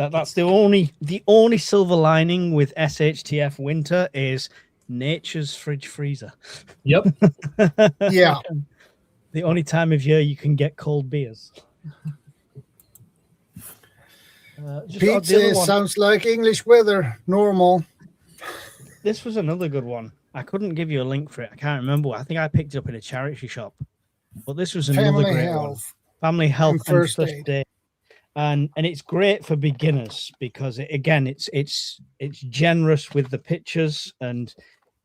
That's the only silver lining with SHTF winter is nature's fridge freezer. Yep. Yeah. The only time of year you can get cold beers. Pete says, sounds like English weather, normal. This was another good one. I couldn't give you a link for it. I can't remember. I think I picked it up in a charity shop. But this was another Family great health. one. Family health and first aid. And it's great for beginners because it's generous with the pictures, and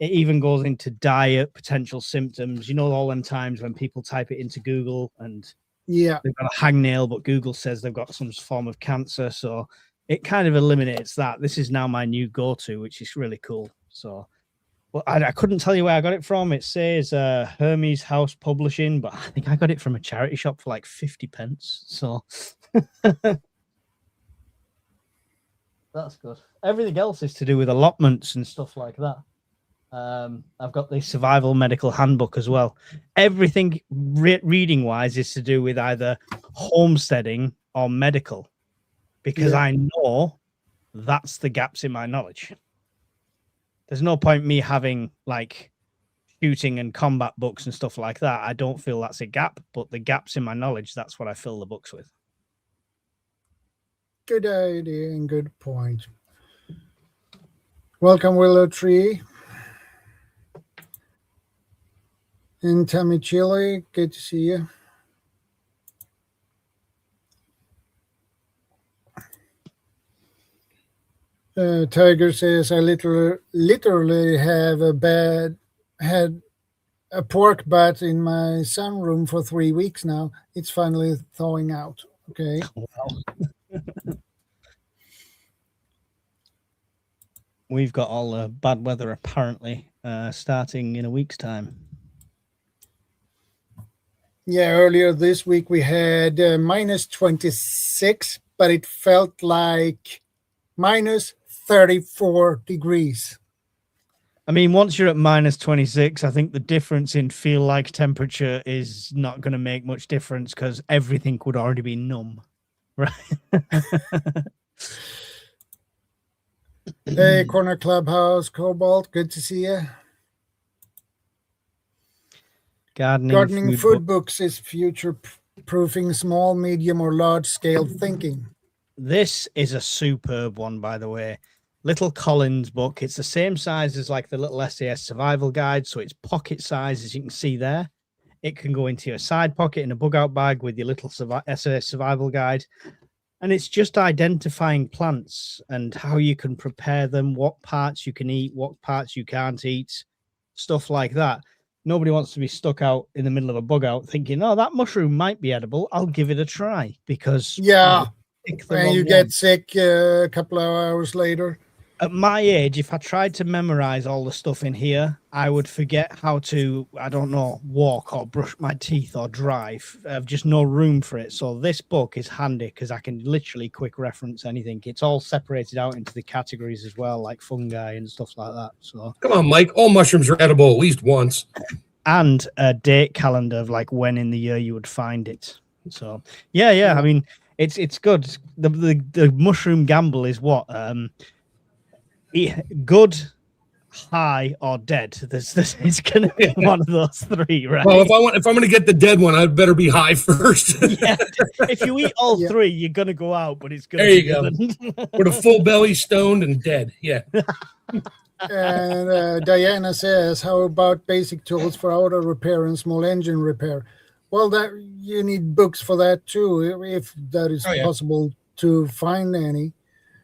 it even goes into diet, potential symptoms. You know, all them times when people type it into Google and yeah, they've got a hangnail, but Google says they've got some form of cancer. So it kind of eliminates that. This is now my new go-to, which is really cool. So, well, I couldn't tell you where I got it from. It says Hermes House Publishing, but I think I got it from a charity shop for like 50 pence. So that's good. Everything else is to do with allotments and stuff like that. I've got the survival medical handbook as well. Everything reading wise is to do with either homesteading or medical, because I know that's the gaps in my knowledge. There's no point me having like shooting and combat books and stuff like that. I don't feel that's a gap, but the gaps in my knowledge, that's what I fill the books with. Good idea and good point. Welcome, Willow Tree. And Tammy Chile, good to see you. Tiger says, I literally have had a pork butt in my sunroom for 3 weeks now. It's finally thawing out. Okay. Wow. We've got all the bad weather apparently starting in a week's time. Yeah, earlier this week we had minus 26, but it felt like minus 34 degrees. I mean, once you're at minus 26, I think the difference in feel like temperature is not going to make much difference because everything would already be numb, right? Hey, Corner Clubhouse, Cobalt, good to see you. Gardening food books is future-proofing small, medium, or large-scale thinking. This is a superb one, by the way. Little Collins book. It's the same size as like the little SAS survival guide, so it's pocket size, as you can see there. It can go into your side pocket in a bug-out bag with your little SAS survival guide. And it's just identifying plants and how you can prepare them, what parts you can eat, what parts you can't eat, stuff like that. Nobody wants to be stuck out in the middle of a bug out thinking, oh, that mushroom might be edible. I'll give it a try because and you get sick a couple of hours later. At my age, if I tried to memorize all the stuff in here, I would forget how to, I don't know, walk or brush my teeth or drive. I have just no room for it. So this book is handy because I can literally quick reference anything. It's all separated out into the categories as well, like fungi and stuff like that. So come on, Mike. All mushrooms are edible at least once. And a date calendar of like when in the year you would find it. So yeah. I mean, it's good. The mushroom gamble is what? Good, high, or dead. It's going to be one of those three, right? Well, if I'm going to get the dead one, I'd better be high first. Yeah, if you eat all three, you're going to go out, but it's going to be go. With a full belly, stoned, and dead. Yeah. And Diana says, how about basic tools for auto repair and small engine repair? Well, that you need books for that too, if that is possible to find any.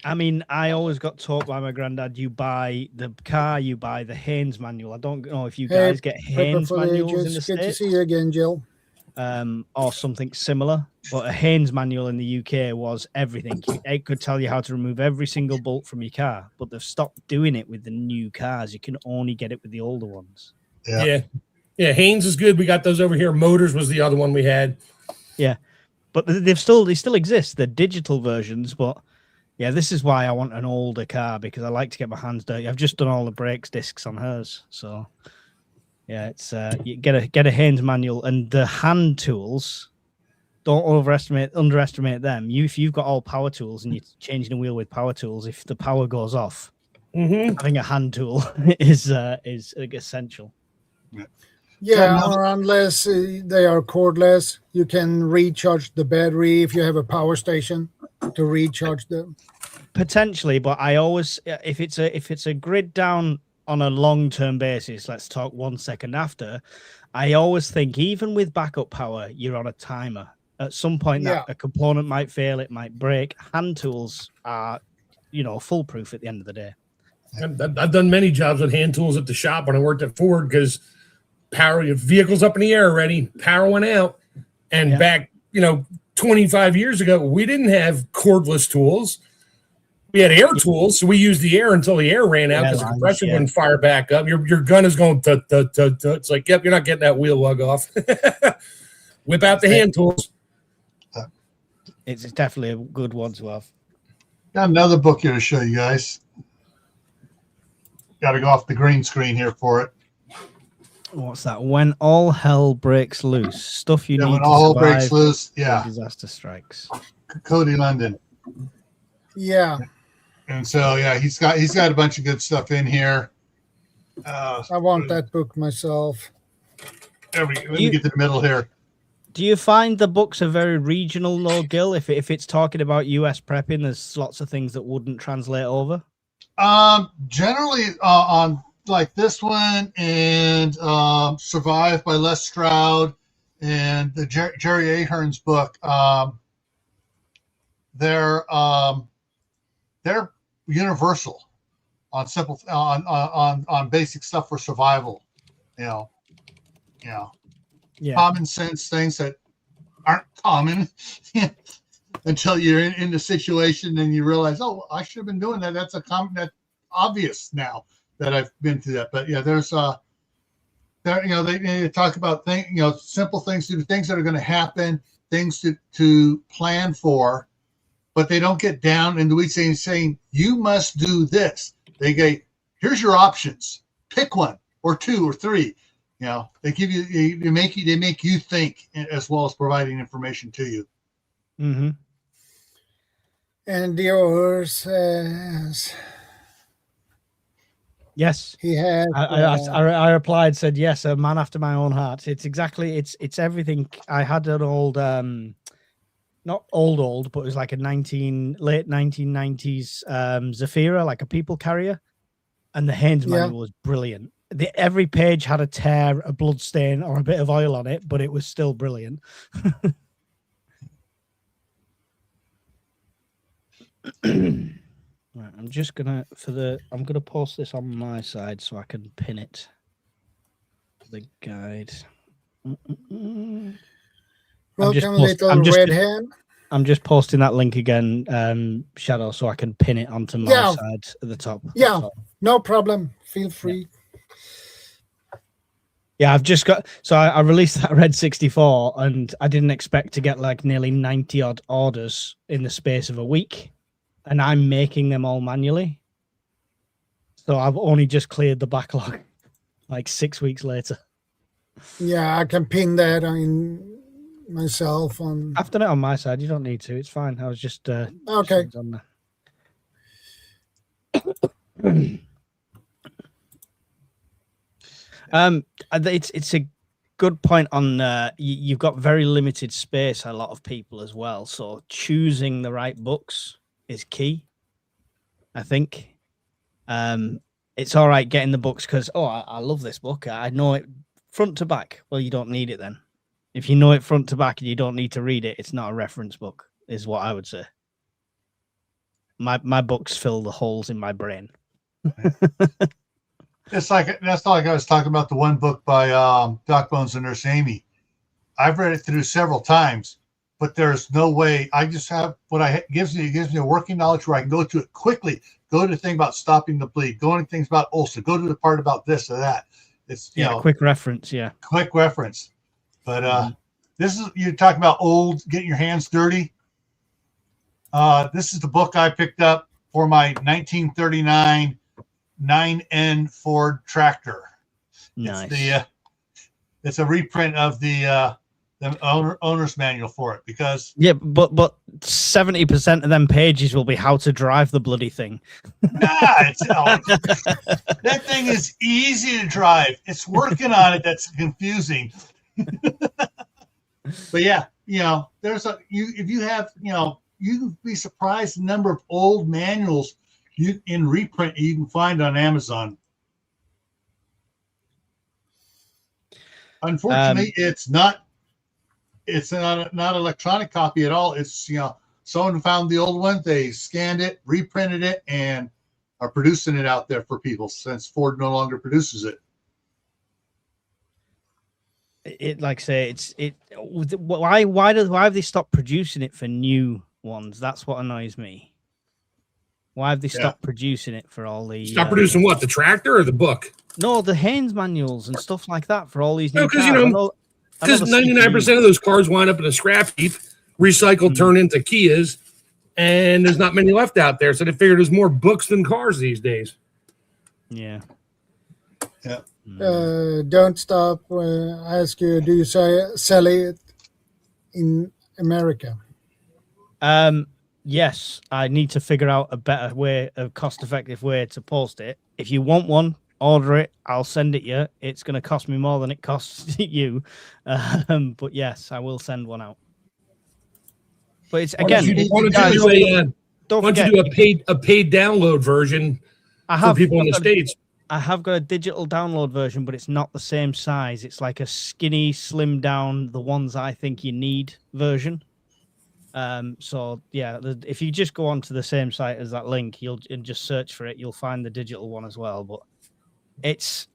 I mean, I always got taught by my granddad, you buy the car, you buy the Haynes manual. I don't know if you guys get Haynes manuals in the States. Good to see you again, Jill. Or something similar. But a Haynes manual in the UK was everything. It could tell you how to remove every single bolt from your car, but they've stopped doing it with the new cars. You can only get it with the older ones. Yeah, Haynes is good. We got those over here. Motors was the other one we had. Yeah, but they still exist. They're digital versions, but yeah, this is why I want an older car, because I like to get my hands dirty. I've just done all the brakes discs on hers, so yeah, it's you get a Haynes manual, and the hand tools don't underestimate them. If you've got all power tools and you're changing a wheel with power tools, if the power goes off, having a hand tool is essential. Yeah, or unless they are cordless, you can recharge the battery if you have a power station to recharge them. Potentially, but I always, if it's a grid down on a long-term basis, let's talk 1 second after, I always think even with backup power, you're on a timer. At some point, that a component might fail, it might break. Hand tools are, foolproof at the end of the day. I've done many jobs with hand tools at the shop when I worked at Ford because power, vehicles up in the air already, power went out. And back, 25 years ago, we didn't have cordless tools. We had air tools, so we used the air until the air ran out because the compressor wouldn't fire back up. Your gun is going to. It's like, yep, you're not getting that wheel lug off. Whip out the hand tools. It's definitely a good one to have. Got another book here to show you guys. Got to go off the green screen here for it. What's that? When all hell breaks loose. Stuff you need when to all hell survive breaks loose. when disaster strikes. Cody London. Yeah. And so he's got a bunch of good stuff in here. I want that book myself. Let me get to the middle here. Do you find the books are very regional, though, Gil? If it's talking about US prepping, there's lots of things that wouldn't translate over. Generally on like this one and Survive by Les Stroud and the Jerry Ahern's book, they're universal on simple on basic stuff for survival. Common sense things that aren't common until you're in the situation and you realize, oh, I should have been doing that. That's that's obvious now that I've been through that. But there's they talk about simple things to do, things that are going to happen, things to plan for, but they don't get down into the weeds saying you must do this. They go, here's your options, pick one or two or three. They give you, they make you think as well as providing information to you. Mm-hmm. And yours says, yes, he had. I replied, said yes, a man after my own heart. It's exactly, it's everything. I had an old, not old, but it was like a late 1990s Zafira, like a people carrier, and the Haynes manual was brilliant. Every page had a tear, a blood stain, or a bit of oil on it, but it was still brilliant. Right, I'm just gonna I'm gonna post this on my side so I can pin it. The guide. Welcome, little red hand. I'm just posting that link again, Shadow, so I can pin it onto my side at the top. Yeah, no problem. Feel free. Yeah, I've just got, so I released that Red 64 and I didn't expect to get like nearly 90 odd orders in the space of a week. And I'm making them all manually. So I've only just cleared the backlog like 6 weeks later. Yeah, I can pin that on myself. I've done it on my side. You don't need to. It's fine. I was just okay. On there. It's a good point on you've got very limited space, a lot of people as well, so choosing the right books is key, I think. It's all right getting the books because I love this book, I know it front to back. Well, you don't need it then. If you know it front to back and you don't need to read it, it's not a reference book, is what I would say. My books fill the holes in my brain. That's like I was talking about the one book by Doc Bones and Nurse Amy. I've read it through several times, but there's no way. I just have what it gives me a working knowledge where I can go to it quickly. Go to the thing about stopping the bleed. Go into things about ulcer. Go to the part about this or that. It's quick reference. Yeah, quick reference. But this is, you're talking about old, getting your hands dirty. This is the book I picked up for my 1939 9N Ford tractor. Nice. It's a reprint of the the owner's manual for it, because Yeah, but 70% of them pages will be how to drive the bloody thing. That thing is easy to drive. It's working on it that's confusing. But yeah, there's if you have, you can be surprised the number of old manuals in reprint you can find on Amazon. Unfortunately, it's not an electronic copy at all. It's, someone found the old one, they scanned it, reprinted it, and are producing it out there for people since Ford no longer produces it. It like I say, why have they stopped producing it for new ones? That's what annoys me. Why have they stopped producing it for all the stop producing what, the tractor or the book? No, the Haynes manuals and stuff like that for all these new because cars. Because 99% of those cars wind up in a scrap heap, recycled, turn into Kias, and there's not many left out there. So they figured there's more books than cars these days. Yeah. Yeah. Don't stop. Ask you, do you sell it in America? Yes, I need to figure out a better way, a cost-effective way to post it. If you want one, order it. I'll send it you. It's going to cost me more than it costs you, but yes, I will send one out. But it's again, why don't you do a paid download version for people in the States? I have got a digital download version, but it's not the same size. It's like a skinny, slim down, the ones I think you need version. So yeah, if you just go onto the same site as that link, and just search for it, you'll find the digital one as well. But it's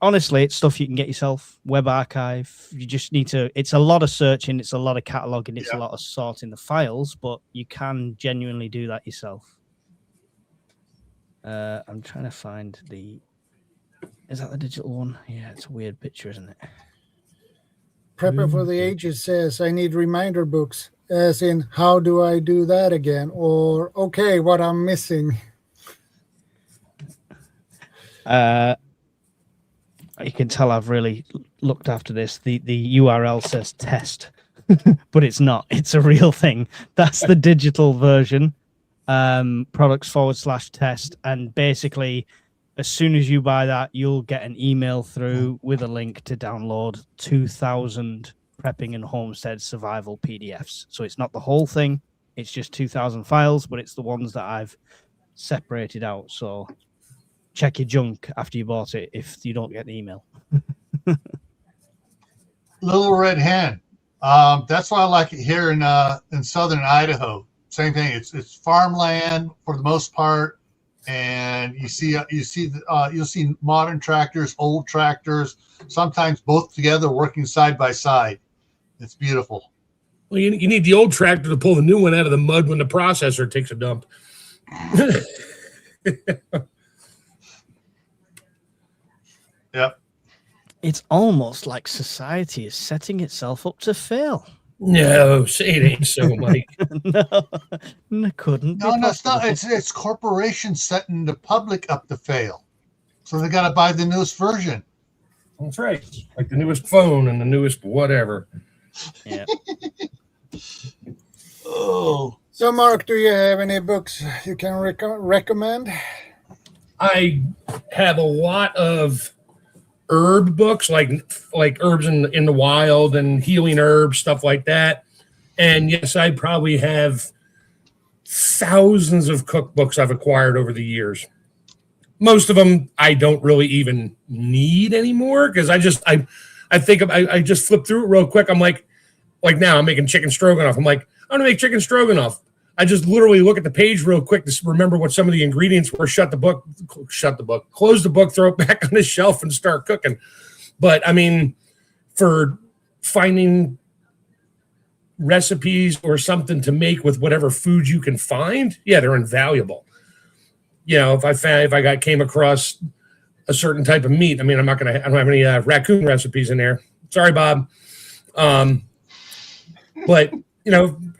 stuff you can get yourself. Web archive. You just need to. It's a lot of searching. It's a lot of cataloging. It's a lot of sorting the files, but you can genuinely do that yourself. I'm trying to find the. Is that the digital one? Yeah, it's a weird picture, isn't it? Prepper for the Ages says, I need reminder books, as in, how do I do that again? Or, okay, what I'm missing. You can tell I've really looked after this. The URL says test, but it's not. It's a real thing. That's the digital version, products/test. And basically, as soon as you buy that, you'll get an email through with a link to download 2,000 prepping and homestead survival PDFs. So it's not the whole thing. It's just 2,000 files, but it's the ones that I've separated out. So check your junk after you bought it if you don't get the email. Little Red Hen. That's why I like it here in southern Idaho. Same thing. It's farmland for the most part. And you'll see modern tractors, old tractors, sometimes both together working side by side. It's beautiful. Well, you need the old tractor to pull the new one out of the mud when the processor takes a dump. Yep. It's almost like society is setting itself up to fail. No, it ain't so, Mike. No, couldn't. No, it's not. It's corporations setting the public up to fail, so they got to buy the newest version. That's right, like the newest phone and the newest whatever. Yeah. Oh. So, Mark, do you have any books you can recommend? I have a lot of herb books, like herbs in the wild and healing herbs, stuff like that. And yes, I probably have thousands of cookbooks I've acquired over the years. Most of them I don't really even need anymore because I just flip through it real quick. I'm like now I'm making chicken stroganoff. I'm like, I'm gonna make chicken stroganoff. I just literally look at the page real quick to remember what some of the ingredients were, close the book, throw it back on the shelf and start cooking. But I mean, for finding recipes or something to make with whatever food you can find, yeah, they're invaluable. If I came across a certain type of meat, I mean, I don't have any raccoon recipes in there. Sorry, Bob. But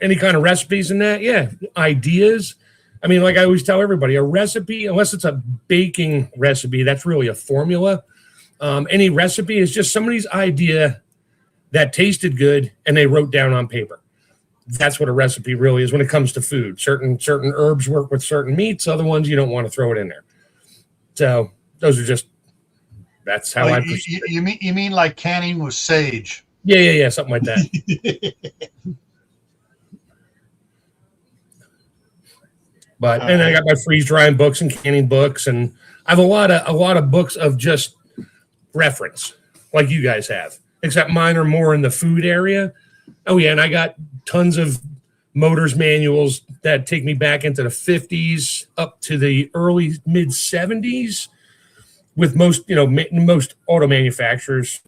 any kind of recipes in that, yeah, ideas. I mean, like I always tell everybody, a recipe, unless it's a baking recipe, that's really a formula. Any recipe is just somebody's idea that tasted good and they wrote down on paper. That's what a recipe really is when it comes to food. Certain herbs work with certain meats, other ones you don't want to throw it in there. So those are just, that's how I perceive it. You mean like canning with sage? Yeah, something like that. But and I got my freeze drying books and canning books, and I have a lot of books of just reference, like you guys have, except mine are more in the food area. Oh yeah, and I got tons of motors manuals that take me back into the 50s up to the early mid 70s with most auto manufacturers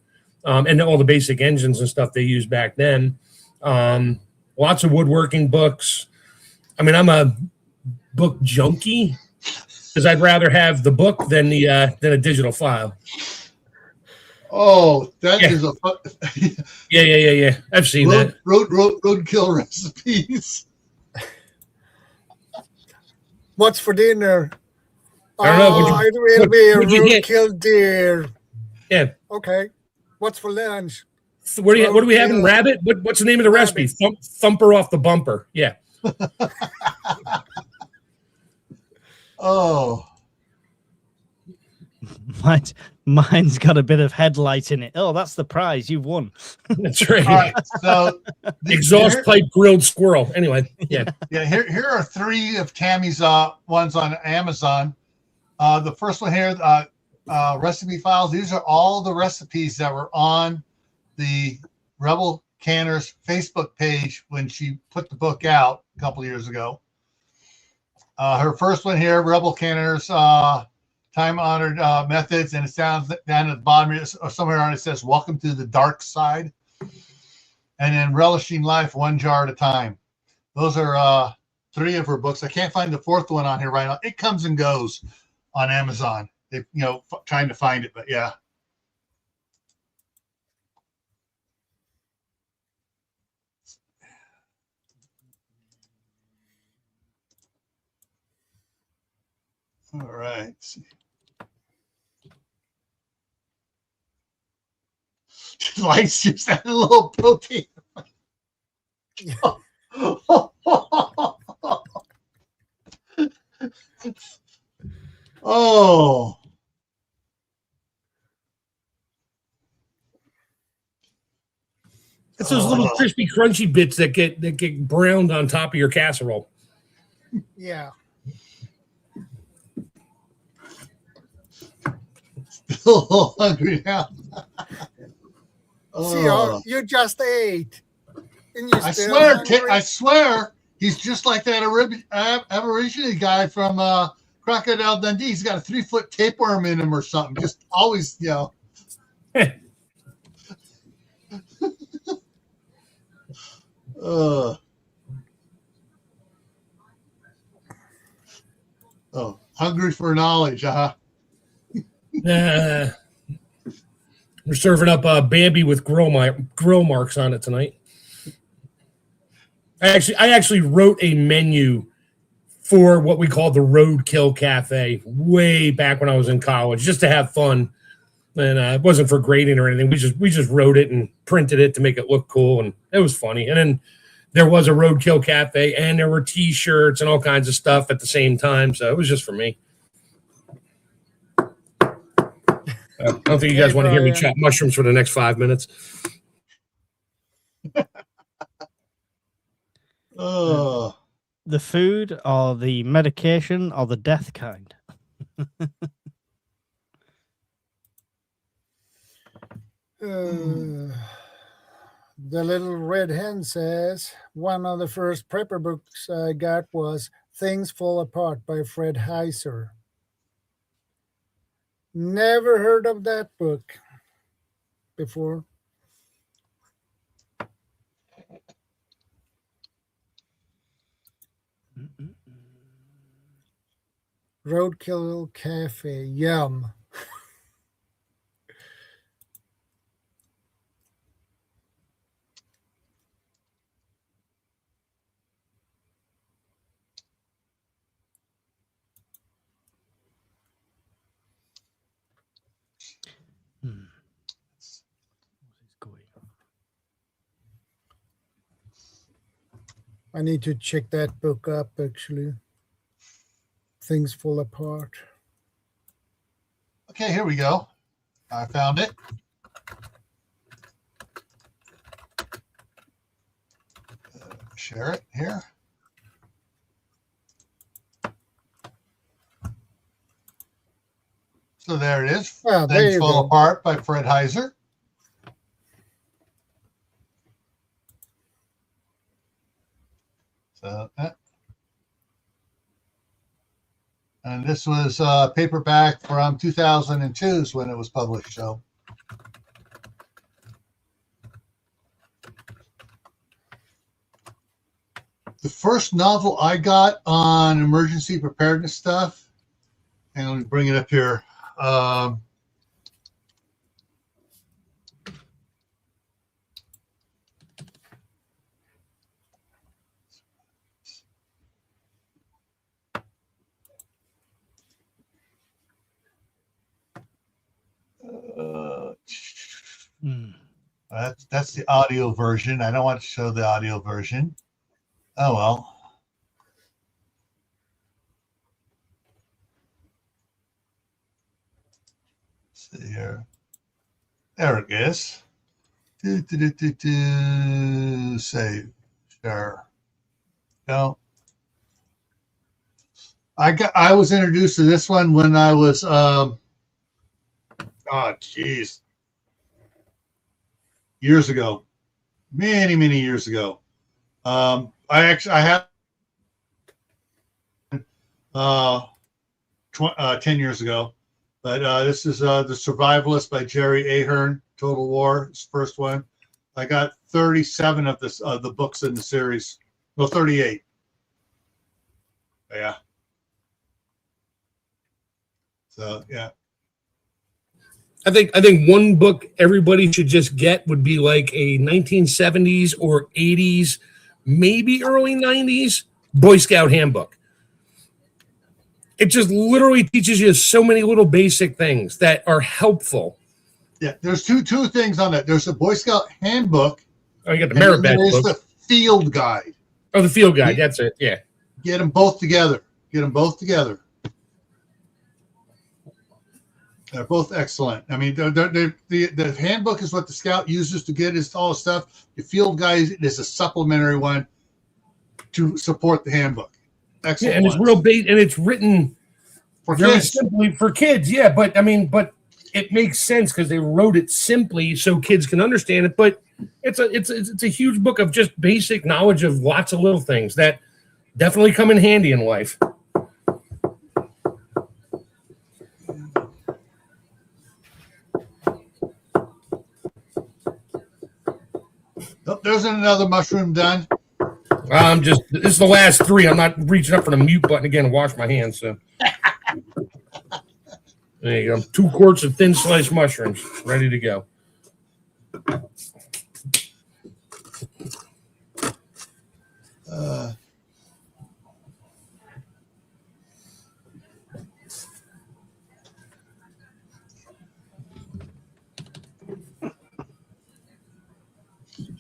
and all the basic engines and stuff they used back then. Lots of woodworking books. I mean, I'm a book junkie because I'd rather have the book than a digital file. Oh, that is a yeah. I've seen that. Roadkill recipes. What's for dinner? I don't know. It will be a roadkill deer. Yeah. Okay. What's for lunch? What do we have in rabbit? What's the name of the recipe? Thumper off the bumper. Yeah. Oh. Mine's got a bit of headlight in it. Oh, that's the prize. You've won. That's right. All right. So exhaust pipe grilled squirrel. Anyway, yeah. Yeah, here are 3 of Tammy's ones on Amazon. The first one here, recipe files. These are all the recipes that were on the Rebel Canner's Facebook page when she put the book out a couple of years ago. Her first one here, Rebel Canner's time-honored methods, and it sounds down at the bottom or somewhere on it says, "Welcome to the dark side." And then Relishing Life, One Jar at a Time. Those are 3 of her books. I can't find the 4th one on here right now. It comes and goes on Amazon. They, trying to find it, but yeah. All right. Lights just add a little protein. Oh. It's those little crispy, crunchy bits that get browned on top of your casserole. Yeah. Still hungry now. See, you just ate. And you I swear, he's just like that Aborigine guy from Crocodile Dundee. He's got a 3-foot tapeworm in him or something. Just always, hungry for knowledge, We're serving up Bambi with grill marks on it tonight. I actually wrote a menu for what we call the Roadkill Cafe way back when I was in college, just to have fun, and it wasn't for grading or anything. We just wrote it and printed it to make it look cool, and it was funny. And then there was a Roadkill Cafe, and there were T-shirts and all kinds of stuff at the same time. So it was just for me. I don't think you guys want to hear me chop mushrooms for the next 5 minutes. The food or the medication or the death kind? The Little Red Hen says, one of the first prepper books I got was Things Fall Apart by Fred Heiser. Never heard of that book before. Roadkill Cafe, yum. What is going on? I need to check that book up, actually. Things Fall Apart. Okay, here we go. I found it. Share it here. So there it is. Ah, there Things you Fall go. Apart by Fred Heiser. So, and this was paperback from 2002 is when it was published. So, the first novel I got on emergency preparedness stuff, and let me bring it up here. That's the audio version. I don't want to show the audio version. Oh well. Let's see here. There it is. Save. Share. No. I was introduced to this one when I was years ago, many years ago. I have 10 years ago, but this is The Survivalist by Jerry Ahern. Total War, his first one. I got 37 of the books in the series. Well, 38. Yeah. So yeah. I think one book everybody should just get would be like a 1970s or 80s, maybe early 90s Boy Scout handbook. It just literally teaches you so many little basic things that are helpful. Yeah, there's two things on it. There's the Boy Scout handbook. Oh, you got the merit badge book. There's the field guide. Oh, the field guide. That's it. Yeah. Get them both together. They're both excellent. I mean, the handbook is what the scout uses to get his all the stuff. The field guide is a supplementary one to support the handbook. Excellent. Yeah, and it's real bait, and it's written for very kids. simply for kids. Yeah, but it makes sense because they wrote it simply so kids can understand it. But it's a huge book of just basic knowledge of lots of little things that definitely come in handy in life. Oh, there's another mushroom done. This is the last three. I'm not reaching up for the mute button again and wash my hands. So there you go. 2 quarts of thin sliced mushrooms ready to go.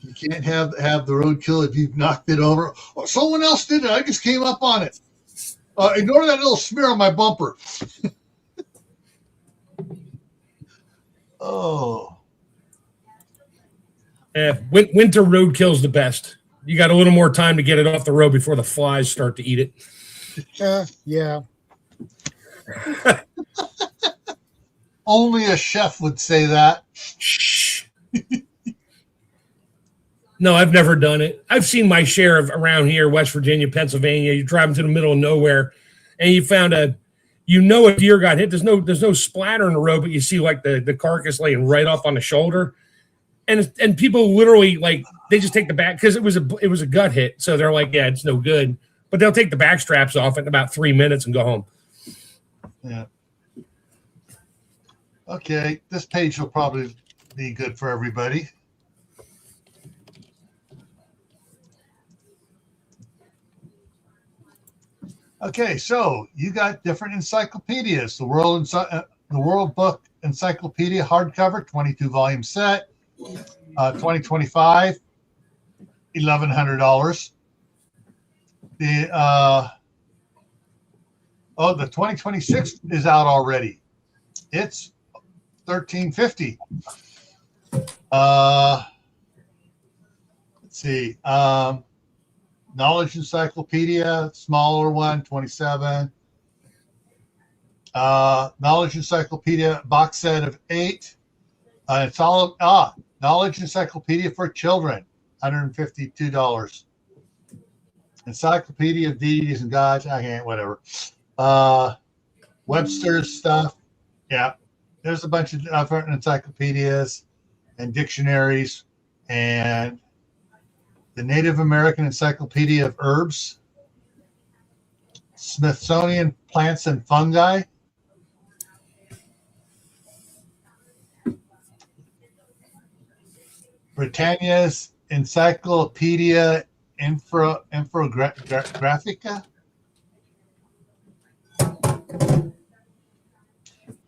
You can't have the roadkill if you've knocked it over. Oh, someone else did it. I just came up on it. Ignore that little smear on my bumper. Oh. Yeah, winter roadkill's the best. You got a little more time to get it off the road before the flies start to eat it. Yeah. Only a chef would say that. Shh. No, I've never done it. I've seen my share of around here, West Virginia, Pennsylvania. You're driving to the middle of nowhere, and you found a deer got hit. There's no splatter in the road, but you see like the carcass laying right off on the shoulder, and people literally like they just take the back because it was a gut hit, so they're like, yeah, it's no good, but they'll take the back straps off in about 3 minutes and go home. Yeah. Okay, this page will probably be good for everybody. Okay, so you got different encyclopedias. The World Book Encyclopedia hardcover, 22-volume set, 2025, $1,100. The the 2026 is out already. It's $13.50. Let's see. Knowledge Encyclopedia, smaller one, 27. Knowledge Encyclopedia box set of 8. It's all Knowledge Encyclopedia for Children, $152. Encyclopedia of Deities and Gods, I can't, whatever. Webster's stuff, yeah. There's a bunch of different encyclopedias and dictionaries, and the Native American Encyclopedia of Herbs, Smithsonian Plants and Fungi, Britannia's Encyclopedia Infographica.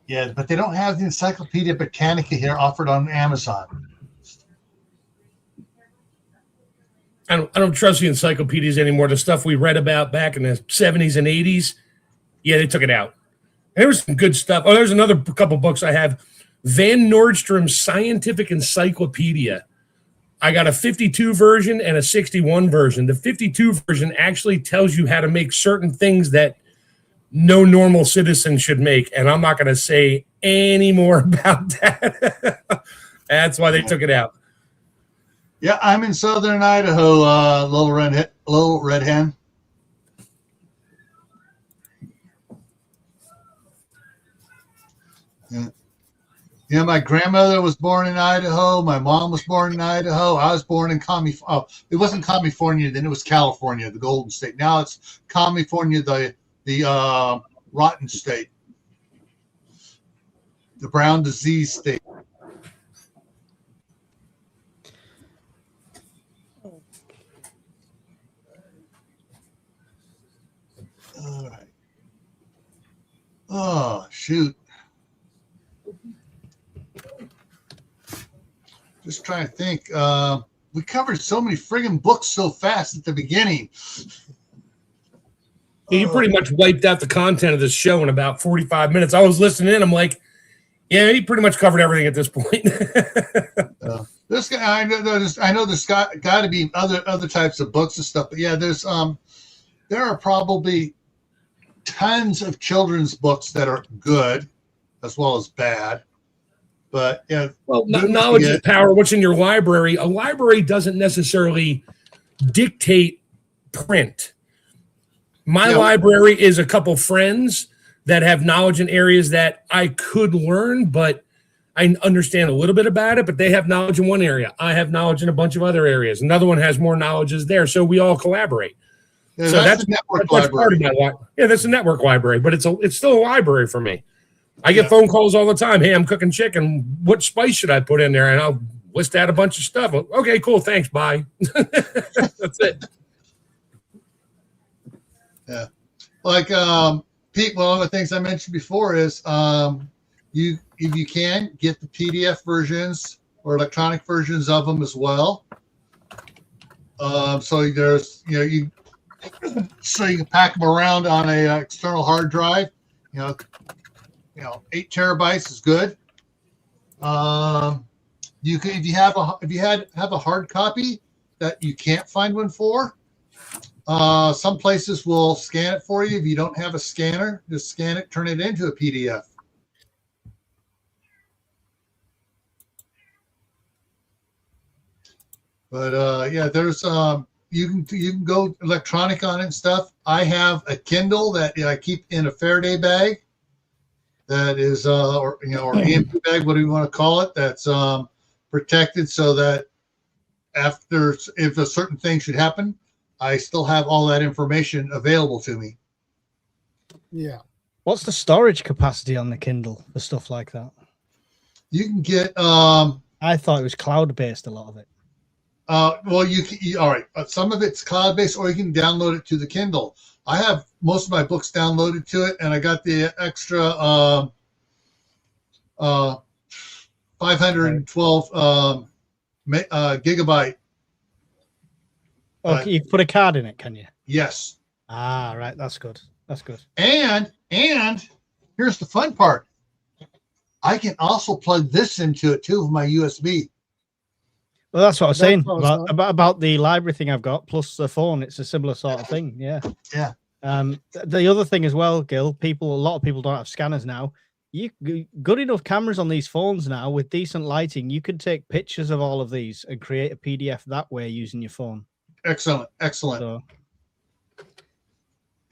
Yeah, but they don't have the Encyclopedia Britannica here offered on Amazon. I don't trust the encyclopedias anymore. The stuff we read about back in the 70s and 80s, yeah, they took it out. And there was some good stuff. Oh, there's another couple books I have. Van Nordstrom's Scientific Encyclopedia. I got a 52 version and a 61 version. The 52 version actually tells you how to make certain things that no normal citizen should make. And I'm not going to say any more about that. That's why they took it out. Yeah, I'm in southern Idaho, little red hen. Yeah, my grandmother was born in Idaho. My mom was born in Idaho. I was born in it wasn't California then; it was California, the Golden State. Now it's California, the rotten state, the brown disease state. All right. Oh, shoot. Just trying to think. We covered so many friggin' books so fast at the beginning. You pretty much wiped out the content of this show in about 45 minutes. I was listening in. I'm like, yeah, he pretty much covered everything at this point. This guy, I know there's got to be other types of books and stuff, but yeah, there are probably tons of children's books that are good as well as bad. But yeah, well, knowledge is power. What's in your library? A library doesn't necessarily dictate print. My library is a couple friends that have knowledge in areas that I could learn, but I understand a little bit about it, but they have knowledge in one area. I have knowledge in a bunch of other areas. Another one has more knowledge there. So we all collaborate. Yeah, so that's a network library. Yeah, that's a network library, but it's still a library for me. I get phone calls all the time. Hey, I'm cooking chicken. What spice should I put in there? And I'll list out a bunch of stuff. Okay, cool. Thanks. Bye. That's it. Yeah. Like Pete, one of the things I mentioned before is if you can get the PDF versions or electronic versions of them as well. So there's so you can pack them around on a external hard drive. 8 terabytes is good. You can if you have a hard copy that you can't find one for. Some places will scan it for you. If you don't have a scanner, just scan it, turn it into a PDF. But yeah, there's you can go electronic on it and stuff. I have a Kindle that I keep in a Faraday bag. That is, or EMP bag, what do you want to call it? That's protected so that if a certain thing should happen, I still have all that information available to me. Yeah. What's the storage capacity on the Kindle for stuff like that? You can get. I thought it was cloud-based, a lot of it. Well, you can. All right. Some of it's cloud-based, or you can download it to the Kindle. I have most of my books downloaded to it, and I got the extra 512 gigabyte. Okay, you put a card in it, can you? Yes. Ah, right. That's good. That's good. And here's the fun part. I can also plug this into it too with my USB. Well, that's what I was saying also- about the library thing I've got, plus the phone. It's a similar sort of thing. Yeah. Yeah. The other thing as well, Gil, a lot of people don't have scanners now. Good enough cameras on these phones now with decent lighting. You can take pictures of all of these and create a PDF that way using your phone. Excellent. So,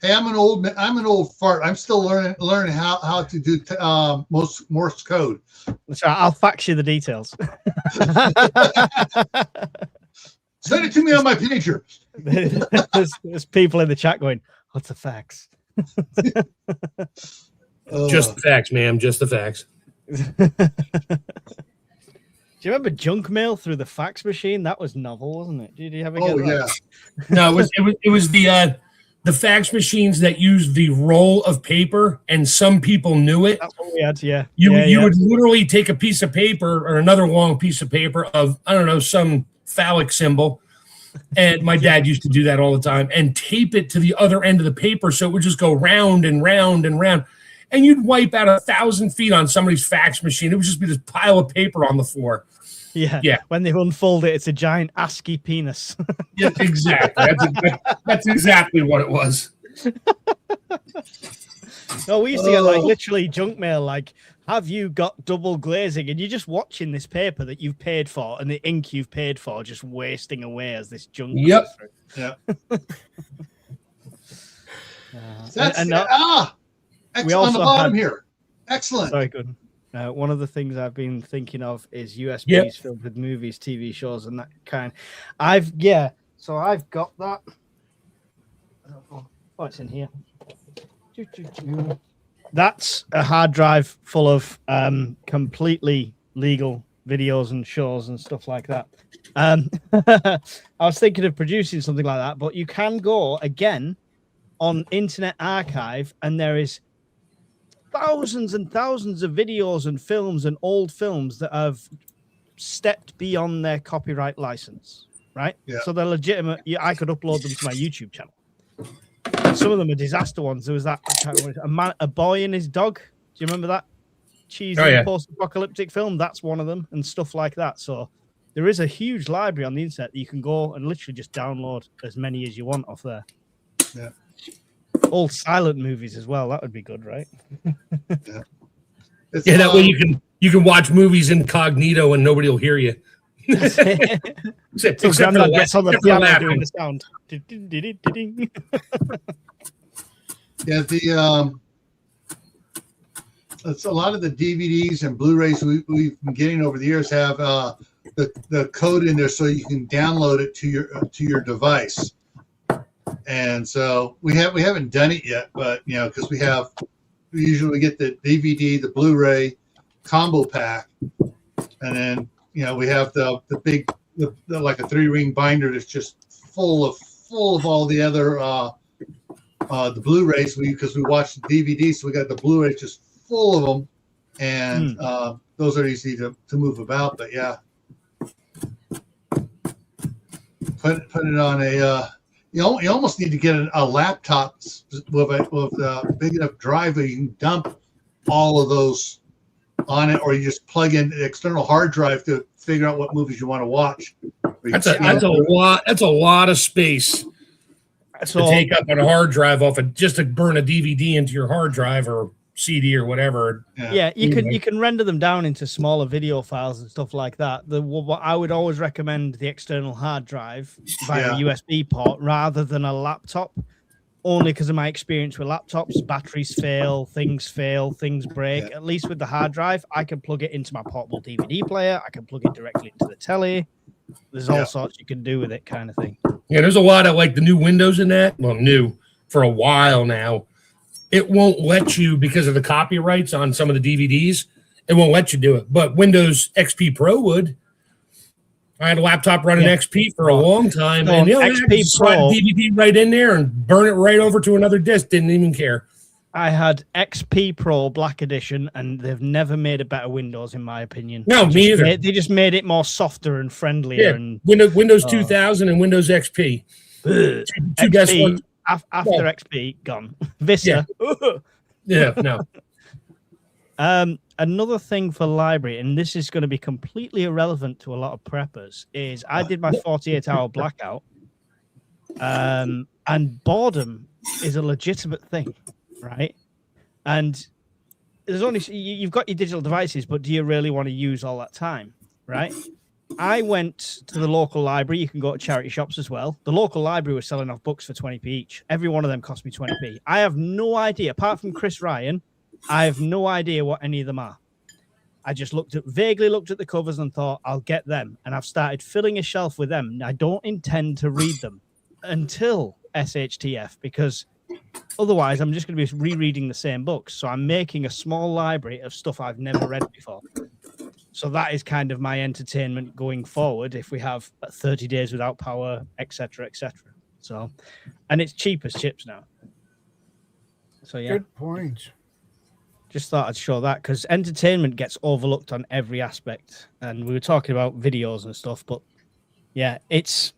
Hey, I'm an old fart. I'm still learning how to do Morse code. so I'll fax you the details. Send it to me on my pager. there's people in the chat going, "What's a fax?" Just the facts, ma'am. Just the facts. Do you remember junk mail through the fax machine? That was novel, wasn't it? Did you ever get that? Yeah. No, it was the fax machines that used the roll of paper, and some people knew it. That's what we had. Yeah. You would literally take a piece of paper or another long piece of paper of, I don't know, some phallic symbol. And my dad used to do that all the time and tape it to the other end of the paper. So it would just go round and round and round. And you'd wipe out 1,000 feet on somebody's fax machine. It would just be this pile of paper on the floor. Yeah. When they unfold it, it's a giant ASCII penis. Yeah, exactly. That's exactly what it was. No, we used to get like literally junk mail, like, have you got double glazing? And you're just watching this paper that you've paid for and the ink you've paid for just wasting away as this junk. Yep. Yeah. We on the also bottom had- here. Excellent. Very good. One of the things I've been thinking of is USBs filled with movies, TV shows, and that kind. So I've got that. Oh, it's in here. That's a hard drive full of completely legal videos and shows and stuff like that. I was thinking of producing something like that, but you can go again on Internet Archive, and there is thousands and thousands of videos and films and old films that have stepped beyond their copyright license, right? Yeah. So they're legitimate. I could upload them to my YouTube channel. Some of them are disaster ones. There was that a boy and his dog. Do you remember that cheesy post-apocalyptic film? That's one of them, and stuff like that. So there is a huge library on the internet that you can go and literally just download as many as you want off there. Yeah. Old silent movies as well. That would be good, right? Yeah. That way you can watch movies incognito and nobody will hear you. So Grandad gets on the piano doing the sound. Yeah, it's a lot of the DVDs and Blu-rays we've been getting over the years have the code in there so you can download it to your device. And so we haven't done it yet, but because we usually get the DVD, the Blu-ray combo pack, and then we have the big like a 3-ring binder that's just full of all the other the Blu-rays because we watched the DVD, so we got the Blu-rays just full of them, and those are easy to move about. But yeah, put it on a. You almost need to get a laptop with a big enough drive where you can dump all of those on it, or you just plug in the external hard drive to figure out what movies you want to watch. That's a lot of space to take up on a hard drive just to burn a DVD into your hard drive or CD or whatever. Yeah, you can render them down into smaller video files and stuff like that. What I would always recommend the external hard drive via a USB port rather than a laptop, only because of my experience with laptops. Batteries fail, things break. At least with the hard drive, I can plug it into my portable DVD player. I can plug it directly into the telly. There's all sorts you can do with it, kind of thing. Yeah, there's a lot of like the new Windows in that. Well, new for a while now. It won't let you, because of the copyrights on some of the DVDs, it won't let you do it. But Windows XP Pro would. I had a laptop running XP for a long time, and XP slide DVD right in there and burn it right over to another disc. Didn't even care. I had XP Pro Black Edition, and they've never made a better Windows, in my opinion. No, me either. They just made it more softer and friendlier. Yeah, Windows 2000 and Windows XP. XP, After XP, gone. Vista. Yeah, no. Another thing for library, and this is going to be completely irrelevant to a lot of preppers, is I did my 48-hour blackout, and boredom is a legitimate thing, right? And there's only you've got your digital devices, but do you really want to use all that time, right? I went to the local library. You can go to charity shops as well. The local library was selling off books for 20p each. Every one of them cost me 20p. I have no idea, apart from Chris Ryan, I have no idea what any of them are. I just vaguely looked at the covers and thought, I'll get them. And I've started filling a shelf with them. I don't intend to read them until SHTF, because otherwise I'm just going to be rereading the same books. So I'm making a small library of stuff I've never read before. So that is kind of my entertainment going forward if we have 30 days without power, etc., etc. So, and it's cheap as chips now. So yeah. Good point. Just thought I'd show that, because entertainment gets overlooked on every aspect. And we were talking about videos and stuff, but yeah, it's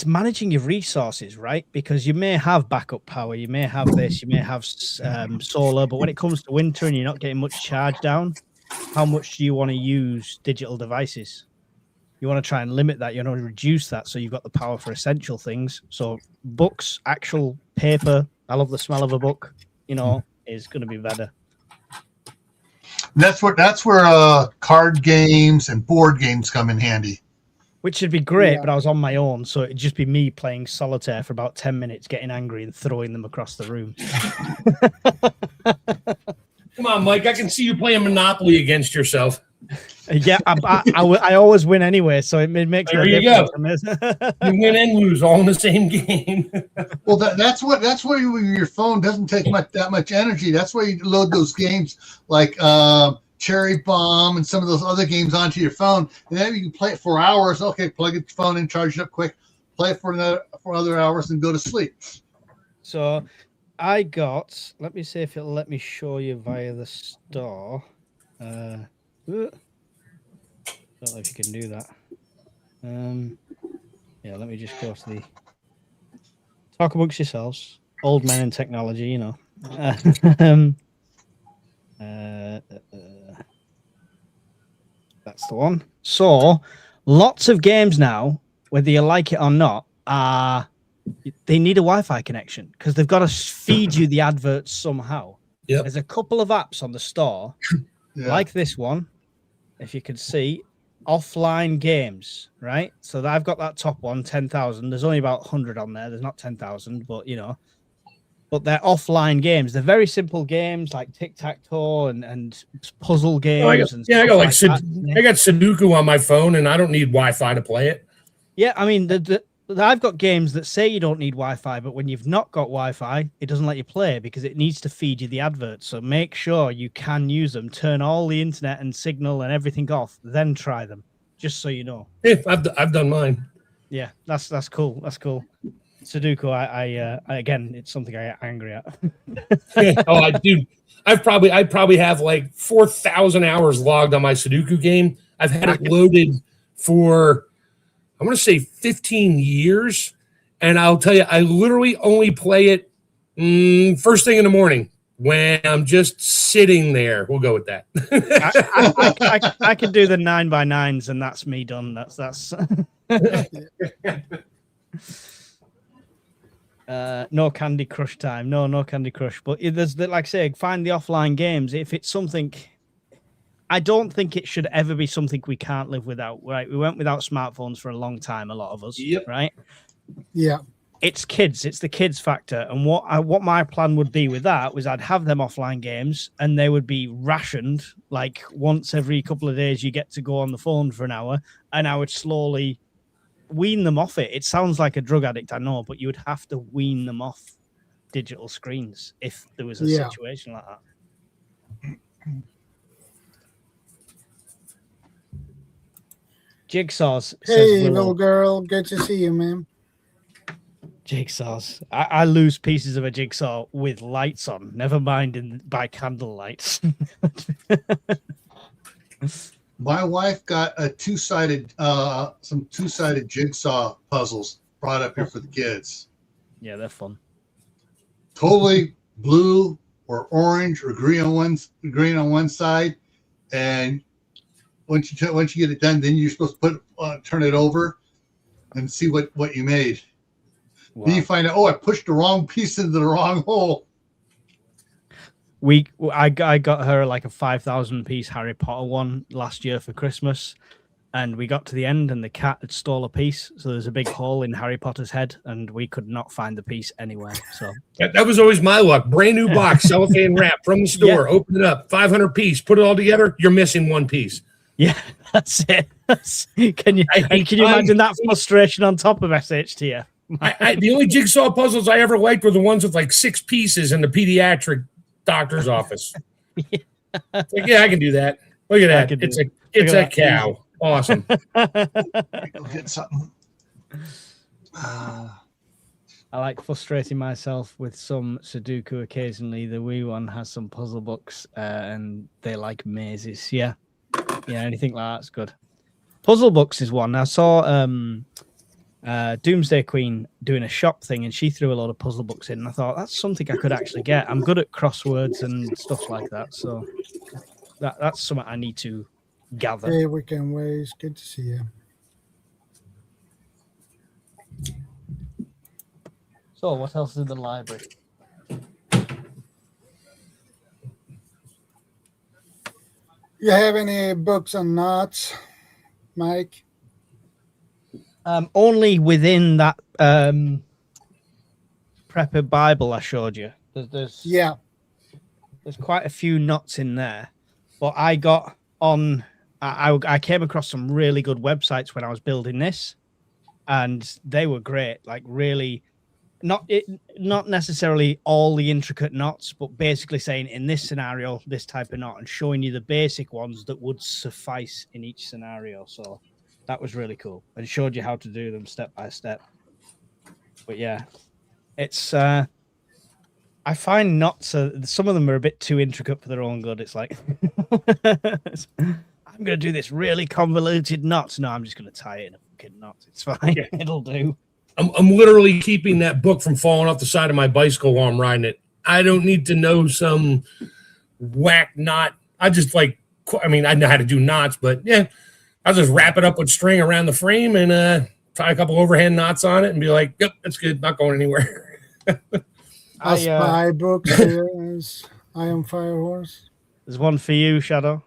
managing your resources, right? Because you may have backup power, you may have this, you may have solar, but when it comes to winter and you're not getting much charge down, how much do you want to use digital devices? You want to try and limit that. You want to reduce that so you've got the power for essential things. So books, actual paper, I love the smell of a book, is going to be better. That's where card games and board games come in handy. Which would be great, but I was on my own, so it'd just be me playing solitaire for about 10 minutes, getting angry and throwing them across the room. Come on, Mike. I can see you playing Monopoly against yourself. Yeah, I always win anyway, so it makes there no you difference. Go. You win and lose all in the same game. Well, that's where your phone doesn't take that much energy. That's where you load those games like Cherry Bomb and some of those other games onto your phone, and then you can play it for hours. Okay, plug your phone in, charge it up quick, play it for other hours, and go to sleep. So let me see if it'll let me show you via the store. Don't know if you can do that. Yeah, let me just go to the talk amongst yourselves, old men in technology, That's the one. So lots of games now, whether you like it or not, they need a Wi-Fi connection because they've got to feed you the adverts somehow. Yep. There's a couple of apps on the store, like this one, if you could see, offline games, right? So I've got that top one, 10,000. There's only about 100 on there. There's not 10,000, but but they're offline games. They're very simple games like tic-tac-toe and puzzle games. I got Sudoku on my phone, and I don't need Wi-Fi to play it. Yeah, I mean, I've got games that say you don't need Wi-Fi, but when you've not got Wi-Fi, it doesn't let you play because it needs to feed you the adverts. So make sure you can use them. Turn all the internet and signal and everything off, then try them, just so you know. Yeah, I've done mine. Yeah, that's cool. That's cool. Sudoku, I again, it's something I get angry at. Oh, I do. I probably have like 4,000 hours logged on my Sudoku game. I've had it loaded for, I want to say 15 years. And I'll tell you, I literally only play it first thing in the morning when I'm just sitting there. We'll go with that. I can do the 9x9s and that's me done. That's no Candy Crush time. No Candy Crush. But there's like I say, find the offline games. If it's something, I don't think it should ever be something we can't live without. Right? We went without smartphones for a long time. A lot of us. Yep. Right. Yeah. It's kids. It's the kids factor. And what my plan would be with that was I'd have them offline games and they would be rationed. Like once every couple of days, you get to go on the phone for an hour, and I would slowly wean them off it. It sounds like a drug addict, I know, but you would have to wean them off digital screens if there was a situation like that. Jigsaws. Hey, little girl. Good to see you, man. Jigsaws. I lose pieces of a jigsaw with lights on. Never mind by candle lights. My wife got a some two-sided jigsaw puzzles brought up here for the kids. Yeah, they're fun. Totally blue or orange or green on one side, and once you get it done, then you're supposed to turn it over and see what you made. Wow. Then you find out, I pushed the wrong piece into the wrong hole. I got her like a 5,000 piece Harry Potter one last year for Christmas, and we got to the end and the cat had stole a piece, so there's a big hole in Harry Potter's head and we could not find the piece anywhere. So that was always my luck. Brand new box, cellophane wrap from the store, open it up, 500 piece, put it all together, you're missing one piece. Yeah, that's it. Can you imagine that frustration on top of SHTF? The only jigsaw puzzles I ever liked were the ones with like 6 pieces in the pediatric doctor's office. Like, I can do that. Look at that. It's a cow. Awesome. Go get something. I like frustrating myself with some Sudoku occasionally. The wee one has some puzzle books and they like mazes. Yeah, anything like that's good. Puzzle books is one. I saw Doomsday Queen doing a shop thing and she threw a lot of puzzle books in and I thought that's something I could actually get. I'm good at crosswords and stuff like that, so that's something I need to gather. Hey, Weekend Ways, good to see you. So what else is in the library? You have any books on knots, Mike? Only within that Prepper Bible I showed you. There's quite a few knots in there, but I got on. I came across some really good websites when I was building this, and they were great. Like really, not necessarily all the intricate knots, but basically saying in this scenario this type of knot and showing you the basic ones that would suffice in each scenario. So that was really cool and showed you how to do them step by step. But yeah, it's I find knots, some of them are a bit too intricate for their own good. It's like, I'm going to do this really convoluted knot. No, I'm just going to tie it in a fucking knot. It's fine. Yeah. It'll do. I'm literally keeping that book from falling off the side of my bicycle while I'm riding it. I don't need to know some whack knot. I know how to do knots, but yeah, I'll just wrap it up with string around the frame and tie a couple overhand knots on it and be like, yep, that's good. Not going anywhere. I spy books here is Iron Fire Horse. There's one for you, Shadow.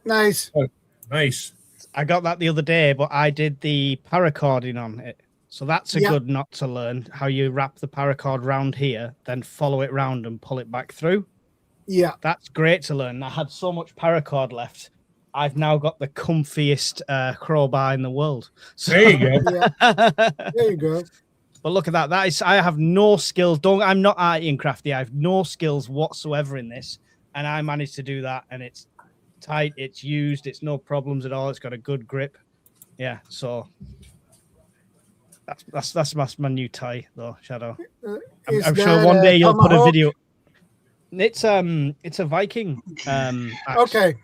Nice. Oh, nice. I got that the other day, but I did the paracording on it. So that's a good knot to learn, how you wrap the paracord round here, then follow it round and pull it back through. Yeah. That's great to learn. I had so much paracord left. I've now got the comfiest crowbar in the world. So, there you go. There you go. But look at that. I have no skills. I'm not arty and crafty. I have no skills whatsoever in this. And I managed to do that. And it's tight. It's used. It's no problems at all. It's got a good grip. Yeah. So that's my new tie though, Shadow. I'm sure one day you'll put a video. It's a Viking. Okay.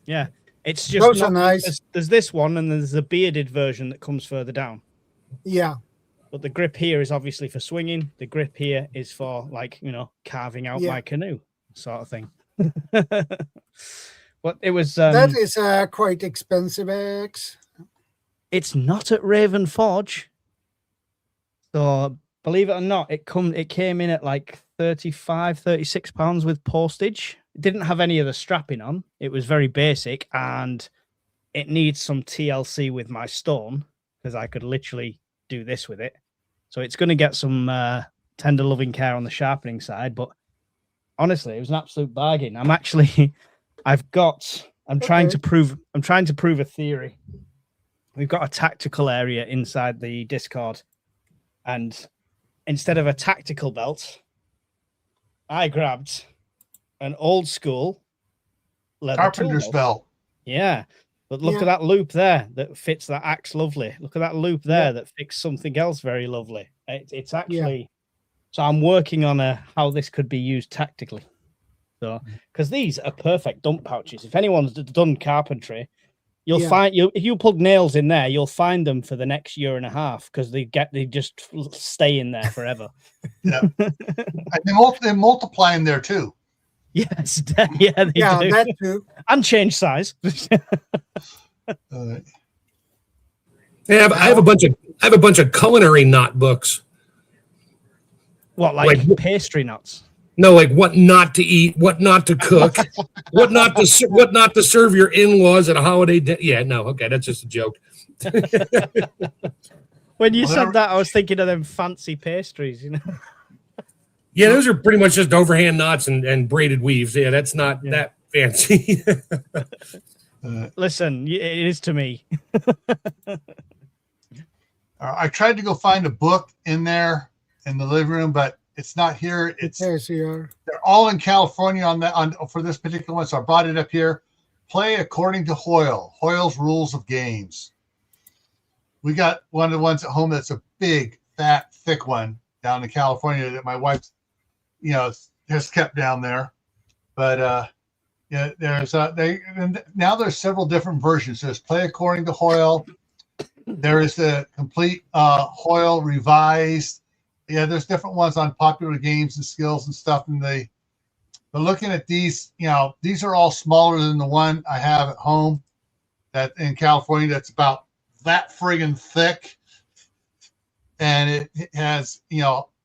Yeah. It's just those are nice. There's this one and there's the bearded version that comes further down. Yeah. But the grip here is obviously for swinging. The grip here is for, like, carving out my canoe sort of thing. But it was... that is quite expensive, X. It's not at Raven Forge. So, believe it or not, it came in at like £36 with postage. It didn't have any of the strapping on. It was very basic, and it needs some TLC with my stone, because I could literally do this with it. So it's going to get some tender loving care on the sharpening side, but honestly, it was an absolute bargain. I'm trying to prove a theory. We've got a tactical area inside the Discord, and instead of a tactical belt, I grabbed an old school leather carpenter's belt. Yeah. But look at that loop there that fits that axe lovely. Look at that loop there that fits something else very lovely. It's actually... So I'm working on how this could be used tactically. So, because these are perfect dump pouches. If anyone's done carpentry, You'll Yeah. find if you plug nails in there, you'll find them for the next year and a half because they just stay in there forever. Yeah. And they multiply in there too. Yes, yeah, they do. That too. And change size. I have a bunch of culinary knot books. What, like pastry nuts? No, like what not to eat, what not to cook, what not to serve your in-laws at a holiday dinner. Yeah, no, okay, that's just a joke. When you said that, I was thinking of them fancy pastries, you know. Yeah, those are pretty much just overhand knots and braided weaves. Yeah, that's not that fancy. Listen, it is to me. I tried to go find a book in there in the living room, but it's not here. They're all in California for this particular one, so I brought it up here. Play According to Hoyle. Hoyle's Rules of Games. We got one of the ones at home that's a big, fat, thick one down in California that my wife, has kept down there. But there's now there's several different versions. There's Play According to Hoyle. There is the complete Hoyle revised. Yeah, there's different ones on popular games and skills and stuff. But looking at these, these are all smaller than the one I have at home that in California that's about that friggin' thick. And it has,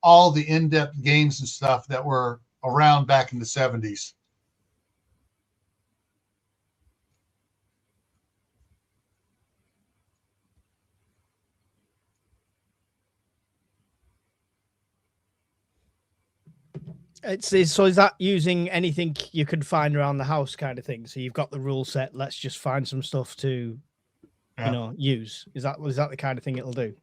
all the in-depth games and stuff that were around back in the 70s. So is that using anything you could find around the house kind of thing? So you've got the rule set. Let's just find some stuff to, use. Is that the kind of thing it'll do?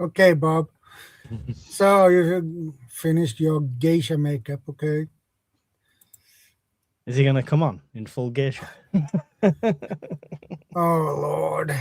Okay, Bob. So you finished your geisha makeup, okay? Is he going to come on in full geisha? Oh, Lord.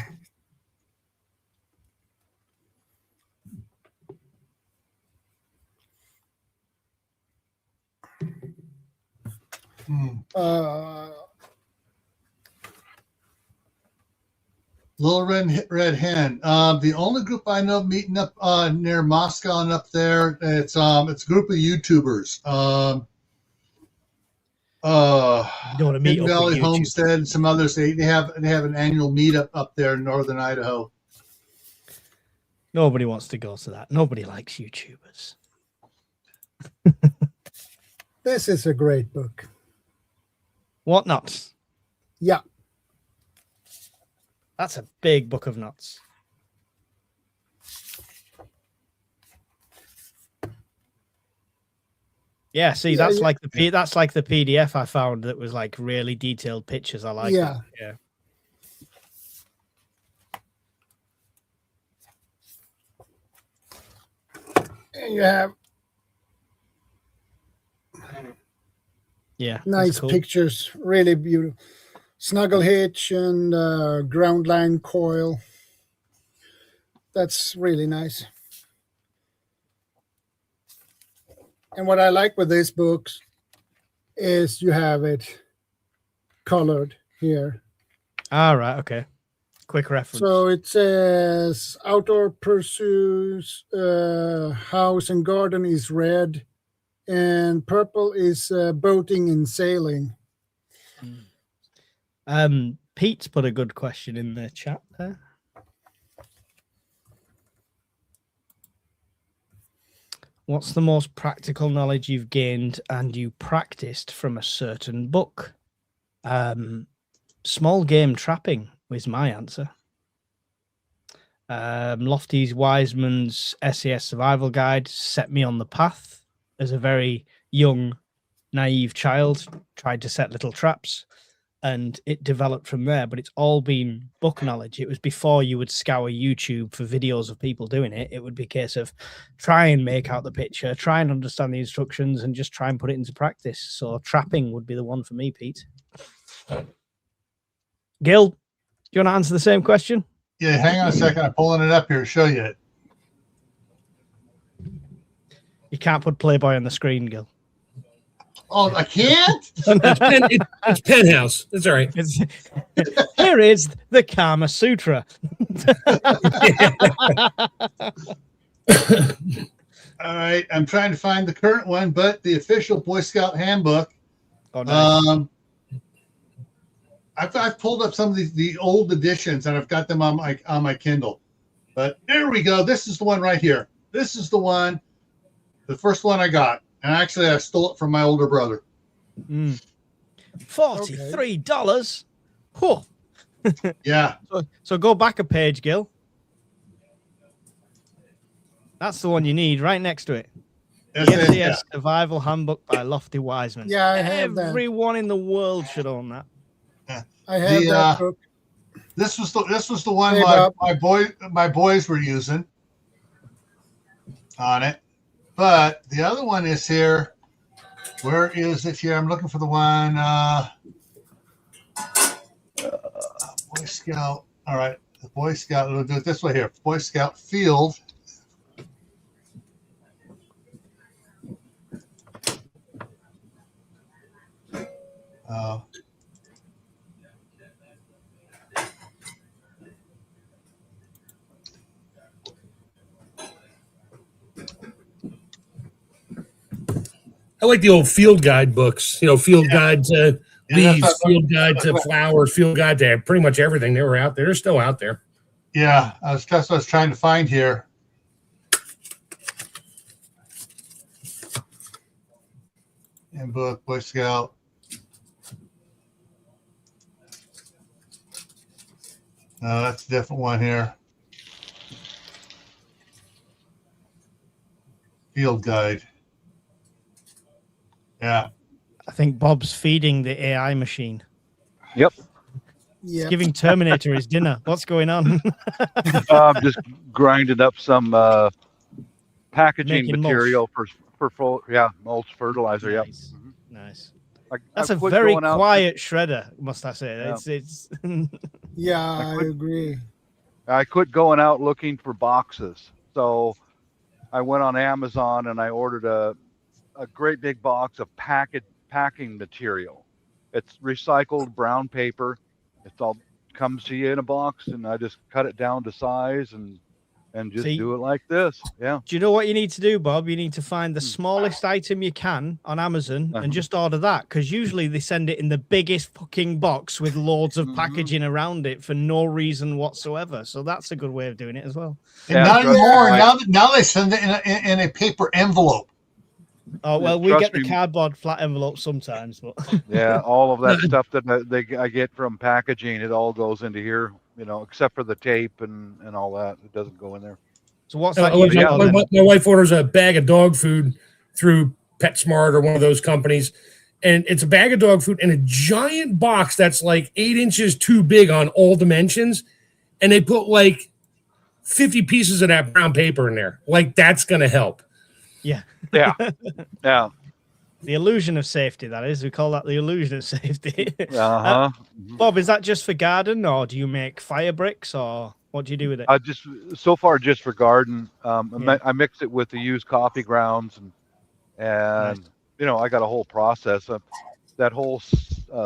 Little Red Hen. The only group I know meeting up near Moscow and up there, it's a group of YouTubers. Hidden Valley Homestead and some others. They have an annual meetup up there in northern Idaho. Nobody wants to go to that. Nobody likes YouTubers. This is a great book. What nuts? Yeah. That's a big book of nuts. Yeah, see, that's like the PDF I found that was like really detailed pictures. I like that. Yeah. And you have nice pictures, really beautiful. Snuggle hitch and ground line coil. That's really nice. And what I like with these books is you have it colored here. All right, okay. Quick reference. So it says outdoor pursuits, house and garden is red, and purple is boating and sailing. Pete's put a good question in the chat there. What's the most practical knowledge you've gained and you practiced from a certain book? Small game trapping was my answer. Lofty's Wiseman's SAS Survival Guide set me on the path as a very young, naive child. Tried to set little traps. And it developed from there, but it's all been book knowledge. It was before you would scour YouTube for videos of people doing it. It would be a case of try and make out the picture, try and understand the instructions, and just try and put it into practice. So trapping would be the one for me, Pete. Gil, do you want to answer the same question? Yeah, hang on a second. I'm pulling it up here to show you it. You can't put Playboy on the screen, Gil. Oh, I can't. It's Penthouse. It's all right. Here is the Kama Sutra. All right, I'm trying to find the current one, but the official Boy Scout handbook. Oh, nice. I've pulled up some of the old editions, and I've got them on my Kindle. But there we go. This is the one right here. This is the one, the first one I got, and actually I stole it from my older brother. $43. Whew. Yeah. So go back a page, Gil. That's the one you need right next to it. The SDS Survival Handbook by Lofty Wiseman. Yeah, I have that. Everyone in the world should own that. I have that book. This was the one Hey, my boys were using on it. But the other one is here. Where is it here? I'm looking for the one. Boy Scout. All right. The Boy Scout. We'll do it this way here. Boy Scout Field. I like the old field guide books. Field guide to leaves, field guide to flowers, field guide to pretty much everything. They were out there. They're still out there. Yeah, that's what I was trying to find here. And book, Boy Scout. No, that's a different one here. Field guide. Yeah. I think Bob's feeding the AI machine. Yep. He's giving Terminator his dinner. What's going on? I'm just grinding up some packaging Making material for mulch fertilizer. Nice. Yep. Nice. I That's a quit very going out- quiet shredder, must I say. Yeah. It's Yeah, I agree. I quit going out looking for boxes. So I went on Amazon and I ordered a great big box of packing material. It's recycled brown paper. It's all comes to you in a box, and I just cut it down to size and just do it like this. Yeah. Do you know what you need to do, Bob? You need to find the smallest item you can on Amazon and just order that, because usually they send it in the biggest fucking box with loads of packaging around it for no reason whatsoever. So that's a good way of doing it as well. And not anymore. Now they send it in a paper envelope. Oh, well, we get the cardboard flat envelope sometimes, but yeah, all of that stuff that I get from packaging, it all goes into here, except for the tape and all that. It doesn't go in there. So what's that? My wife orders a bag of dog food through PetSmart or one of those companies, and it's a bag of dog food in a giant box that's like 8 inches too big on all dimensions, and they put like 50 pieces of that brown paper in there. Like, that's going to help. Yeah. Yeah. Yeah. The illusion of safety, that is. We call that the illusion of safety. Uh-huh. Bob, is that just for garden, or do you make fire bricks, or what do you do with it? So far just for garden. I mix it with the used coffee grounds and nice. I got a whole process of that whole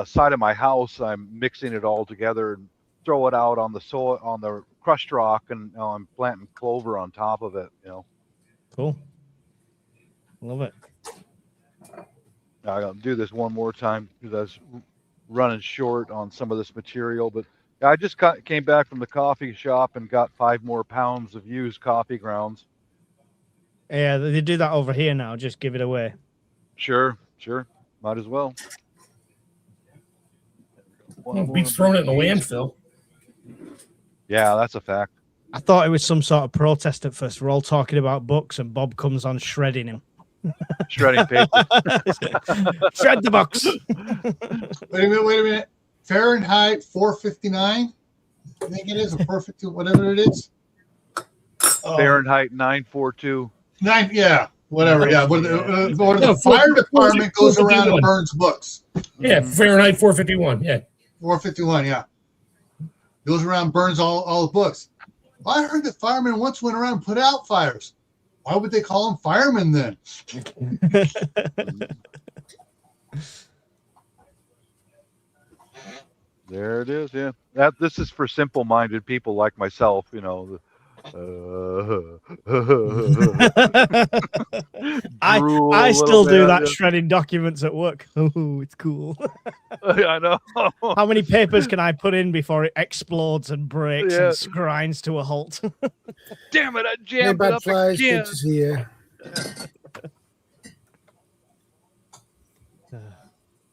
side of my house. I'm mixing it all together and throw it out on the soil, on the crushed rock, and I'm planting clover on top of it. Cool. Love it. I gotta do this one more time because I was running short on some of this material. But I just came back from the coffee shop and got 5 more pounds of used coffee grounds. Yeah, they do that over here now. Just give it away. Sure. Might as well. Beats throwing it in the landfill. Yeah, that's a fact. I thought it was some sort of protest at first. We're all talking about books, and Bob comes on shredding him. Shredding paper. Shred the box. Wait a minute. Fahrenheit 459. I think it is, a perfect, whatever it is. Fahrenheit 942. Whatever. Yeah. Or the fire department goes around and burns books. Yeah, Fahrenheit 451. Yeah. 451. Yeah. Goes around, burns all the books. Well, I heard that firemen once went around and put out fires. Why would they call them firemen then? There it is. Yeah, this is for simple-minded people like myself. You know. I still do that shredding documents at work. Oh, it's cool. I know. How many papers can I put in before it explodes and breaks and grinds to a halt? Damn it! I jammed it up again. Good to see you.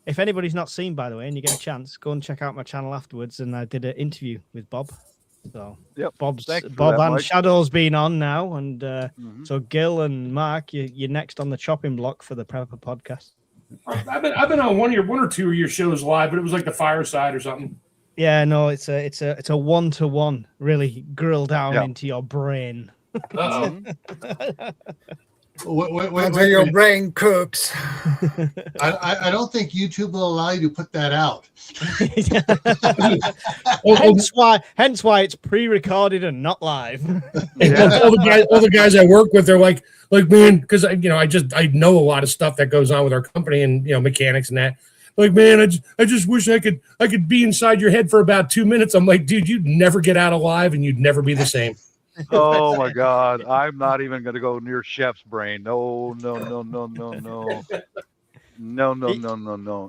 If anybody's not seen, by the way, and you get a chance, go and check out my channel afterwards. And I did an interview with Bob. So Bob and Shadow's been on now, and so Gil and Mark, you're next on the chopping block for the Prepper podcast. I've been on one or two of your shows live, but it was like the fireside or something. Yeah, no, it's a 1-to-1, really grill down into your brain. Until your brain cooks. I don't think YouTube will allow you to put that out. hence why it's pre-recorded and not live. All the guys I work with are like man, because I know a lot of stuff that goes on with our company and mechanics and that. Like, man, I just wish I could be inside your head for about 2 minutes. I'm like, dude, you'd never get out alive and you'd never be the same. Oh my God! I'm not even going to go near Chef's brain. No.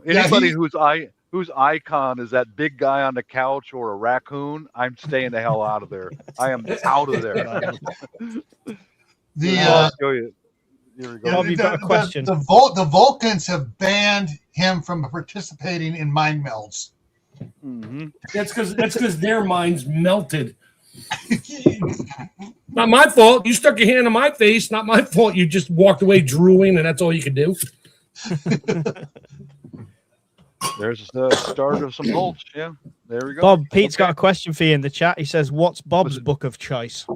Anybody whose icon is that big guy on the couch or a raccoon, I'm staying the hell out of there. I am out of there. Bob, you've got a question. The Vulcans have banned him from participating in mind melds. Mm-hmm. That's because their minds melted. Not my fault. You stuck your hand in my face. Not my fault. You just walked away drooling, and that's all you could do. There's the start of some bolts. Yeah, there we go. Bob, Pete's got a question for you in the chat. He says, "What's Bob's book of choice?"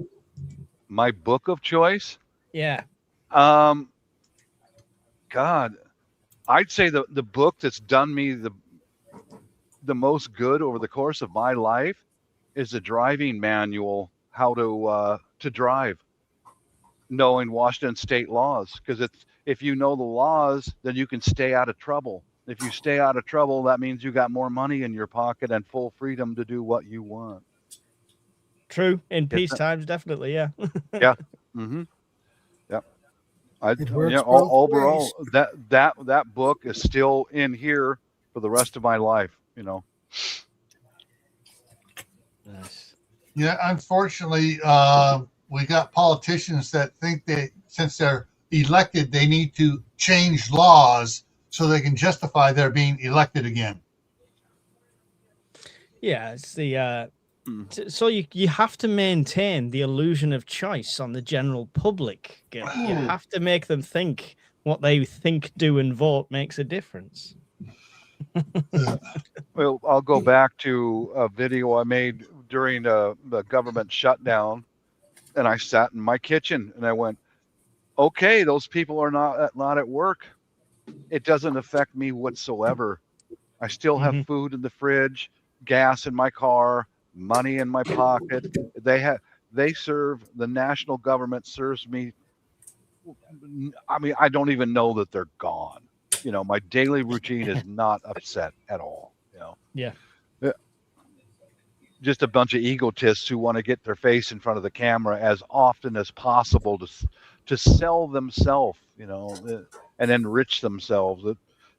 My book of choice? Yeah. God, I'd say the book that's done me the most good over the course of my life is a driving manual, how to drive, knowing Washington state laws. Because if you know the laws, then you can stay out of trouble. If you stay out of trouble, that means you got more money in your pocket and full freedom to do what you want. True. In peace times, definitely, yeah. Yeah. Mm-hmm. Yep. Overall, that book is still in here for the rest of my life, Nice. Yeah, unfortunately, we got politicians that think since they're elected, they need to change laws so they can justify their being elected again. Yeah, it's the so you have to maintain the illusion of choice on the general public. You have to make them think what they think, do, and vote makes a difference. Well, I'll go back to a video I made during the government shutdown, and I sat in my kitchen and I went, okay, those people are not at work. It doesn't affect me whatsoever. I still have food in the fridge, gas in my car, money in my pocket. The national government serves me. I mean, I don't even know that they're gone. My daily routine is not upset at all. Yeah. Just a bunch of egotists who want to get their face in front of the camera as often as possible to sell themselves, and enrich themselves.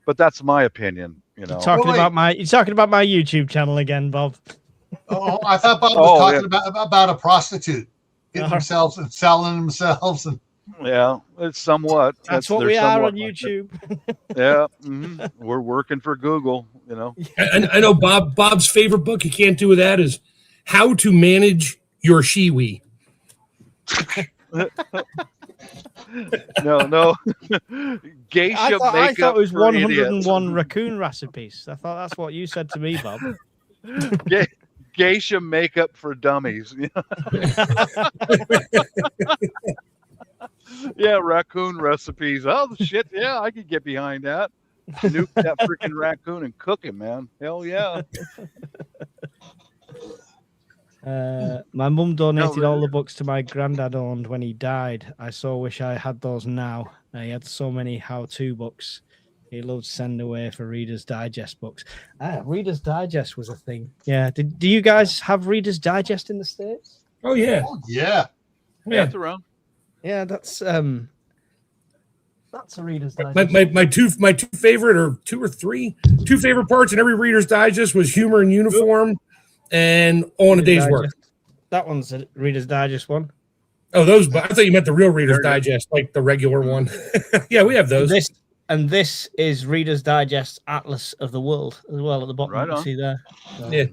But that's my opinion. You're talking about my YouTube channel again, Bob. Oh, I thought Bob was talking about a prostitute getting themselves and selling themselves and. Yeah, it's somewhat. That's what we are on YouTube. Yeah, we're working for Google, I know Bob's favorite book. You can't do that is How to Manage Your Shiwi. No. Geisha makeup. I thought it was 101 idiots. raccoon recipes. I thought that's what you said to me, Bob. Geisha makeup for dummies. Yeah, raccoon recipes. Oh shit! Yeah, I could get behind that. Nuke that freaking raccoon and cook him, man. Hell yeah. My mum donated No, all the books to my granddad owned when he died. I so wish I had those now. He had so many how-to books. He loved send away for Reader's Digest books. Reader's Digest was a thing. Yeah. Do you guys have Reader's Digest in the States? Oh yeah. Oh, yeah. Yeah. That's around. Yeah, that's a Reader's Digest. My two favorite, or two or three favorite parts in every Reader's Digest was humor and uniform and on a day's Digest. work. That one's a Reader's Digest one. Oh, those, I thought you meant the real Reader's Digest, like the regular one. Yeah, we have those. This is Reader's Digest Atlas of the World as well at the bottom. Right you can on. see there. So. Yeah.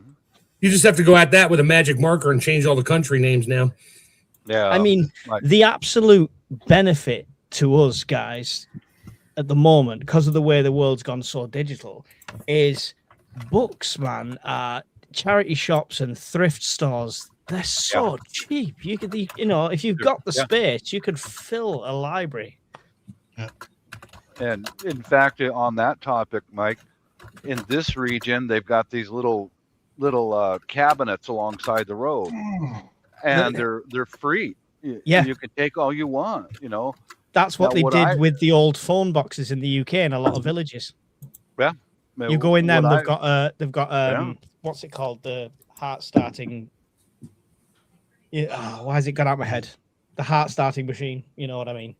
You just have to go at that with a magic marker and change all the country names now. Yeah. I mean, like- the absolute benefit to us guys at the moment, because of the way the world's gone so digital, is books, man. Charity shops and thrift stores, they're so cheap. You could, if you've got the space, you could fill a library. And in fact, on that topic, Mike, in this region, they've got these little cabinets alongside the road, and they're free. You can take all you want. That's what they did with the old phone boxes in the UK in a lot of villages. Yeah, you go in them. They've got what's it called? The heart starting. Yeah, why has it got out of my head? The heart starting machine. You know what I mean?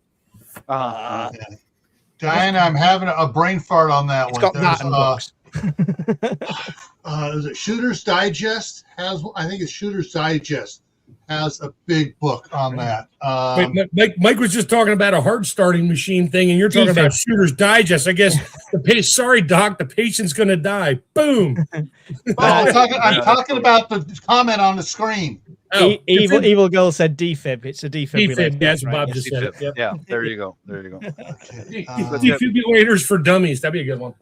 Diana, I'm having a brain fart on that It's one. got that in books. Is it Shooter's Digest? I think it's Shooter's Digest has a big book on that. Mike was just talking about a heart starting machine thing, and you're talking about Shooter's Digest. I guess sorry, Doc, the patient's going to die. Boom. I'm talking about the comment on the screen. Oh, evil girl said defib. It's a defibrillator. Defib, that's what right? Bob just said. Yep. Yeah, there you go. Okay. Defibrillators for dummies. That'd be a good one.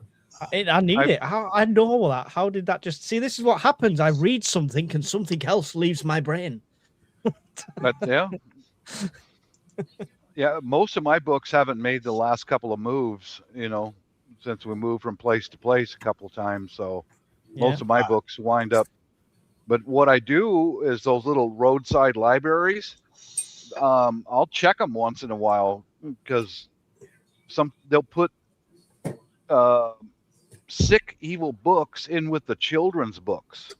I need it. I know that. How did that just see? This is what happens. I read something and something else leaves my brain. But most of my books haven't made the last couple of moves, since we moved from place to place a couple of times. So most of my books wind up. But what I do is those little roadside libraries, I'll check them once in a while because they'll put sick, evil books in with the children's books.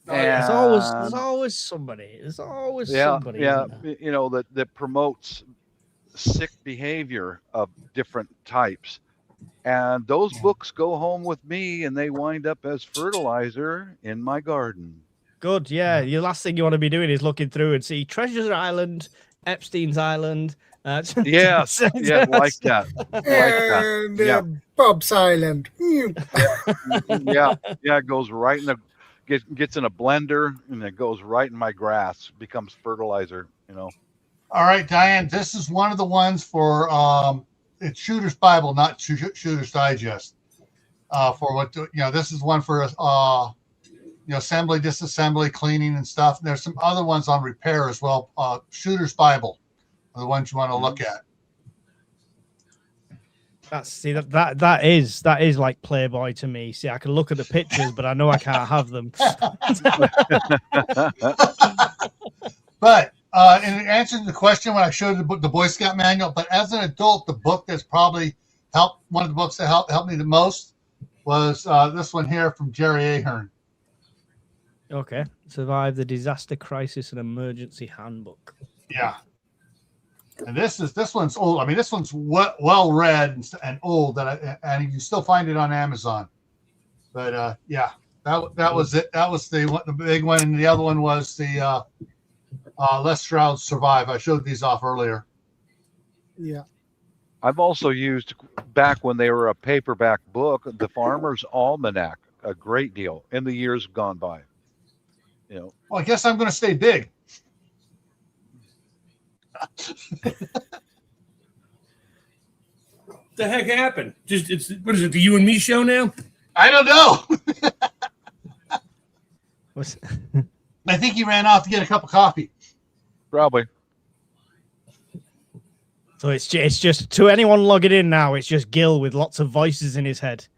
There's always somebody. There's always somebody. Yeah, that promotes sick behavior of different types. And those books go home with me and they wind up as fertilizer in my garden. Good, yeah. The last thing you want to be doing is looking through and see Treasure Island, Epstein's Island. Like that. And Bob's Island. It goes right in gets in a blender and it goes right in my grass, becomes fertilizer, All right, Diane, this is one of the ones for it's Shooter's Bible, not Shooter's Digest. For what this is one for assembly, disassembly, cleaning, and stuff. And there's some other ones on repair as well. Shooter's Bible are the ones you want to look at. That is like Playboy to me. See, I can look at the pictures, but I know I can't have them. But in answer to the question when I showed the book, the Boy Scout manual, but as an adult, the book that's probably one of the books that helped me the most was this one here from Jerry Ahern. Okay. Survive the Disaster Crisis and Emergency Handbook. Yeah. And this one's old. I mean, this one's well read and old, and you can still find it on Amazon. But that was it. That was the big one, and the other one was the Les Stroud's Survive. I showed these off earlier. Yeah. I've also used, back when they were a paperback book, the Farmer's Almanac a great deal in the years gone by. Well, I guess I'm going to stay big. The heck happened? What is it? The You and Me show now? I don't know. I think he ran off to get a cup of coffee. Probably. So it's just to anyone logging in now, it's just Gil with lots of voices in his head.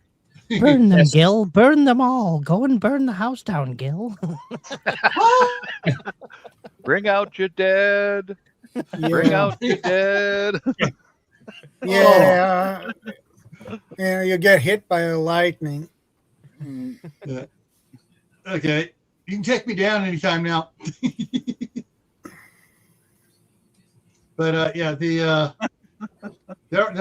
Burn them, Yes. Gil. Burn them all. Go and burn the house down, Gil. Bring out your dead. Bring Yeah. out your dead. Yeah. Yeah, you get hit by a lightning. Okay, you can take me down anytime now. But yeah, there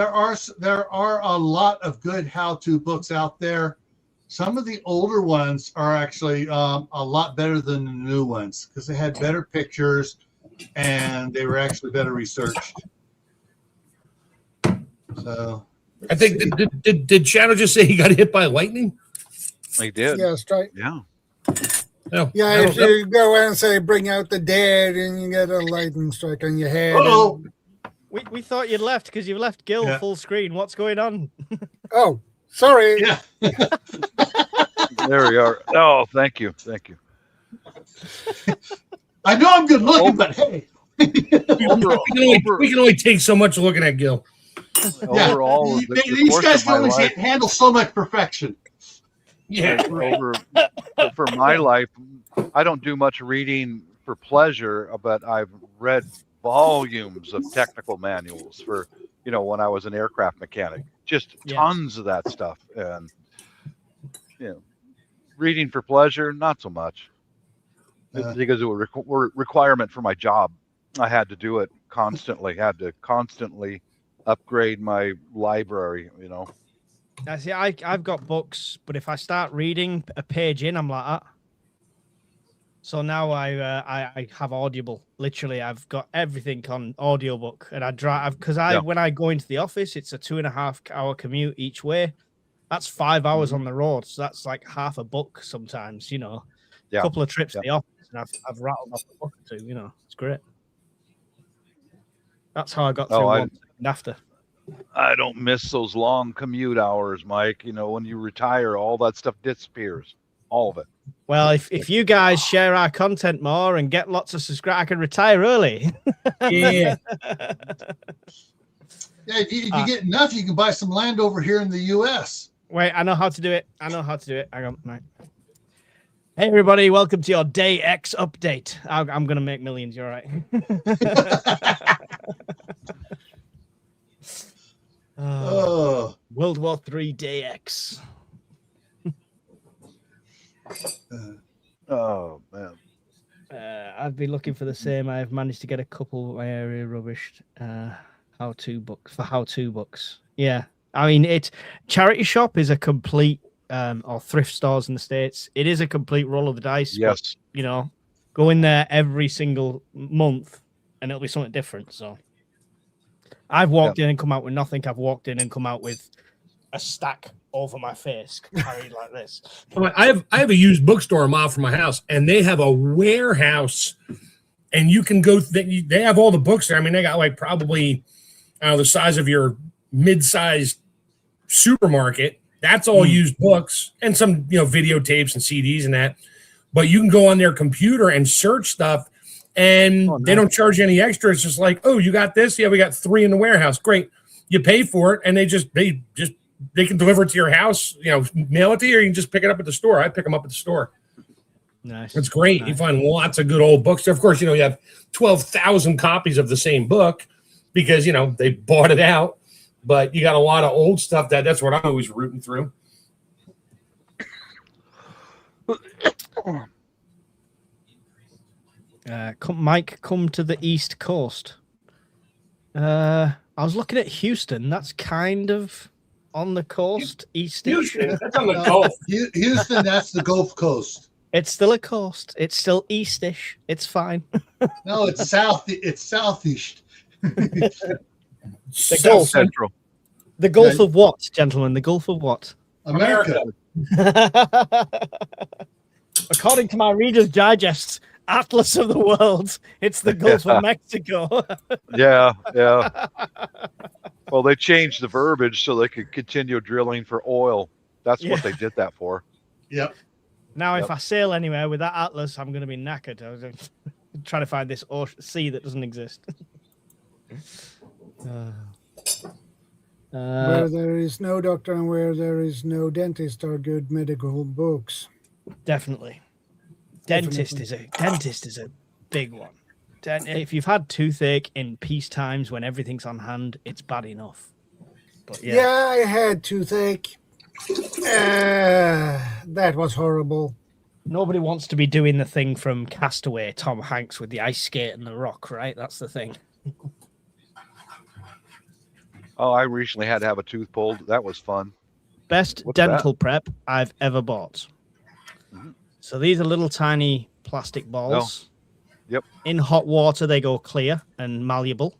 are a lot of good how-to books out there. Some of the older ones are actually a lot better than the new ones because they had better pictures and they were actually better researched. So I think did Shadow just say he got hit by lightning? They did. Yeah, straight. Yeah. No. Yeah, if you go and say bring out the dead and you get a lightning strike on your head. Uh-oh. We thought you'd left because you left Gil Yeah. full screen. What's going on? Oh, sorry. yeah, There we are. Oh, thank you. Thank you. I know I'm good looking, but hey, We can only take so much looking at Gil. yeah, Overall, these guys can only handle so much perfection. Yeah. For my life, I don't do much reading for pleasure, but I've read volumes of technical manuals for, when I was an aircraft mechanic, just tons of that stuff. And, reading for pleasure, not so much. Because it was a requirement for my job. I had to do it constantly, had to constantly upgrade my library, I see. I've got books, but if I start reading a page in, I'm like that. So now I have Audible. Literally, I've got everything on audiobook, and I drive because when I go into the office, it's a 2.5 hour commute each way. That's 5 hours on the road, so that's like half a book sometimes. A couple of trips to the office, and I've rattled off a book or two. It's great. That's how I got through one second after. I don't miss those long commute hours, Mike. When you retire, all that stuff disappears. All of it. Well, if you guys share our content more and get lots of subscribers, I can retire early. Yeah. Yeah, if you get enough, you can buy some land over here in the U.S. Wait, I know how to do it. Hang on. Right. Hey, everybody. Welcome to your Day X update. I'm going to make millions. You're right. World War III Day X. Oh, man. I've been looking for the same. I've managed to get a couple of my area rubbished how-to books. Yeah. I mean, charity shop is a complete, or thrift stores in the States. It is a complete roll of the dice. Yes. But, go in there every single month and it'll be something different. So I've walked in and come out with nothing. I've walked in and come out with a stack over my face carried like this. I have a used bookstore a mile from my house, and they have a warehouse, and you can go. They have all the books there. I mean, they got like probably the size of your mid-sized supermarket. That's all used books and some videotapes and CDs and that. But you can go on their computer and search stuff, and they don't charge you any extra. It's just like, oh, you got this? Yeah, we got 3 in the warehouse. Great. You pay for it, and they can deliver it to your house, mail it to you, or you can just pick it up at the store. I pick them up at the store. Nice. It's great. Nice. You find lots of good old books. Of course, you have 12,000 copies of the same book because, they bought it out. But you got a lot of old stuff that's what I'm always rooting through. Mike, come to the East Coast. I was looking at Houston. That's kind of on the coast, east. Houston, that's on the Gulf. Houston, that's the Gulf Coast. It's still a coast. It's still eastish. It's fine. No, it's south. It's southeast. The South Central. The Gulf of what, gentlemen? The Gulf of what? America. According to my Reader's Digest Atlas of the World, it's the Gulf of Mexico. Yeah. Well, they changed the verbiage so they could continue drilling for oil. That's what they did that for. Yep. Now, if I sail anywhere with that atlas, I'm going to be knackered. I was trying to find this sea that doesn't exist. Where there is no doctor and where there is no dentist are good medical books. Definitely. Dentist is a big one. If you've had toothache in peace times when everything's on hand, it's bad enough. But yeah, I had toothache. That was horrible. Nobody wants to be doing the thing from Castaway, Tom Hanks with the ice skate and the rock, right? That's the thing. Oh, I recently had to have a tooth pulled. That was fun. Best What's dental that? prep I've ever bought. Mhm. So these are little tiny plastic balls. Yep. In hot water, they go clear and malleable.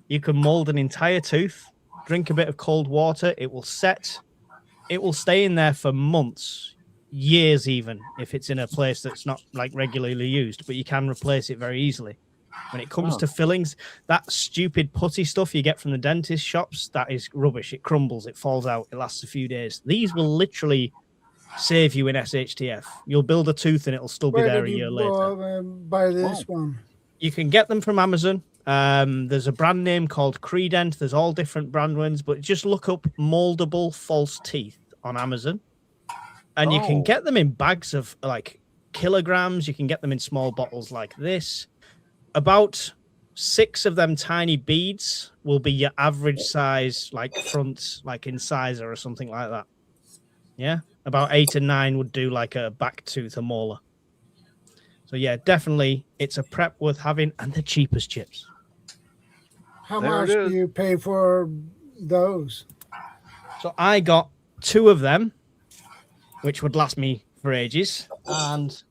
You can mold an entire tooth, drink a bit of cold water. It will set. It will stay in there for months, years even, if it's in a place that's not like regularly used, but you can replace it very easily. When it comes to fillings, that stupid putty stuff you get from the dentist shops, that is rubbish. It crumbles, it falls out, it lasts a few days. These will literally save you in SHTF. You'll build a tooth and it'll still be Where there a did year you later. buy this one? You can get them from Amazon. There's a brand name called Credent. There's all different brand ones, but just look up moldable false teeth on Amazon. And you can get them in bags of like kilograms. You can get them in small bottles like this. About 6 of them tiny beads will be your average size, like front, like incisor or something like that. Yeah. About 8 and 9 would do like a back tooth, a molar. So yeah, definitely it's a prep worth having, and the cheapest chips. How There much it do is. you pay for those? So I got 2 of them, which would last me for ages. And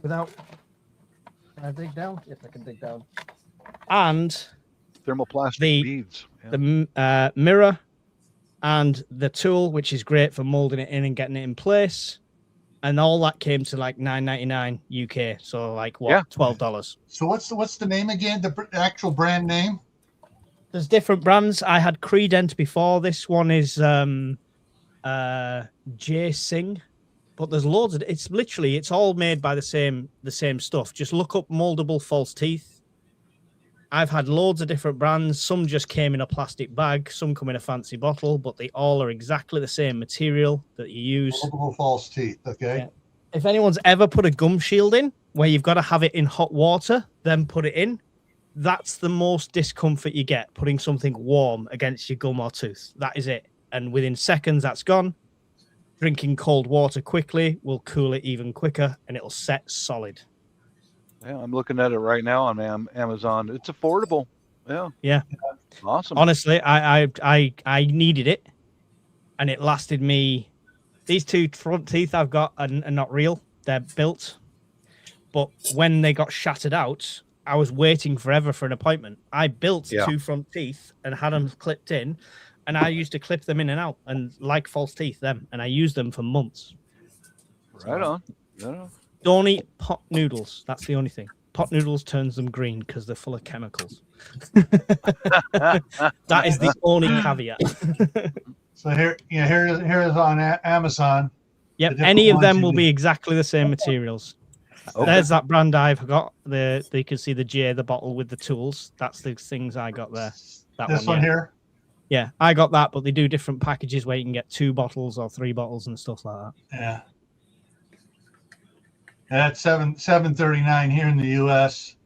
without... Can I dig down? Yes, I can dig down. And Thermoplastic The- beads. Yeah. the mirror and the tool, which is great for molding it in and getting it in place. And all that came to like $9.99 UK. So like what? Yeah. $12. So what's the name again? The actual brand name? There's different brands. I had Credent before. This one is J Sing. But there's loads of it's all made by the same stuff. Just look up moldable false teeth. I've had loads of different brands. Some just came in a plastic bag, some come in a fancy bottle, but they all are exactly the same material that you use. Multiple false teeth. Okay. Yeah. If anyone's ever put a gum shield in where you've got to have it in hot water, then put it in. That's the most discomfort you get, putting something warm against your gum or tooth. That is it. And within seconds, that's gone. Drinking cold water quickly will cool it even quicker, and it'll set solid. Yeah, I'm looking at it right now on Amazon. It's affordable. Yeah. Yeah. Awesome. Honestly, I needed it, and it lasted me. These 2 front teeth I've got are not real. They're built. But when they got shattered out, I was waiting forever for an appointment. I built 2 front teeth and had them clipped in, and I used to clip them in and out, and like false teeth, them, and I used them for months. Right on. Right on. Don't eat pot noodles. That's the only thing. Pot noodles turns them green because they're full of chemicals. That is the only caveat. So here is on Amazon. Yep, different any of ones them you will need. be exactly the same materials. Okay. There's that brand I've got. You can see the J, the bottle with the tools. That's the things I got there. That This one one yeah. here. Yeah, I got that, but they do different packages where you can get 2 bottles or 3 bottles and stuff like that. Yeah. That's $7.39 here in the US.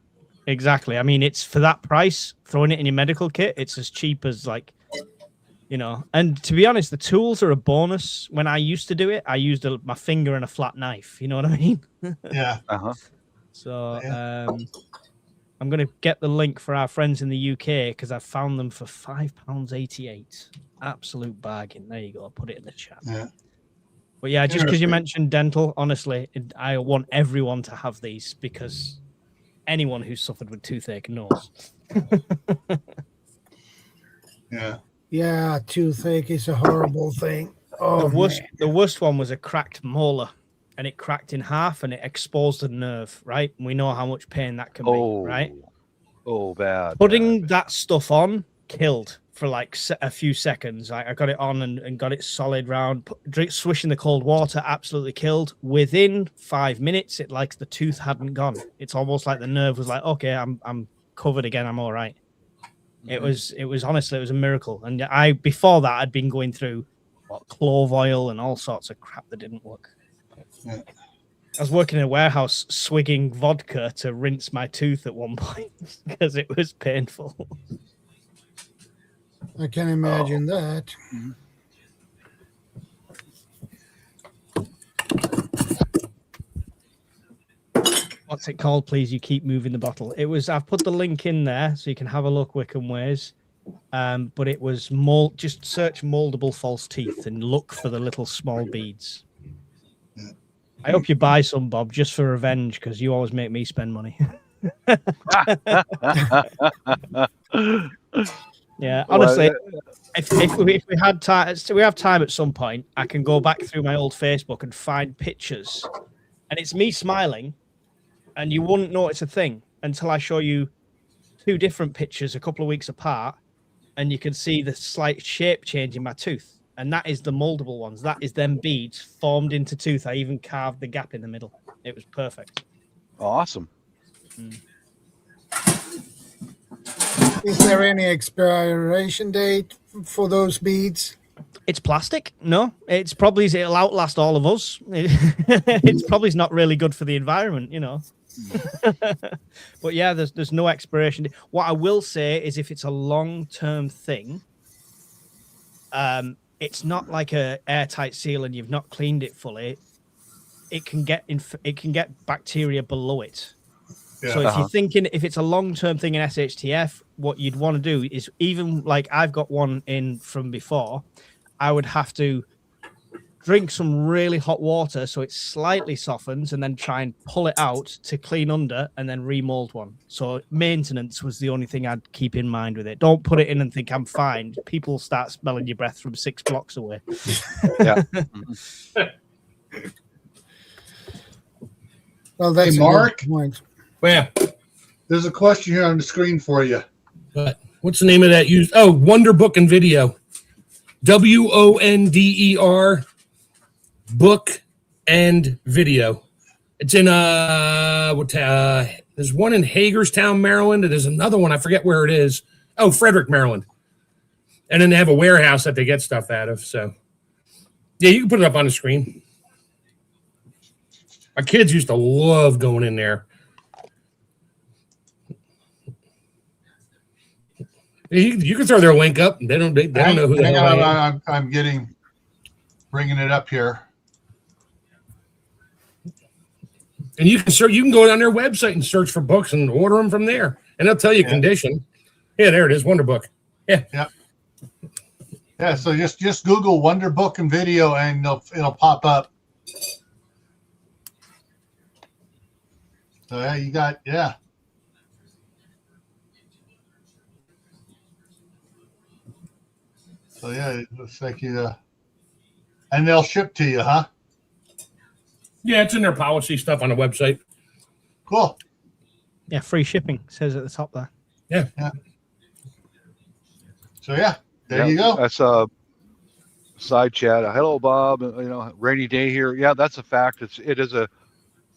Exactly. I mean, it's for that price, throwing it in your medical kit, it's as cheap as and to be honest, the tools are a bonus. When I used to do it, I used my finger and a flat knife. You know what I mean? Yeah. Uh-huh. So I'm going to get the link for our friends in the UK because I found them for £5.88. Absolute bargain. There you go. I'll put it in the chat. Yeah. But yeah, just because you Interesting. mentioned dental, honestly, I want everyone to have these because anyone who's suffered with toothache knows. Yeah. Yeah, toothache is a horrible thing. Oh, The worst one was a cracked molar, and it cracked in half and it exposed the nerve, right? And we know how much pain that can be, right? Oh, bad. Putting bad. that stuff on killed for like a few seconds. I got it on and got it solid round. Swishing the cold water absolutely killed. Within 5 minutes, it like the tooth hadn't gone. It's almost like the nerve was like, okay, I'm covered again. I'm all right. It was honestly, it was a miracle. And before that, I'd been going through clove oil and all sorts of crap that didn't work. Yeah. I was working in a warehouse swigging vodka to rinse my tooth at one point because it was painful. I can imagine that. What's it called, please? You keep moving the bottle. I've put the link in there so you can have a look, Wickham Ways. But it was just search moldable false teeth and look for the little small beads. Yeah. I hope you buy some, Bob, just for revenge, because you always make me spend money. Yeah, honestly, if we had time, we have time at some point, I can go back through my old Facebook and find pictures, and it's me smiling, and you wouldn't notice a thing until I show you two different pictures a couple of weeks apart, and you can see the slight shape change in my tooth. And that is the moldable ones. That is them beads formed into tooth. I even carved the gap in the middle. It was perfect. Awesome. Is there any expiration date for those beads? It's plastic. No, it'll outlast all of us. It's probably not really good for the environment, you know. But yeah, there's no expiration. What I will say is, if it's a long-term thing, it's not like a airtight seal and you've not cleaned it fully. It can get bacteria below it. Yeah. So if you're thinking, if it's a long-term thing in SHTF, what you'd want to do is, even like I've got one in from before, I would have to drink some really hot water so it slightly softens, and then try and pull it out to clean under, and then remold one. So maintenance was the only thing I'd keep in mind with it. Don't put it in and think I'm fine. People start smelling your breath from 6 blocks away. Yeah. Well, that's Hey, Mark? a good point. Yeah. There's a question here on the screen for you. But what's the name of that? Wonder Book and Video. WONDER Book and Video. It's in there's one in Hagerstown, Maryland, and there's another one, I forget where it is. Oh, Frederick, Maryland. And then they have a warehouse that they get stuff out of. So yeah, you can put it up on the screen. My kids used to love going in there. You can throw their link up. They don't know who the hell I am. I'm bringing it up here. And you can go on their website and search for books and order them from there, and they'll tell you condition. Yeah, there it is, Wonder Book. Yeah. Yeah. So just Google Wonder Book and Video, and it'll pop up. So yeah, you got So yeah, it looks like you, and they'll ship to you, huh? Yeah, it's in their policy stuff on the website. Cool. Yeah, free shipping says at the top there. Yeah. So yeah, there you go. That's a side chat. Hello, Bob. Rainy day here. Yeah, that's a fact. It is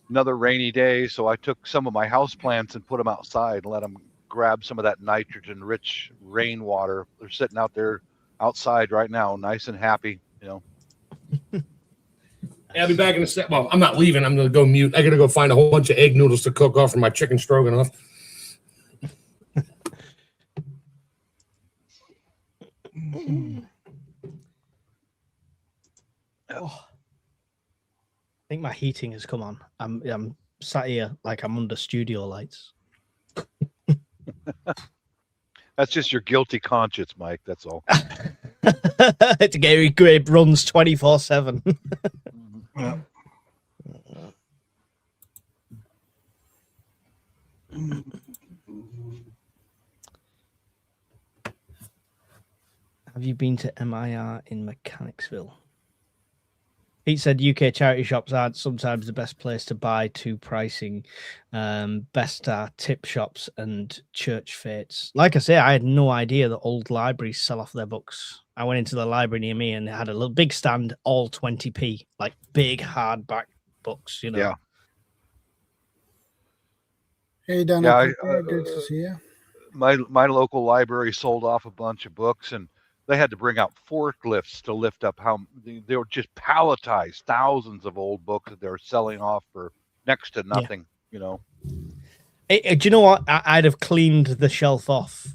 another rainy day. So I took some of my house plants and put them outside and let them grab some of that nitrogen-rich rainwater. They're sitting out there outside right now, nice and happy. I'll be back in a sec. Well, I'm not leaving. I'm going to go mute. I got to go find a whole bunch of egg noodles to cook off for my chicken stroganoff. I think my heating has come on. I'm sat here like I'm under studio lights. That's just your guilty conscience, Mike. That's all. It's Gary Grape runs 24/7. Yeah. Have you been to MIR in Mechanicsville? Pete said UK charity shops aren't sometimes the best place to buy to pricing. Best are tip shops and church fates. Like I say, I had no idea that old libraries sell off their books. I went into the library near me and it had a little big stand, all 20p, like big hardback books, Yeah. Hey, Donna, good to see you. my local library sold off a bunch of books, and they had to bring out forklifts to lift up they were just palletized thousands of old books that they were selling off for next to nothing. Do you know what? I'd have cleaned the shelf off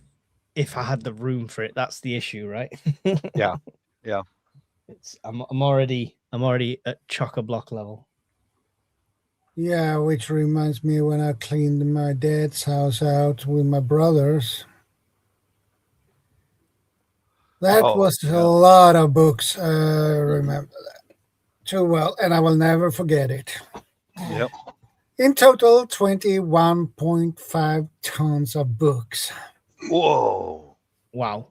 if I had the room for it. That's the issue, right? Yeah. I'm already at chock-a-block level. Yeah, which reminds me when I cleaned my dad's house out with my brothers. That was a lot of books. I remember that too well, and I will never forget it. Yep. In total, 21.5 tons of books. Whoa. Wow.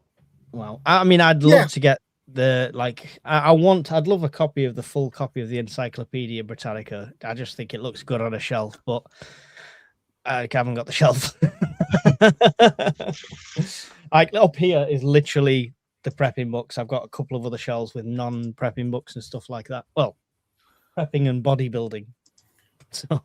I mean, I'd love to get I'd love a copy of the full copy of the Encyclopedia Britannica. I just think it looks good on a shelf, but I haven't got the shelf. Like up here is literally the prepping books. I've got a couple of other shelves with non-prepping books and stuff like that. Well, prepping and bodybuilding. So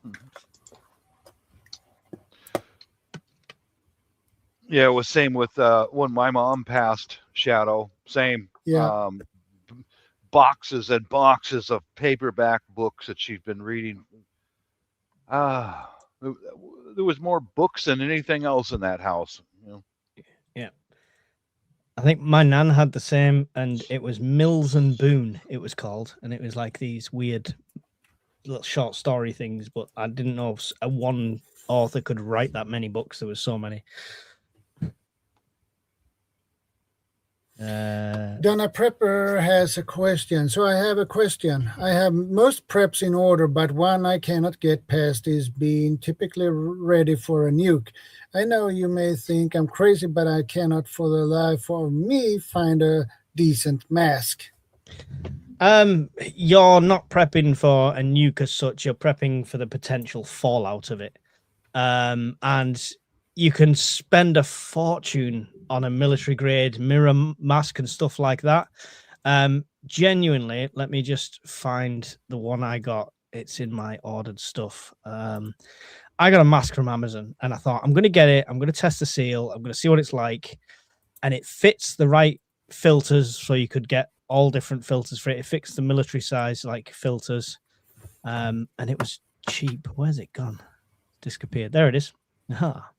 yeah, it was same with when my mom passed, Shadow. Same. Yeah. Boxes and boxes of paperback books that she's been reading. There was more books than anything else in that house. Yeah. I think my nan had the same, and it was Mills and Boone, it was called, and it was like these weird little short story things, but I didn't know if one author could write that many books. There was so many. Donna Prepper has a question. So I have a question. I have most preps in order, but one I cannot get past is being typically ready for a nuke. I know you may think I'm crazy, but I cannot for the life of me find a decent mask. You're not prepping for a nuke as such. You're prepping for the potential fallout of it. And you can spend a fortune on a military grade mirror mask and stuff like that. Genuinely, let me just find the one I got. It's in my ordered stuff. I got a mask from Amazon, and I thought, I'm going to get it. I'm going to test the seal. I'm going to see what it's like. And it fits the right filters, so you could get all different filters for it. It fits the military size like filters. And it was cheap. Where's it gone? Disappeared. There it is. Aha.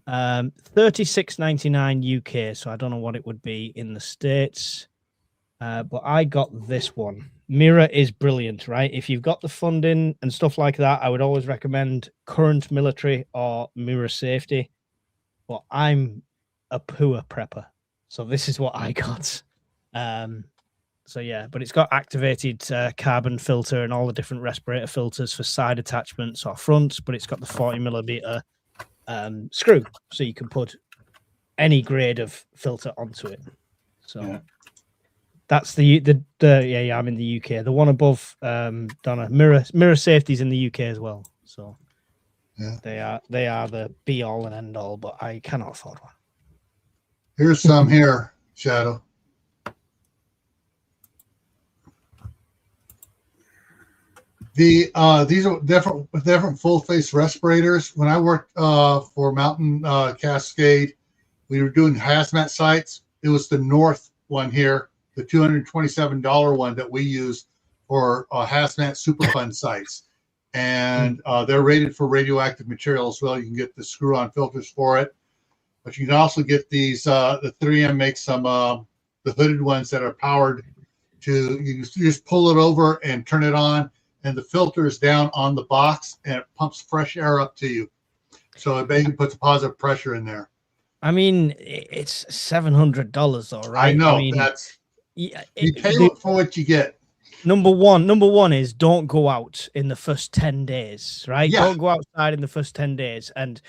$36.99 UK, so I don't know what it would be in the States, but I got this one. Mirror is brilliant, right? If you've got the funding and stuff like that, I would always recommend current military or mirror safety, but I'm a poor prepper, so this is what I got. So yeah, but it's got activated carbon filter and all the different respirator filters for side attachments or fronts, but it's got the 40mm screw, so you can put any grade of filter onto it. So that's the I'm in the UK. The one above, Donna, mirror safety's in the UK as well. So they are the be all and end all, but I cannot afford one. Here's some here, Shadow. These are different full face respirators. When I worked for Mountain Cascade, we were doing hazmat sites. It was the North one here, the $227 one that we use for hazmat Superfund sites, and they're rated for radioactive material as well. You can get the screw-on filters for it, but you can also get these. The 3M makes some the hooded ones that are powered to. You just pull it over and turn it on, and the filter is down on the box, and it pumps fresh air up to you. So it basically puts a positive pressure in there. I mean, it's $700 though, right? I know. I mean, you pay for what you get. Number one is don't go out in the first 10 days, right? Yeah. Don't go outside in the first 10 days. And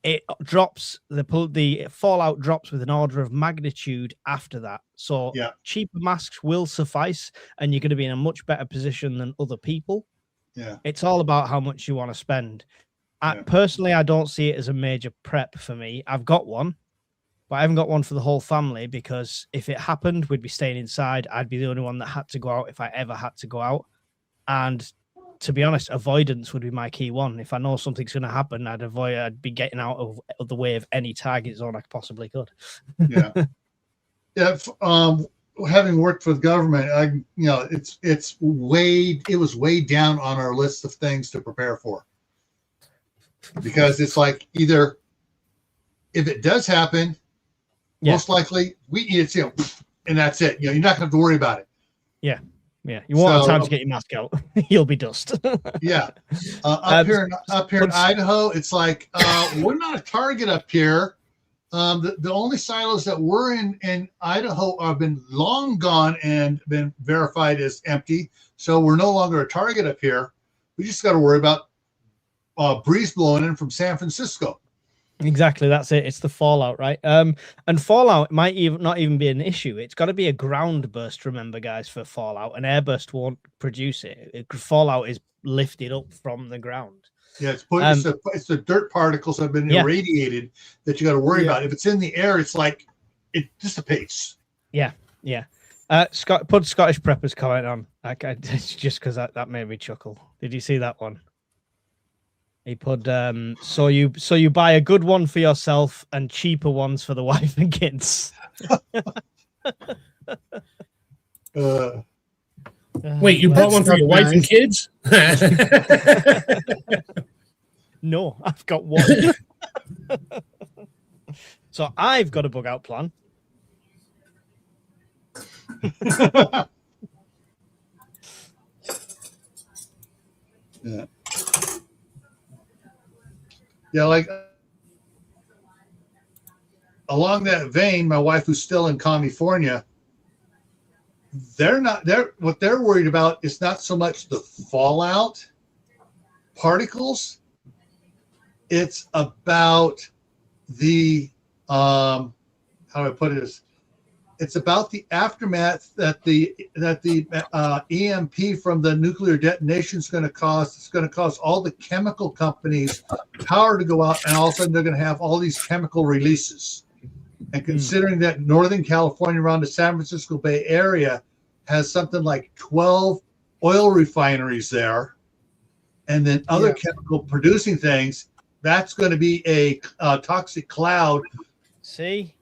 it drops, the fallout drops with an order of magnitude after that. So cheaper masks will suffice, and you're going to be in a much better position than other people. Yeah. It's all about how much you want to spend. Personally, I don't see it as a major prep for me. I've got one, but I haven't got one for the whole family, because if it happened, we'd be staying inside. I'd be the only one that had to go out if I ever had to go out. And to be honest, avoidance would be my key one. If I know something's going to happen, I'd be getting out of the way of any target zone I possibly could. Yeah. Yeah. Having worked for the government, it was way down on our list of things to prepare for, because it's like, either if it does happen, most likely it's, and that's it. You're not going to have to worry about it. Yeah. Yeah. You won't have time to get your mask out. You'll be dust. Yeah. Up here in Idaho, it's like, we're not a target up here. The only silos that were in Idaho have been long gone and been verified as empty. So we're no longer a target up here. We just got to worry about breeze blowing in from San Francisco. Exactly, that's it. It's the fallout, right? And fallout might not even be an issue. It's got to be a ground burst, remember, guys, for fallout. An airburst won't produce it. Fallout is lifted up from the ground. Yeah, it's the dirt particles that have been irradiated that you got to worry about. If it's in the air, it's like it dissipates. Yeah, yeah. Put Scottish Preppers comment on. Just because that made me chuckle. Did you see that one? He put so you buy a good one for yourself and cheaper ones for the wife and kids. Wait, you bought one for your wife and kids? No, I've got one. So I've got a bug out plan. Yeah. Yeah, like along that vein, my wife, who's still in California, what they're worried about is not so much the fallout particles. It's about the how do I put it? It's about the aftermath that the EMP from the nuclear detonation is going to cause. It's going to cause all the chemical companies power to go out, and all of a sudden they're going to have all these chemical releases. And considering that Northern California around the San Francisco Bay Area has something like 12 oil refineries there, and then other chemical producing things, that's going to be a toxic cloud. See.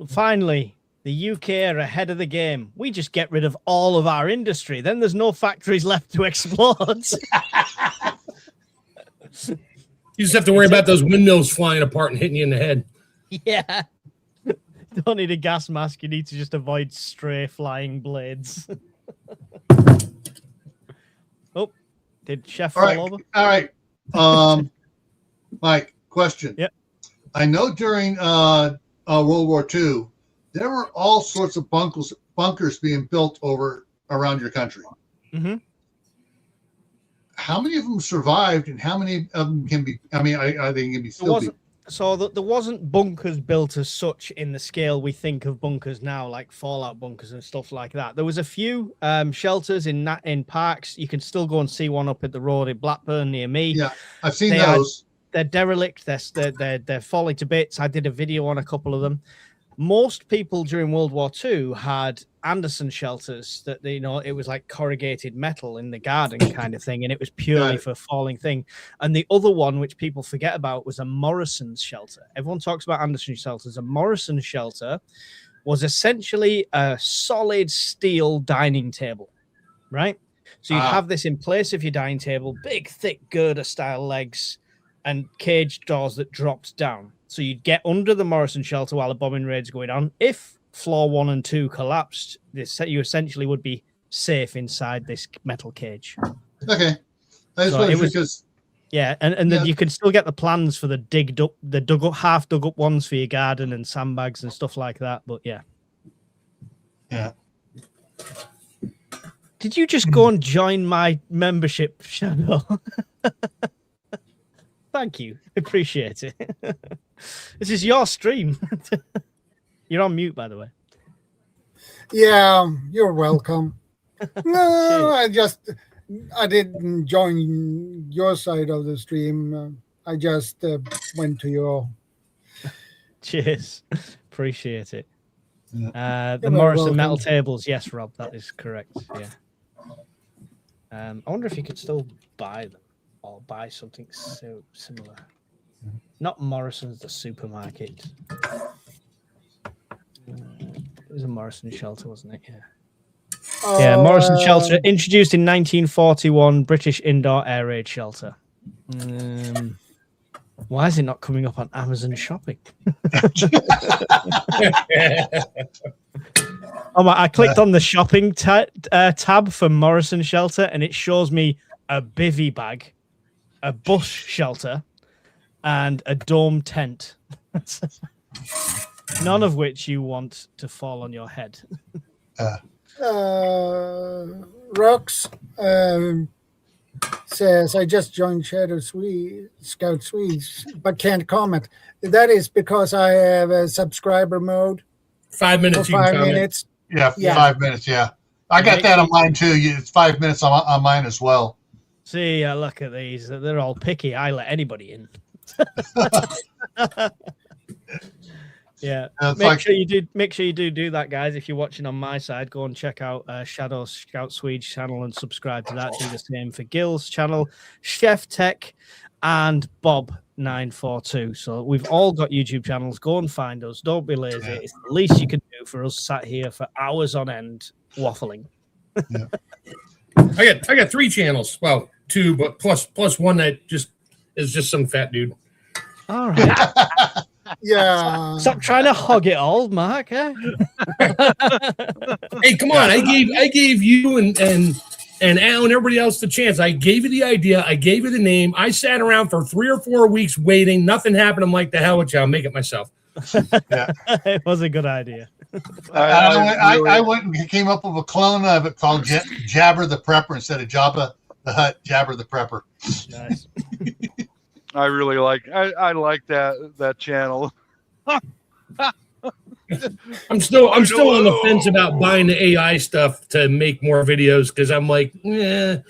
Finally, the UK are ahead of the game. We just get rid of all of our industry. Then there's no factories left to explode. You just have to worry about those windmills flying apart and hitting you in the head. Yeah. Don't need a gas mask. You need to just avoid stray flying blades. Oh, did Chef fall over? All right. Mike, question. Yep. I know during World War II, there were all sorts of bunkers being built around your country. Mm-hmm. How many of them survived, and how many of them can be? I mean, are they going to be still? There wasn't bunkers built as such in the scale we think of bunkers now, like fallout bunkers and stuff like that. There was a few shelters in parks. You can still go and see one up at the road in Blackburn near me. Yeah, I've seen those. They're derelict. They're falling to bits. I did a video on a couple of them. Most people during World War II had Anderson shelters that it was like corrugated metal in the garden kind of thing, and it was purely for falling thing. And the other one, which people forget about, was a Morrison's shelter. Everyone talks about Anderson shelters. A Morrison shelter was essentially a solid steel dining table, right? So you'd have this in place of your dining table, big, thick girder-style legs, and cage doors that dropped down. So you'd get under the Morrison shelter while the bombing raid's going on. If floor 1 and 2 collapsed, you essentially would be safe inside this metal cage. Okay. And then you can still get the plans for the half dug up ones for your garden and sandbags and stuff like that. But yeah. Did you just go and join my membership, Shadow? Thank you. Appreciate it. This is your stream. You're on mute, by the way. Yeah, you're welcome. No, I didn't join your side of the stream. I just went to your. Cheers. Appreciate it. The Morrison metal tables. Yes, Rob, that is correct. Yeah. I wonder if you could still buy them or buy something so similar. Not Morrison's, the supermarket. It was a Morrison shelter, wasn't it? Yeah. Yeah, Morrison shelter, introduced in 1941, British indoor air raid shelter. Why is it not coming up on Amazon Shopping? I clicked on the shopping tab for Morrison shelter, and it shows me a bivvy bag, a bus shelter, and a dome tent. None of which you want to fall on your head. Rox says, I just joined Scout Swedes, but can't comment. That is because I have a subscriber mode. 5 minutes. For 5 minutes. Yeah, 5 minutes. Yeah. I got that on mine too. It's 5 minutes on mine as well. See, look at these. They're all picky. I let anybody in. Yeah, make sure you do that, guys. If you're watching on my side, go and check out Shadow Scout Swede's channel and subscribe to that. Do the same for Gil's channel, Chef Tech, and Bob942. So we've all got YouTube channels. Go and find us. Don't be lazy. It's the least you can do for us sat here for hours on end waffling. Yeah. I got 3 channels. Well, 2, but plus one that is just some fat dude. All right. Yeah. Stop trying to hog it all, Mark. Eh? Hey, come on! I gave you and Al and everybody else the chance. I gave you the idea. I gave you the name. I sat around for 3 or 4 weeks waiting. Nothing happened. I'm like, the hell with you. I'll make it myself. Yeah. It was a good idea. I went and came up with a clone of it called Jabber the Prepper instead of Jabba the Hutt. Jabber the Prepper. Nice. I really like I like that channel. I'm still on the fence about buying the AI stuff to make more videos because I'm like, I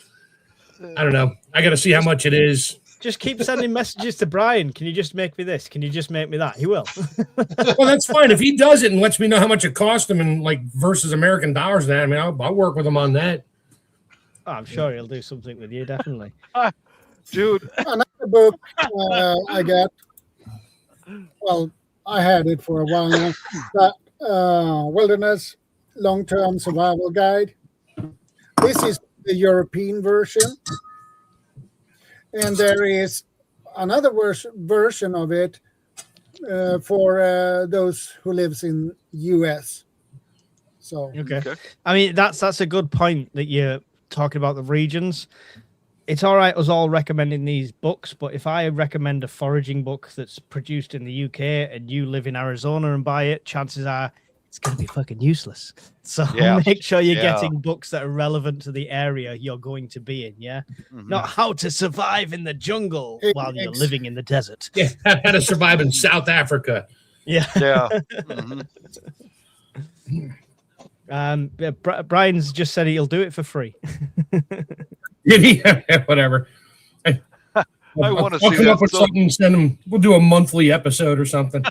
don't know. I got to see how much it is. Just keep sending messages to Brian. Can you just make me this? Can you just make me that? He will. Well, that's fine if he does it and lets me know how much it cost him and like versus American dollars. That I mean, I'll work with him on that. Oh, I'm sure he'll do something with you, definitely. Dude. Another book I got. Well, I had it for a while now. But Wilderness Long-Term Survival Guide. This is the European version. And there is another version of it for those who lives in US. So okay. I mean, that's a good point that you're talking about the regions. It's all right us all recommending these books, but if I recommend a foraging book that's produced in the UK and you live in Arizona and buy it, chances are it's going to be fucking useless. So make sure you're getting books that are relevant to the area you're going to be in, yeah? Mm-hmm. Not how to survive in the jungle while you're living in the desert. Yeah, how to survive in South Africa. Yeah. Yeah. Mm-hmm. Brian's just said he'll do it for free. Whatever. I want to see come up with something. Send him. We'll do a monthly episode or something.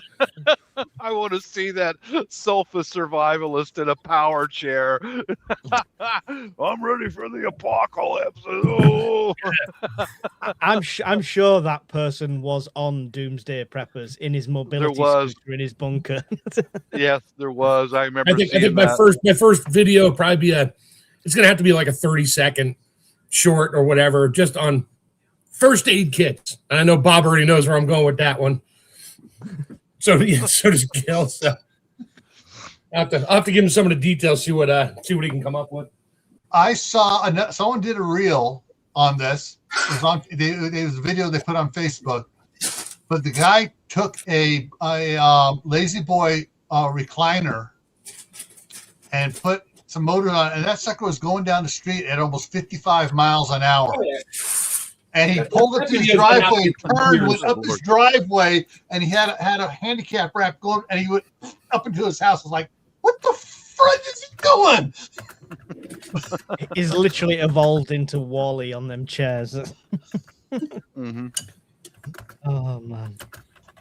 I want to see that sulfa survivalist in a power chair. I'm ready for the apocalypse. Oh. I'm sure that person was on Doomsday Preppers in his mobility scooter in his bunker. Yes, there was. I remember. I think my first video would probably be it's gonna have to be like a 30-second short or whatever, just on first aid kits. And I know Bob already knows where I'm going with that one. So does Gil. So I'll have to give him some of the details, see what he can come up with. I saw someone did a reel on this. It was a video they put on Facebook, but the guy took a Lazy Boy recliner and put some motor on it, and that sucker was going down the street at almost 55 miles an hour. Oh, yeah. And he pulled up to his driveway, turned, went up his driveway, and he had a handicap ramp going, and he went up into his house. I was like, what the front is he going? He's literally evolved into Wall-E on them chairs. Mm-hmm. Oh, man.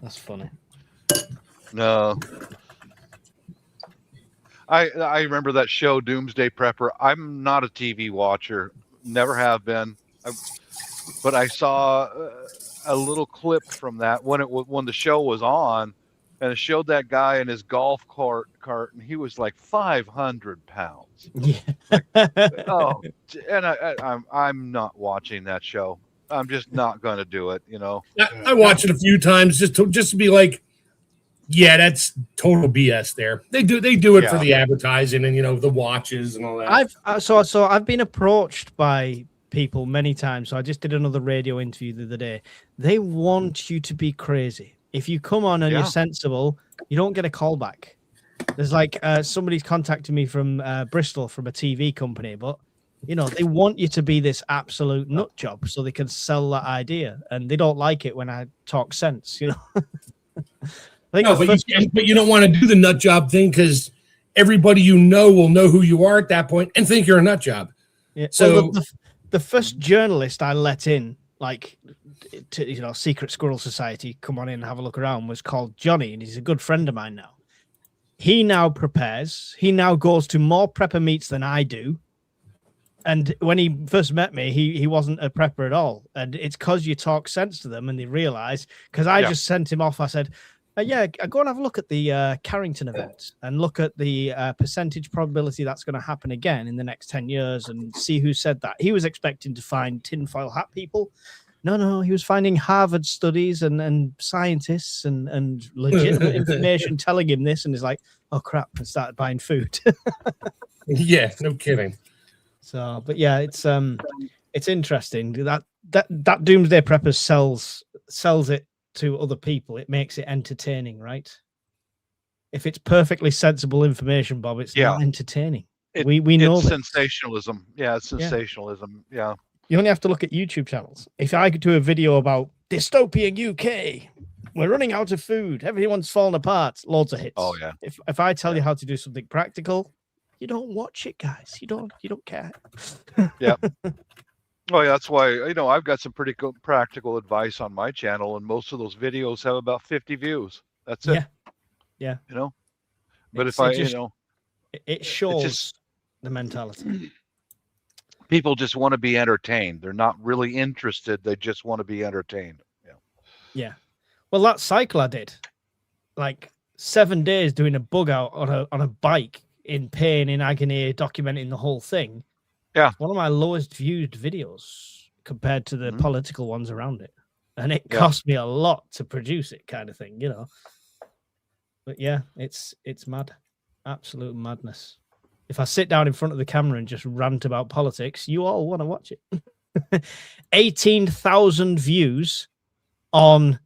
That's funny. No. I remember that show, Doomsday Prepper. I'm not a TV watcher. never have been. But I saw a little clip from that when the show was on, and it showed that guy in his golf cart, and he was like 500 pounds. Yeah. Like, oh, and I'm not watching that show. I'm just not going to do it. You know. I watch it a few times just to be like, yeah, that's total BS. There, they do it for the advertising and the watches and all that. I've been approached by people many times. So I just did another radio interview the other day. They want you to be crazy. If you come on and you're sensible, you don't get a call back. There's like somebody's contacted me from Bristol from a TV company, but they want you to be this absolute nut job so they can sell that idea, and they don't like it when I talk sense. But you don't want to do the nut job thing because everybody will know who you are at that point and think you're a nut job. Yeah. So the first journalist I let in, like, to Secret Squirrel Society, come on in and have a look around, was called Johnny, and he's a good friend of mine now. He now prepares. He now goes to more prepper meets than I do. And when he first met me, he wasn't a prepper at all. And it's because you talk sense to them and they realize, because I just sent him off. I said, go and have a look at the Carrington event and look at the percentage probability that's going to happen again in the next 10 years and see who said that. He was expecting to find tinfoil hat people. No, he was finding Harvard studies and scientists and legitimate information telling him this. And he's like, oh, crap, and started buying food. Yeah, no kidding. So, but yeah, it's interesting that Doomsday Preppers sells it to other people. It makes it entertaining, right? If it's perfectly sensible information, Bob, it's not entertaining. We know it's sensationalism. Yeah, it's sensationalism. Yeah. You only have to look at YouTube channels. If I could do a video about dystopian UK, we're running out of food, everyone's falling apart, loads of hits. Oh yeah. If I tell you how to do something practical, you don't watch it, guys. You don't care. Yeah. Oh yeah, that's why I've got some pretty good practical advice on my channel, and most of those videos have about 50 views. That's it. Yeah. But it shows the mentality. People just want to be entertained. They're not really interested. They just want to be entertained. Yeah. Well, that cycle I did, like 7 days doing a bug out on a bike in pain, in agony, documenting the whole thing. Yeah. One of my lowest viewed videos compared to the political ones around it. And it cost me a lot to produce it, kind of thing, But yeah, it's mad. Absolute madness. If I sit down in front of the camera and just rant about politics, you all want to watch it. 18,000 views on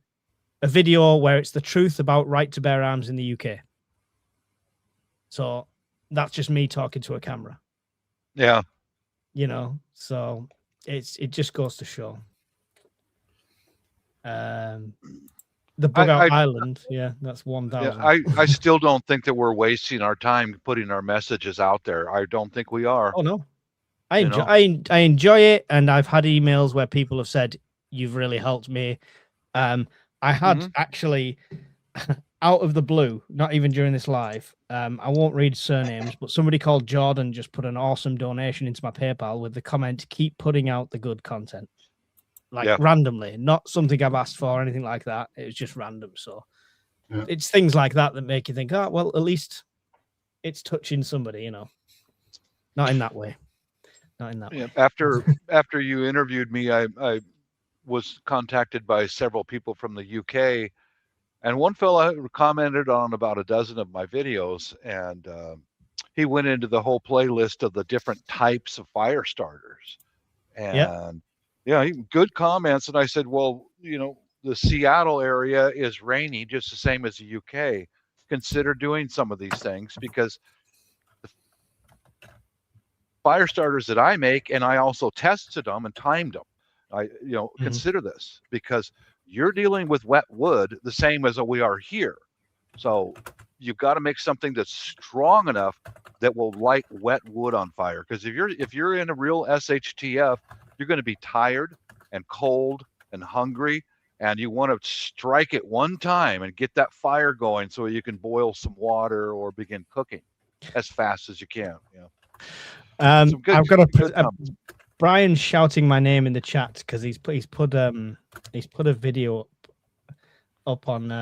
a video where it's the truth about right to bear arms in the UK. So that's just me talking to a camera. Yeah. So it just goes to show. The Bug Out Island, that's 1,000. Yeah, I still don't think that we're wasting our time putting our messages out there. I don't think we are. Oh no, I enjoy it, and I've had emails where people have said you've really helped me. I had actually out of the blue, not even during this live. I won't read surnames, but somebody called Jordan just put an awesome donation into my PayPal with the comment, "Keep putting out the good content." Randomly, not something I've asked for or anything like that. It was just random. So it's things like that make you think, oh, well, at least it's touching somebody, Not in that way. Way. After you interviewed me, I was contacted by several people from the UK, and one fellow commented on about a dozen of my videos, and he went into the whole playlist of the different types of fire starters, and good comments. And I said, well, the Seattle area is rainy, just the same as the UK. Consider doing some of these things, because the fire starters that I make, and I also tested them and timed them. Consider this, because you're dealing with wet wood the same as we are here. So you've got to make something that's strong enough that will light wet wood on fire. Because if you're in a real SHTF, you're going to be tired and cold and hungry, and you want to strike it one time and get that fire going so you can boil some water or begin cooking as fast as you can. I've Brian's shouting my name in the chat because he's put a video up on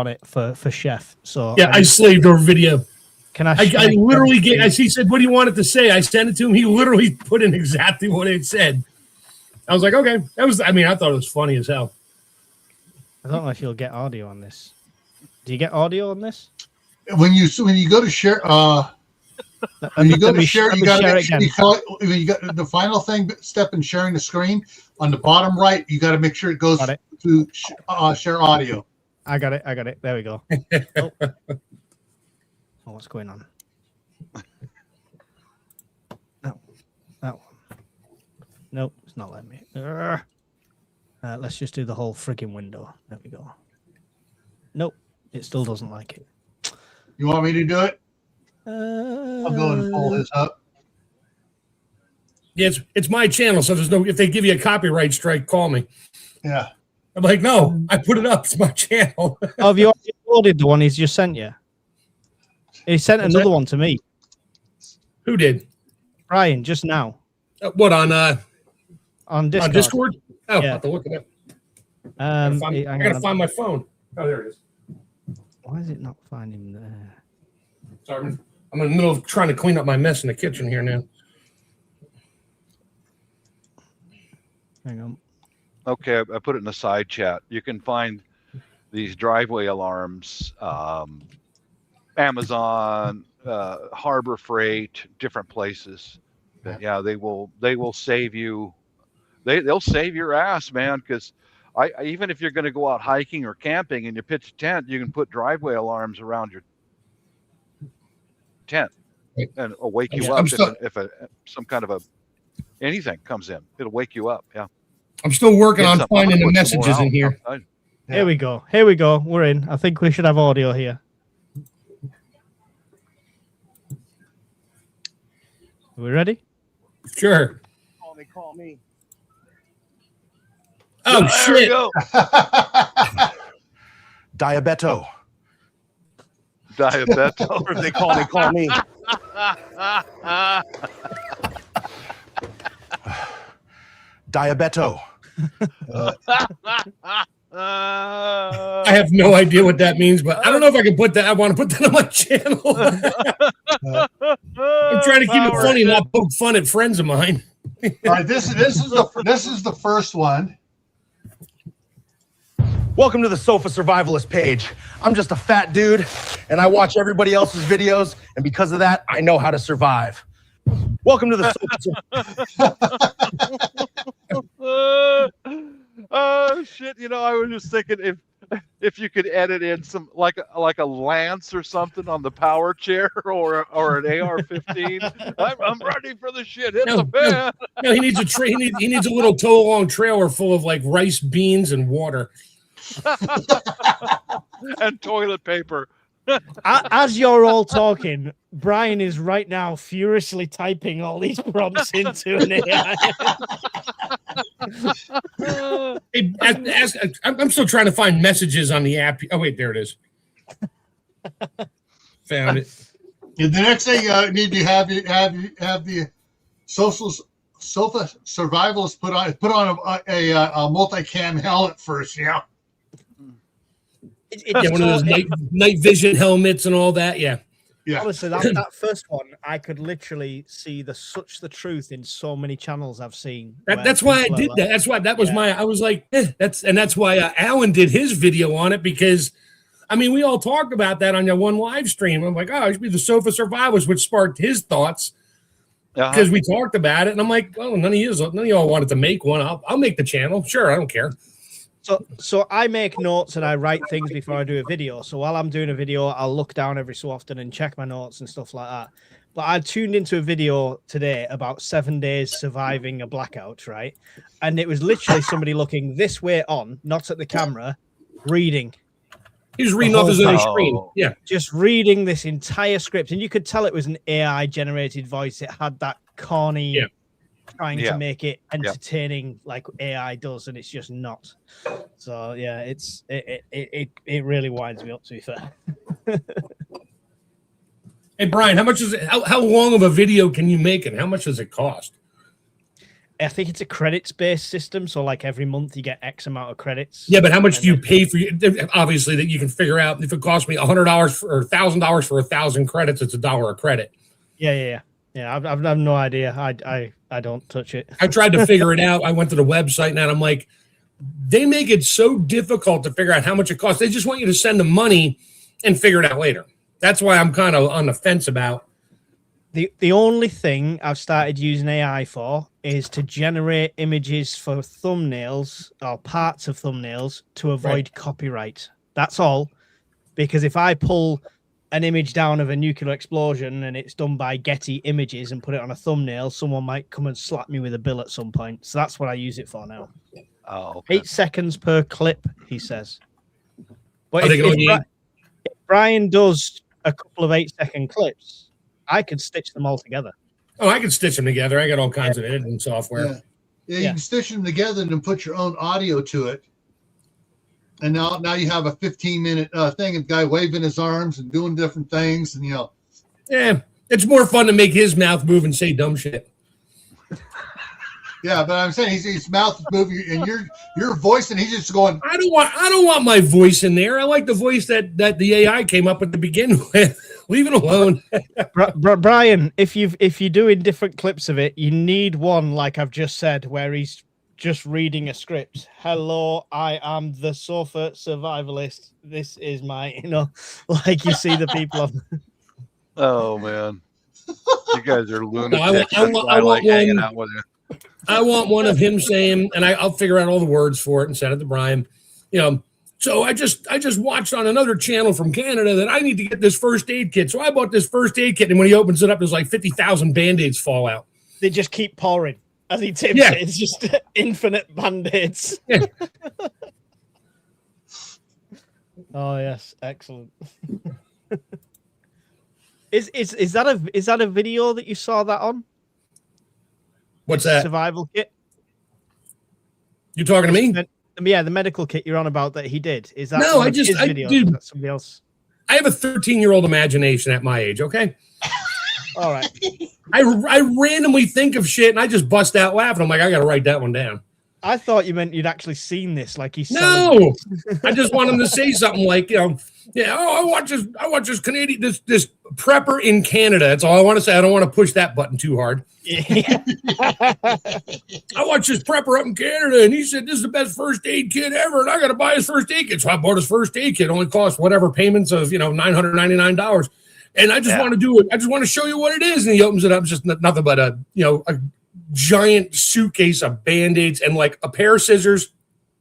it for Chef. So Yeah, I slaved over video. Can I literally get, as he said, what do you want it to say? I sent it to him. He literally put in exactly what it said. I was like, okay. I thought it was funny as hell. I don't know if you'll get audio on this. Do you get audio on this? When you go to share, when you go to share, you got to make sure you got the final step in sharing the screen on the bottom right. You got to make sure it goes to share audio. I got it. There we go. Oh, what's going on? No, that one. Nope, it's not letting me. Let's just do the whole frigging window. There we go. Nope, it still doesn't like it. You want me to do it? I'll go and pull this up. Yeah, it's my channel, so there's no. If they give you a copyright strike, call me. Yeah. I'm like, no, I put it up. It's my channel. Oh, have you already uploaded the one he's just sent you? He sent another one to me. Who did? Brian, just now. What on Discord? On Discord? Oh, Yeah. I'll have to look it up. I I gotta find my phone. Oh, there it is. Why is it not finding there? Sorry, I'm in the middle of trying to clean up my mess in the kitchen here now. Hang on. Okay, I put it in the side chat. You can find these driveway alarms, Amazon, Harbor Freight, different places. But yeah, they will save you. They'll save your ass, man. Because I even if you're going to go out hiking or camping and you pitch a tent, you can put driveway alarms around your tent and it'll wake you up if some kind of anything comes in. It'll wake you up. Yeah. I'm still working on finding the messages in here. Yeah. Here we go. Here we go. We're in. I think we should have audio here. Are we ready? Sure. Call me. Oh, there shit. we go. Diabeto. Diabeto. Or if they call me. Diabeto. I have no idea what that means, but I don't know if I can put that. I want to put that on my channel. I'm trying to keep it funny, not poke fun at friends of mine. All right, this is the first one. Welcome to the Sofa Survivalist page. I'm just a fat dude, and I watch everybody else's videos, and because of that, I know how to survive. Welcome to the Sofa. Oh shit! You know, I was just thinking if you could edit in some like a lance or something on the power chair or an AR-15. I'm ready for the shit. Hit the fan. No, he needs a he needs a little tow-along trailer full of like rice, beans, and water. And toilet paper. As you're all talking, Brian is right now furiously typing all these prompts into an AI. Hey, I'm still trying to find messages on the app. Oh, wait, there it is. Found it. The next thing you need to have the sofa survivalist put on a multicam helmet first. Yeah. Yeah, one of those night vision helmets and all that. Yeah. Yeah. Honestly, that first one, I could literally see the truth in so many channels I've seen. That's why I did that. That's why that was I was like, that's why Alan did his video on it, because I mean, we all talked about that on your one live stream. I'm like, oh, it should be the Sofa Survivors, which sparked his thoughts because we talked about it. And I'm like, oh, none of y'all wanted to make one. I'll make the channel. Sure, I don't care. So I make notes and I write things before I do a video. So while I'm doing a video, I'll look down every so often and check my notes and stuff like that. But I tuned into a video today about 7 days surviving a blackout, right? And it was literally somebody looking this way on, not at the camera, reading. He was reading off his own screen. Yeah. Just reading this entire script. And you could tell it was an AI generated voice. It had that corny trying to make it entertaining like AI does, and it's just not. So yeah, it really winds me up, to be fair. Hey Brian, how much is it? How long of a video can you make, and how much does it cost? I think it's a credits-based system, so like every month you get X amount of credits. Yeah, but how much do you pay for you? Obviously, that you can figure out. If it costs me $100 or $1,000 for 1,000 credits, it's $1 a credit. Yeah. I've no idea. I don't touch it. I tried to figure it out. I went to the website and I'm like, they make it so difficult to figure out how much it costs. They just want you to send them money and figure it out later. That's why I'm kind of on the fence about. The only thing I've started using AI for is to generate images for thumbnails or parts of thumbnails to avoid copyright. That's all. Because if I pull an image down of a nuclear explosion and it's done by Getty Images and put it on a thumbnail, someone might come and slap me with a bill at some point. So that's what I use it for now. Oh, okay. 8 seconds per clip, he says. But Are they if going Brian does a couple of 8-second clips, I could stitch them all together. Oh, I can stitch them together. I got all kinds of editing software. Yeah, you can stitch them together and then put your own audio to it. And now you have a 15-minute thing, and guy waving his arms and doing different things, and Yeah, it's more fun to make his mouth move and say dumb shit. Yeah, but I'm saying his mouth is moving, and your voice, and he's just going. I don't want my voice in there. I like the voice that the AI came up with to begin with. Leave it alone. Brian, if you're doing different clips of it, you need one like I've just said, where he's just reading a script. Hello, I am the sofa survivalist. This is my, like you see the people of. Oh man, you guys are lunatics. I like hanging one, out with you. I want one of him saying, and I'll figure out all the words for it and send it to Brian. So I just watched on another channel from Canada that I need to get this first aid kit. So I bought this first aid kit, and when he opens it up, there's like 50,000 Band-Aids fall out. They just keep pouring as he tips it. It's just infinite Band-Aids. Yeah. Oh yes, excellent. Is that a video that you saw that on? What's that? Survival kit. You talking to me? Yeah, the medical kit you're on about that he did. Is that No, his videos? dude, Is that somebody else? I have a 13-year-old imagination at my age, okay? All right. I randomly think of shit and I just bust out laughing. I'm like, I gotta write that one down. I thought you meant you'd actually seen this, like he's No, I just want him to say something like, I watch this Canadian, this prepper in Canada. That's all I want to say. I don't want to push that button too hard. Yeah. I watched this prepper up in Canada, and he said this is the best first aid kit ever, and I got to buy his first aid kit. So I bought his first aid kit. It only cost whatever payments of $999, and I just want to do it. I just want to show you what it is. And he opens it up, it's just nothing but a giant suitcase of Band-Aids and like a pair of scissors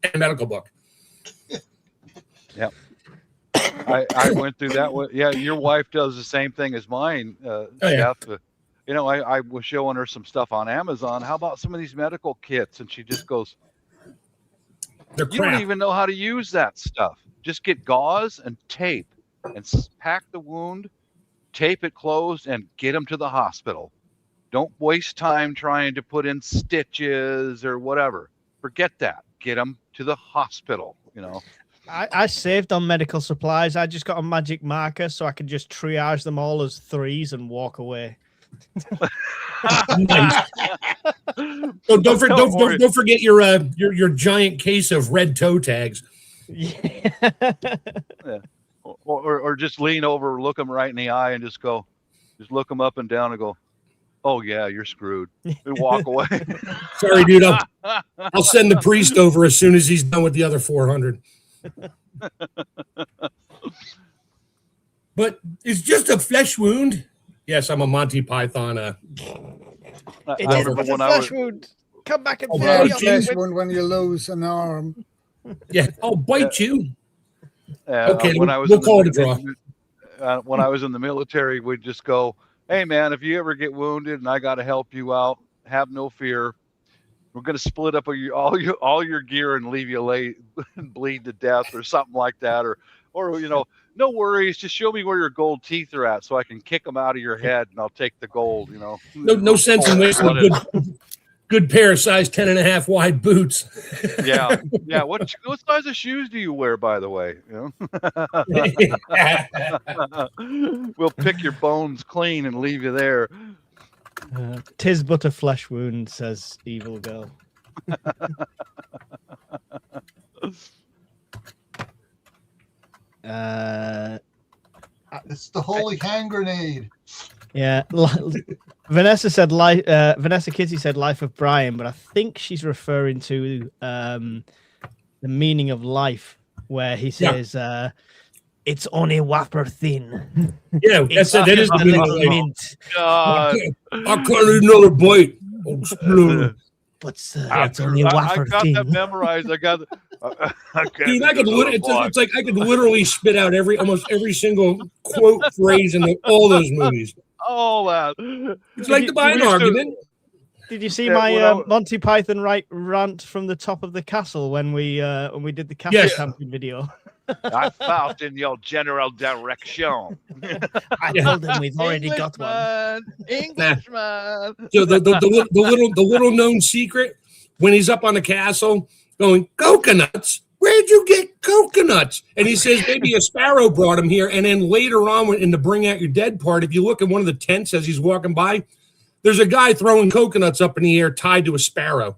and a medical book. Yeah. I went through that one. Yeah, your wife does the same thing as mine, Jeff. I was showing her some stuff on Amazon. How about some of these medical kits? And she just goes, They're you crap. don't even know how to use that stuff. Just get gauze and tape and pack the wound, tape it closed, and get them to the hospital. Don't waste time trying to put in stitches or whatever. Forget that. Get them to the hospital, I saved on medical supplies. I just got a magic marker so I can just triage them all as 3s and walk away. Nice. So don't forget your giant case of red toe tags. Yeah. Yeah. Or just lean over, look them right in the eye, and just look them up and down and go, oh yeah, you're screwed. And walk away. Sorry, dude. I'll send the priest over as soon as he's done with the other 400. But it's just a flesh wound. Yes, I'm a Monty Python. It is a flesh wound. Come back and flesh wound when you lose an arm. Yeah, I'll bite you. Okay, when I was when I was in the military, we'd just go, hey man, if you ever get wounded and I got to help you out, have no fear. We're going to split up all your gear and leave you lay and bleed to death or something like that. Or no worries. Just show me where your gold teeth are at so I can kick them out of your head and I'll take the gold, No sense in wasting a good pair of size 10.5 wide boots. Yeah. Yeah. What size of shoes do you wear, by the way? We'll pick your bones clean and leave you there. 'Tis but a flesh wound, says Evil Girl. It's the holy hand grenade. Yeah, Vanessa said Vanessa Kitty said Life of Brian, but I think she's referring to the meaning of life, where he says it's only wapper thin. Yeah, that is a the meaning little of life. mint. God. I can't eat another bite. But it's only a I wapper got thin. that memorized. I got. Dude, it's like I could literally spit out almost every single quote phrase in all those movies. All that. It's like to buy an argument. Did you see Yeah, my Monty Python rant from the top of the castle when we did the castle camping video? I fought in your general direction. I told him we've already got one. Englishman. So the little known secret when he's up on the castle going, coconuts? Where'd you get coconuts? And he says maybe a sparrow brought him here. And then later on in the Bring Out Your Dead part, if you look at one of the tents as he's walking by, there's a guy throwing coconuts up in the air tied to a sparrow.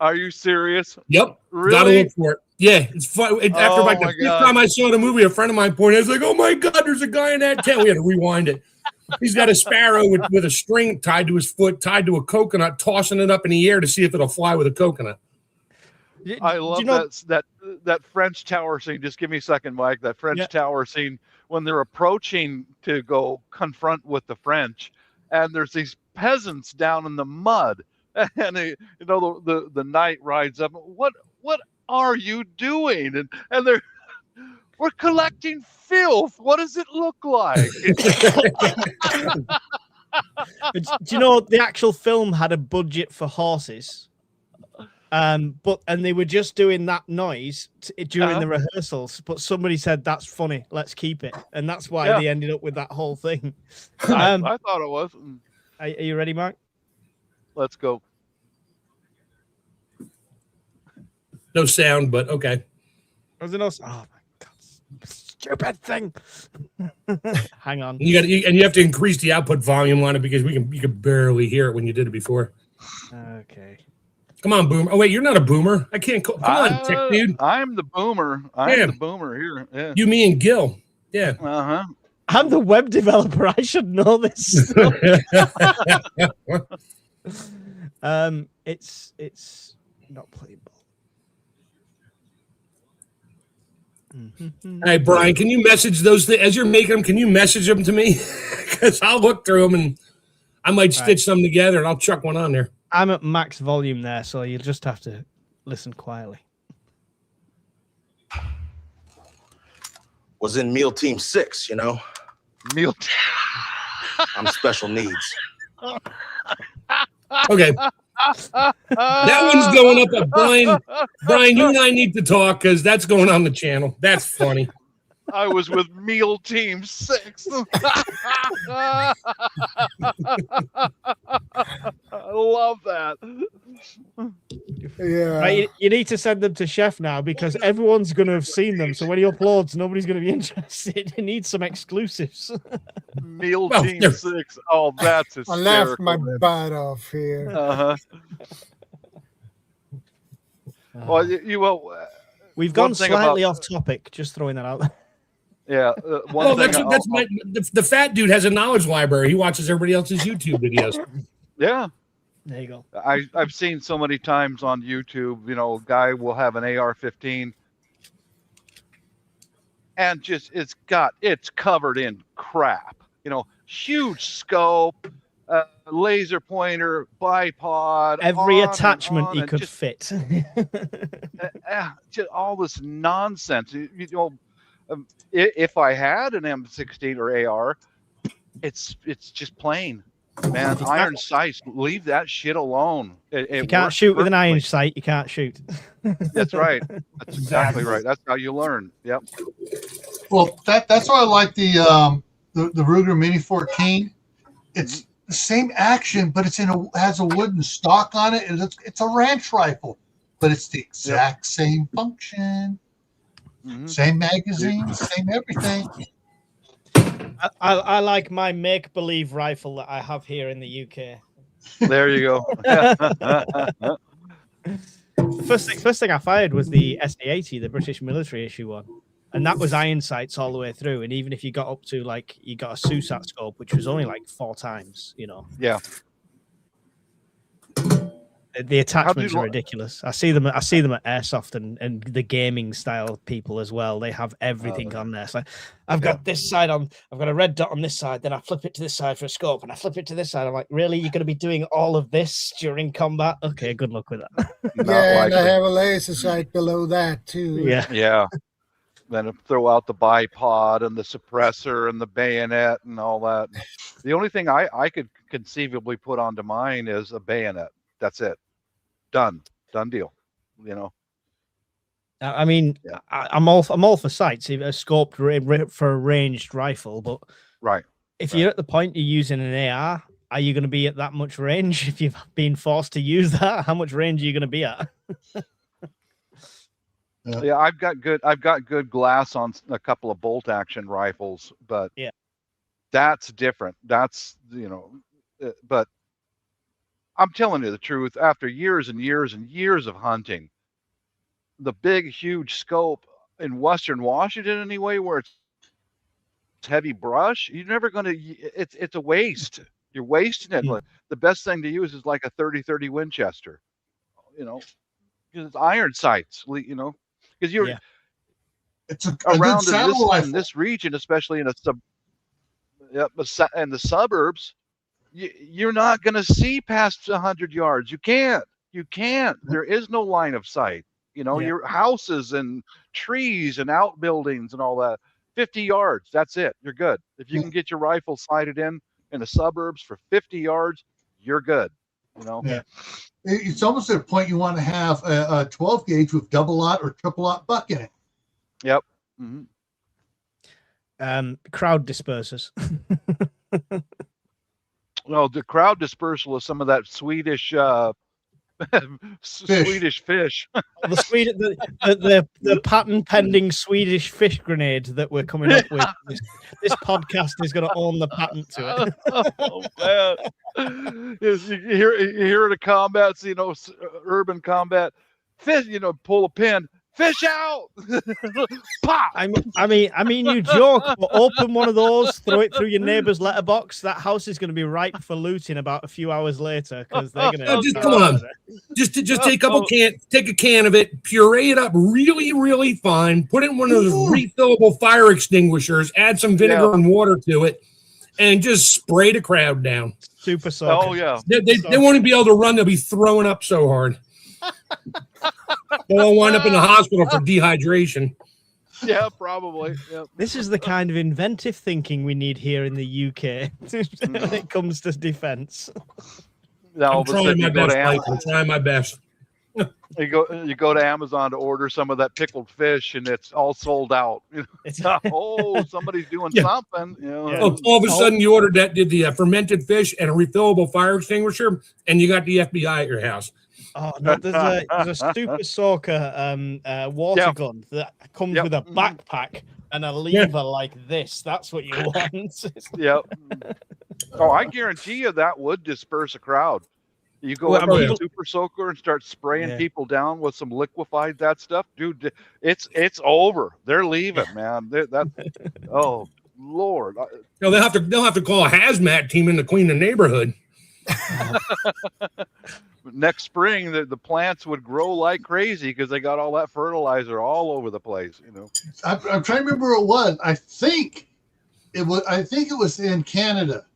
Are you serious? Yep. Really? Gotta look for it. Yeah, it's fun. After like the fifth time I saw the movie, a friend of mine pointed out, I was like, oh my God, there's a guy in that tent. We had to rewind it. He's got a sparrow with a string tied to his foot, tied to a coconut, tossing it up in the air to see if it'll fly with a coconut. I love that French tower scene. Just give me a second, Mike. That French tower scene when they're approaching to go confront with the French, and there's these peasants down in the mud, and the knight rides up. What are you doing? And we're collecting filth. What does it look like? Do you know the actual film had a budget for horses? And they were just doing that noise during the rehearsals, but somebody said that's funny, let's keep it, and that's why they ended up with that whole thing. I thought it was. Are you ready, Mark? Let's go. No sound, but okay. Was it no? Oh my God, stupid thing! Hang on. You have to increase the output volume on it because you can barely hear it when you did it before. Okay. Come on, Boomer. Oh, wait, you're not a boomer. I can't call. Come on, tech dude. I'm the boomer. I'm the boomer here. Yeah. You, me, and Gil. Yeah. Uh-huh. I'm the web developer. I should know this. It's not playable. Hey, Brian, can you message those things as you're making them? Can you message them to me? Because I'll look through them and I might stitch them together and I'll chuck one on there. I'm at max volume there, so you'll just have to listen quietly. Was in meal team 6, you know. Meal. I'm special needs. Okay. That one's going up at Brian. Brian, you and I need to talk because that's going on the channel. That's funny. I was with Meal Team 6. I love that. Yeah. Right, you need to send them to Chef now because everyone's going to have seen them. So when he uploads, nobody's going to be interested. He needs some exclusives. Meal Team 6. Oh, that's hysterical. I laughed my butt off here. Uh-huh. Well, we've gone slightly off topic. Just throwing that out there. Yeah. The fat dude has a knowledge library. He watches everybody else's YouTube videos. Yeah. There you go. I've seen so many times on YouTube, a guy will have an AR-15 and just it's covered in crap. Huge scope, laser pointer, bipod, every attachment he could fit. Just all this nonsense. If I had an M16 or AR, it's just plain. Man, iron sights, leave that shit alone. You can't shoot with an iron sight, you can't shoot. That's right. That's exactly right. That's how you learn. Yep. Well, that's why I like the Ruger Mini 14. It's the same action, but has a wooden stock on it, and it's a ranch rifle, but it's the exact same function. Mm-hmm. Same magazine, same everything. I like my make-believe rifle that I have here in the UK. There you go. First thing I fired was the SA-80, the British military issue one. And that was iron sights all the way through. And even if you got up to like, you got a SUSAT scope, which was only like 4 times, you know. Yeah. The attachments are ridiculous. I see them at Airsoft and the gaming style people as well. They have everything on there. So I've got this side on, I've got a red dot on this side, then I flip it to this side for a scope, and I flip it to this side. I'm like, really? You're going to be doing all of this during combat? Okay, good luck with that. Yeah, and I have a laser sight below that too. Yeah. Yeah. Then throw out the bipod and the suppressor and the bayonet and all that. The only thing I could conceivably put onto mine is a bayonet. That's it. Done deal. You know. I mean, Yeah. I'm all for sights, a scoped for a ranged rifle, but Right. if you're at the point you're using an AR, are you going to be at that much range if you've been forced to use that? How much range are you going to be at? Yeah, I've got good glass on a couple of bolt action rifles, but yeah, that's different. That's, you know, but I'm telling you the truth, after years and years and years of hunting, the big, huge scope in Western Washington anyway, where it's heavy brush, you're never going to, it's a waste. You're wasting it. Hmm. The best thing to use is like a 30-30 Winchester, you know, because it's iron sights, you know, because you're It's a around good saddle in rifle. this region, especially in in the suburbs, you're not going to see past 100 yards. You can't. There is no line of sight. You know, Yeah. your houses and trees and outbuildings and all that. 50 yards. That's it. You're good. If you can get your rifle sighted in the suburbs for 50 yards, you're good. You know. Yeah. It's almost at a point you want to have a 12 gauge with double aught or triple aught buck in it. Yep. Mm-hmm. Crowd dispersers. No, the crowd dispersal is some of that Swedish Swedish fish. The patent pending Swedish fish grenade that we're coming up with. This podcast is going to own the patent to it. Oh man! Yes, you hear the combats, you know, urban combat. Fish, you know, pull a pin. Fish out! Pop! I mean, you joke, but open one of those, throw it through your neighbor's letterbox. That house is going to be ripe for looting about a few hours later because they're going to. Just come on, just take a can of it, puree it up really, really fine, put it in one of those refillable fire extinguishers, add some vinegar and water to it, and just spray the crowd down. Super soaker. Oh yeah, they won't even be able to run. They'll be throwing up so hard. They'll wind up in the hospital for dehydration. Yeah, probably. Yep. This is the kind of inventive thinking we need here in the UK when it comes to defense. Now, I'm trying my best, Mike. I'm trying my best. You go to Amazon to order some of that pickled fish, and it's all sold out. It's Somebody's doing something. You know? Oh, all of a sudden, you ordered the fermented fish and a refillable fire extinguisher, and you got the FBI at your house. Oh no, there's a super soaker water gun that comes with a backpack and a lever like this. That's what you want. Yep. Oh, I guarantee you that would disperse a crowd. You go up to a super soaker and start spraying people down with some liquefied that stuff, dude. It's over. They're leaving, man. Oh Lord. No, they'll have to call a hazmat team in to clean the neighborhood. Next spring, the plants would grow like crazy because they got all that fertilizer all over the place. You know. I'm trying to remember where it was. I think it was in Canada.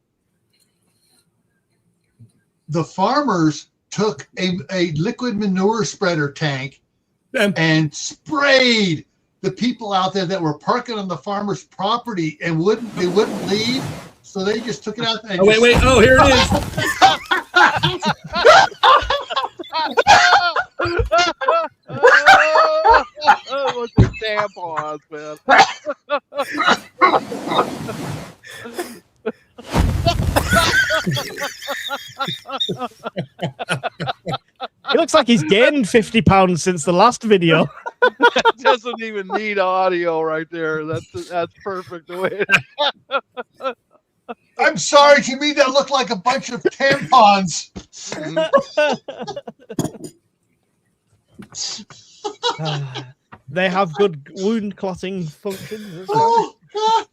The farmers took a liquid manure spreader tank and sprayed the people out there that were parking on the farmer's property and wouldn't leave. So they just took it out there. Wait. Oh, here it is. What's the tampons, man? He looks like he's gained 50 pounds since the last video. Doesn't even need audio right there. That's perfect the way. I'm sorry, to me that looked like a bunch of tampons. They have good wound clotting functions. Oh, God.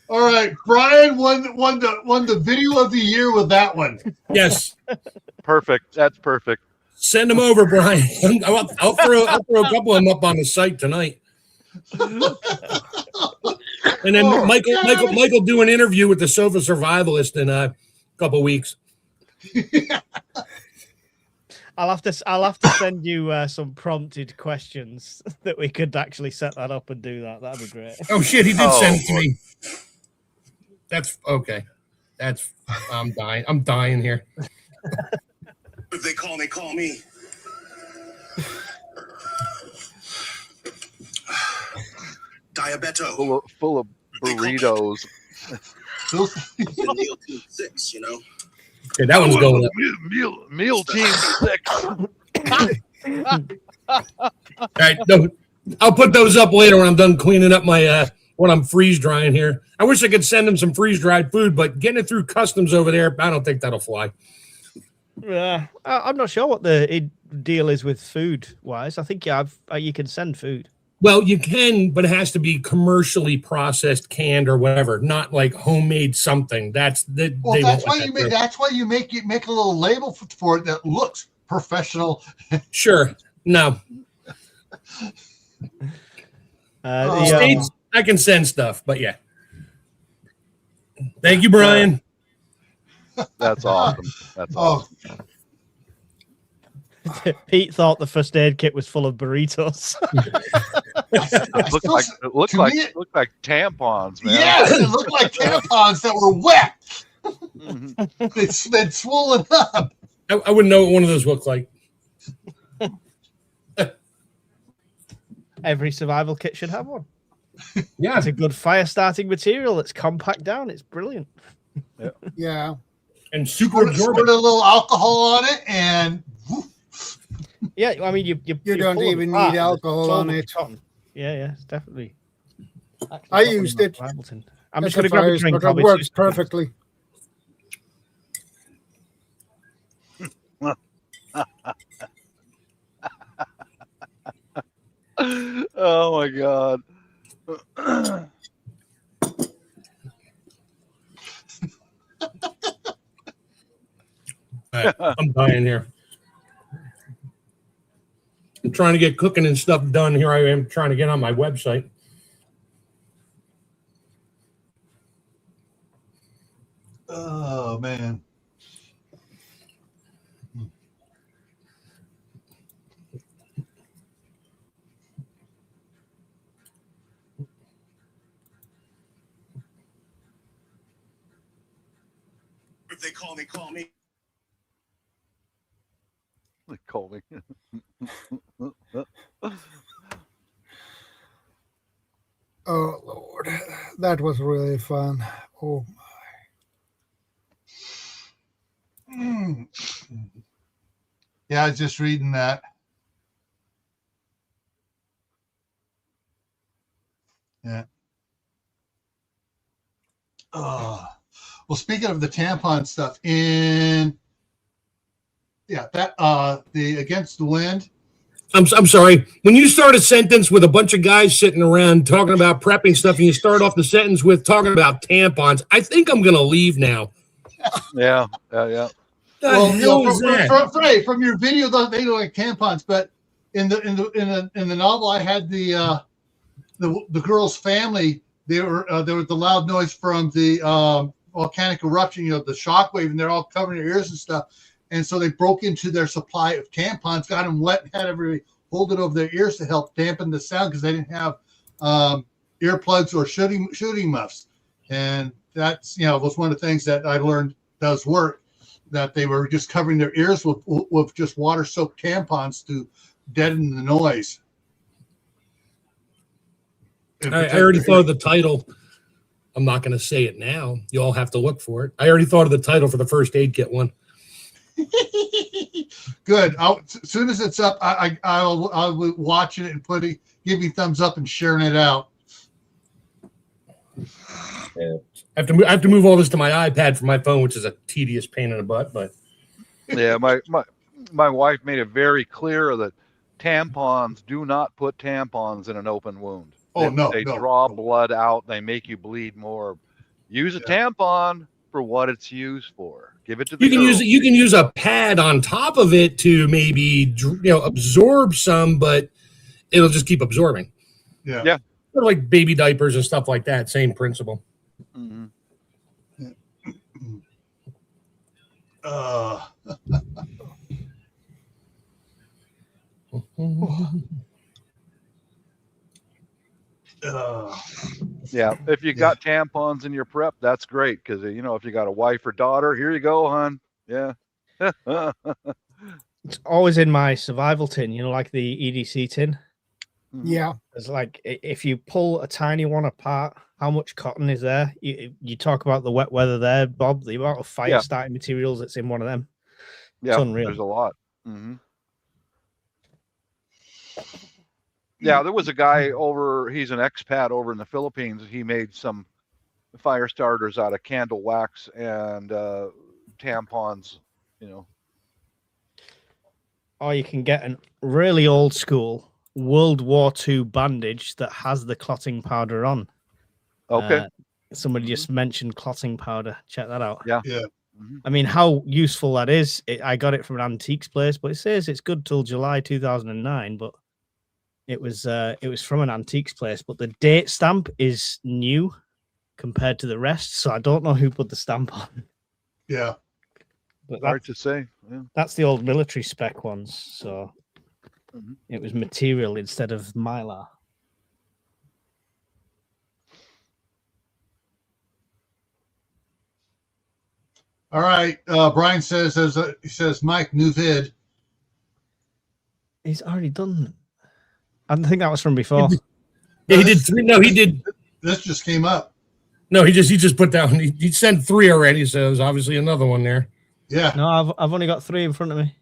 All right, Brian won the video of the year with that one. Yes. Perfect. That's perfect. Send them over, Brian. I'll throw a couple of them up on the site tonight. And then Michael do an interview with the Sofa Survivalist in a couple weeks. I'll have to send you some prompted questions that we could actually set that up and do that. That'd be great. Oh shit, he did send it to me. That's okay. I'm dying here. If they call me. Diabeto. Full of burritos. Meal team 6, you know. Okay, that one's going up. Meal team 6. All right, no, I'll put those up later when I'm done cleaning up my when I'm freeze drying here. I wish I could send them some freeze dried food, but getting it through customs over there, I don't think that'll fly. I'm not sure what the deal is with food wise. I think you can send food. Well, you can, but it has to be commercially processed, canned, or whatever, not like homemade something. That's why you make a little label for it that looks professional. Sure. No. States, I can send stuff, but yeah. Thank you, Brian. That's awesome. That's awesome. Pete thought the first aid kit was full of burritos. It looked like tampons, man. Yes, it looked like tampons that were wet. They'd swollen up. I wouldn't know what one of those looked like. Every survival kit should have one. Yeah. It's a good fire starting material. It's compact down. It's brilliant. Yeah. And super absorbent. Put a little alcohol on it and yeah, I mean, you don't even need alcohol on it. Yeah, it's definitely. I used it. I'm just going to grab a drink. But it works perfectly. Oh my God. Right, I'm dying here. I'm trying to get cooking and stuff done. Here I am trying to get on my website. oh man. If they call me. Call me. Oh Lord, that was really fun. Oh my. Yeah, I was just reading that. Yeah. Well, speaking of the tampon stuff, the Against the Wind. I'm sorry. When you start a sentence with a bunch of guys sitting around talking about prepping stuff, and you start off the sentence with talking about tampons, I think I'm going to leave now. Yeah. The Well, hell is that? from your video, they look like tampons, but in the novel, I had the girl's family. There was the loud noise from the volcanic eruption, the shock wave, and they're all covering their ears and stuff. And so they broke into their supply of tampons, got them wet, and had everybody hold it over their ears to help dampen the sound because they didn't have earplugs or shooting muffs. And that's was one of the things that I learned does work. That they were just covering their ears with just water-soaked tampons to deaden the noise. I already thought of the title. I'm not going to say it now. You all have to look for it. I already thought of the title for the first aid kit one. Good. As soon as it's up, I'll watch it and give you thumbs up and sharing it out. I have to move all this to my iPad from my phone, which is a tedious pain in the butt. But Yeah, my wife made it very clear that tampons, do not put tampons in an open wound. Oh, no, They no. draw blood out. They make you bleed more. Use a tampon for what it's used for. Give it to the you can girl. use it. You can use a pad on top of it to maybe absorb some, but it'll just keep absorbing. Yeah. Yeah. Sort of like baby diapers and stuff like that. Same principle. Mm-hmm. Yeah, if you got tampons in your prep, that's great because if you got a wife or daughter, here you go, hon. Yeah. It's always in my survival tin, like the EDC tin. Yeah. It's like if you pull a tiny one apart, how much cotton is there? You talk about the wet weather there, Bob, the amount of fire starting materials that's in one of them. Yeah, It's unreal. there's a lot. Mm-hmm. Yeah, there was a guy he's an expat over in the Philippines. He made some fire starters out of candle wax and tampons, Or you can get a really old school World War II bandage that has the clotting powder on. Okay. Somebody just mentioned clotting powder. Check that out. Yeah. Yeah. Mm-hmm. I mean, how useful that is. I got it from an antiques place, but it says it's good till July 2009, but it was from an antiques place, but the date stamp is new compared to the rest, so I don't know who put the stamp on. Yeah. But Hard to say. Yeah. that's the old military spec ones, so it was material instead of mylar. All right. Brian says, he says, Mike, new vid. He's already done. I think that was from before. Yeah, he did 3. No, he did. This just came up. No, he just put down. He sent 3 already, so there's obviously another one there. Yeah. No, I've only got 3 in front of me.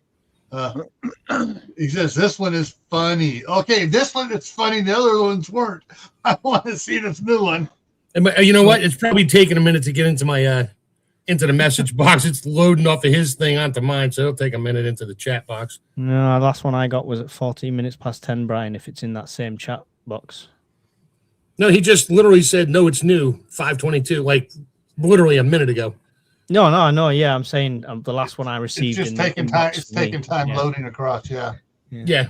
He says this one is funny. Okay, this one it's funny. The other ones weren't. I want to see this new one. And you know what? It's probably taking a minute to get into my into the message box. It's loading off of his thing onto mine, so it'll take a minute into the chat box. No, the last one I got was at 14 minutes past 10, Brian, if it's in that same chat box. No, he just literally said, no, it's new, 5:22, like literally a minute ago. No, yeah, I'm saying the last one I It's received. just taking time. It's taking time loading across. Yeah. Yeah.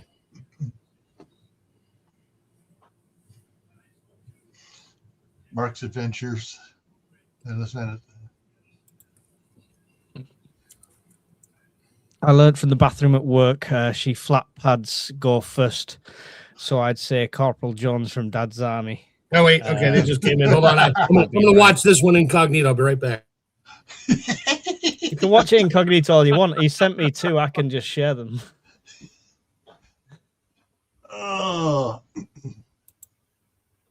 Mark's Adventures. And this minute. I learned from the bathroom at work, she flat pads go first. So I'd say Corporal Jones from Dad's Army. Oh, wait. Okay, they just came in. Hold on. I'm going to watch this one incognito. I'll be right back. You can watch it incognito all you want. He sent me 2. I can just share them. Oh.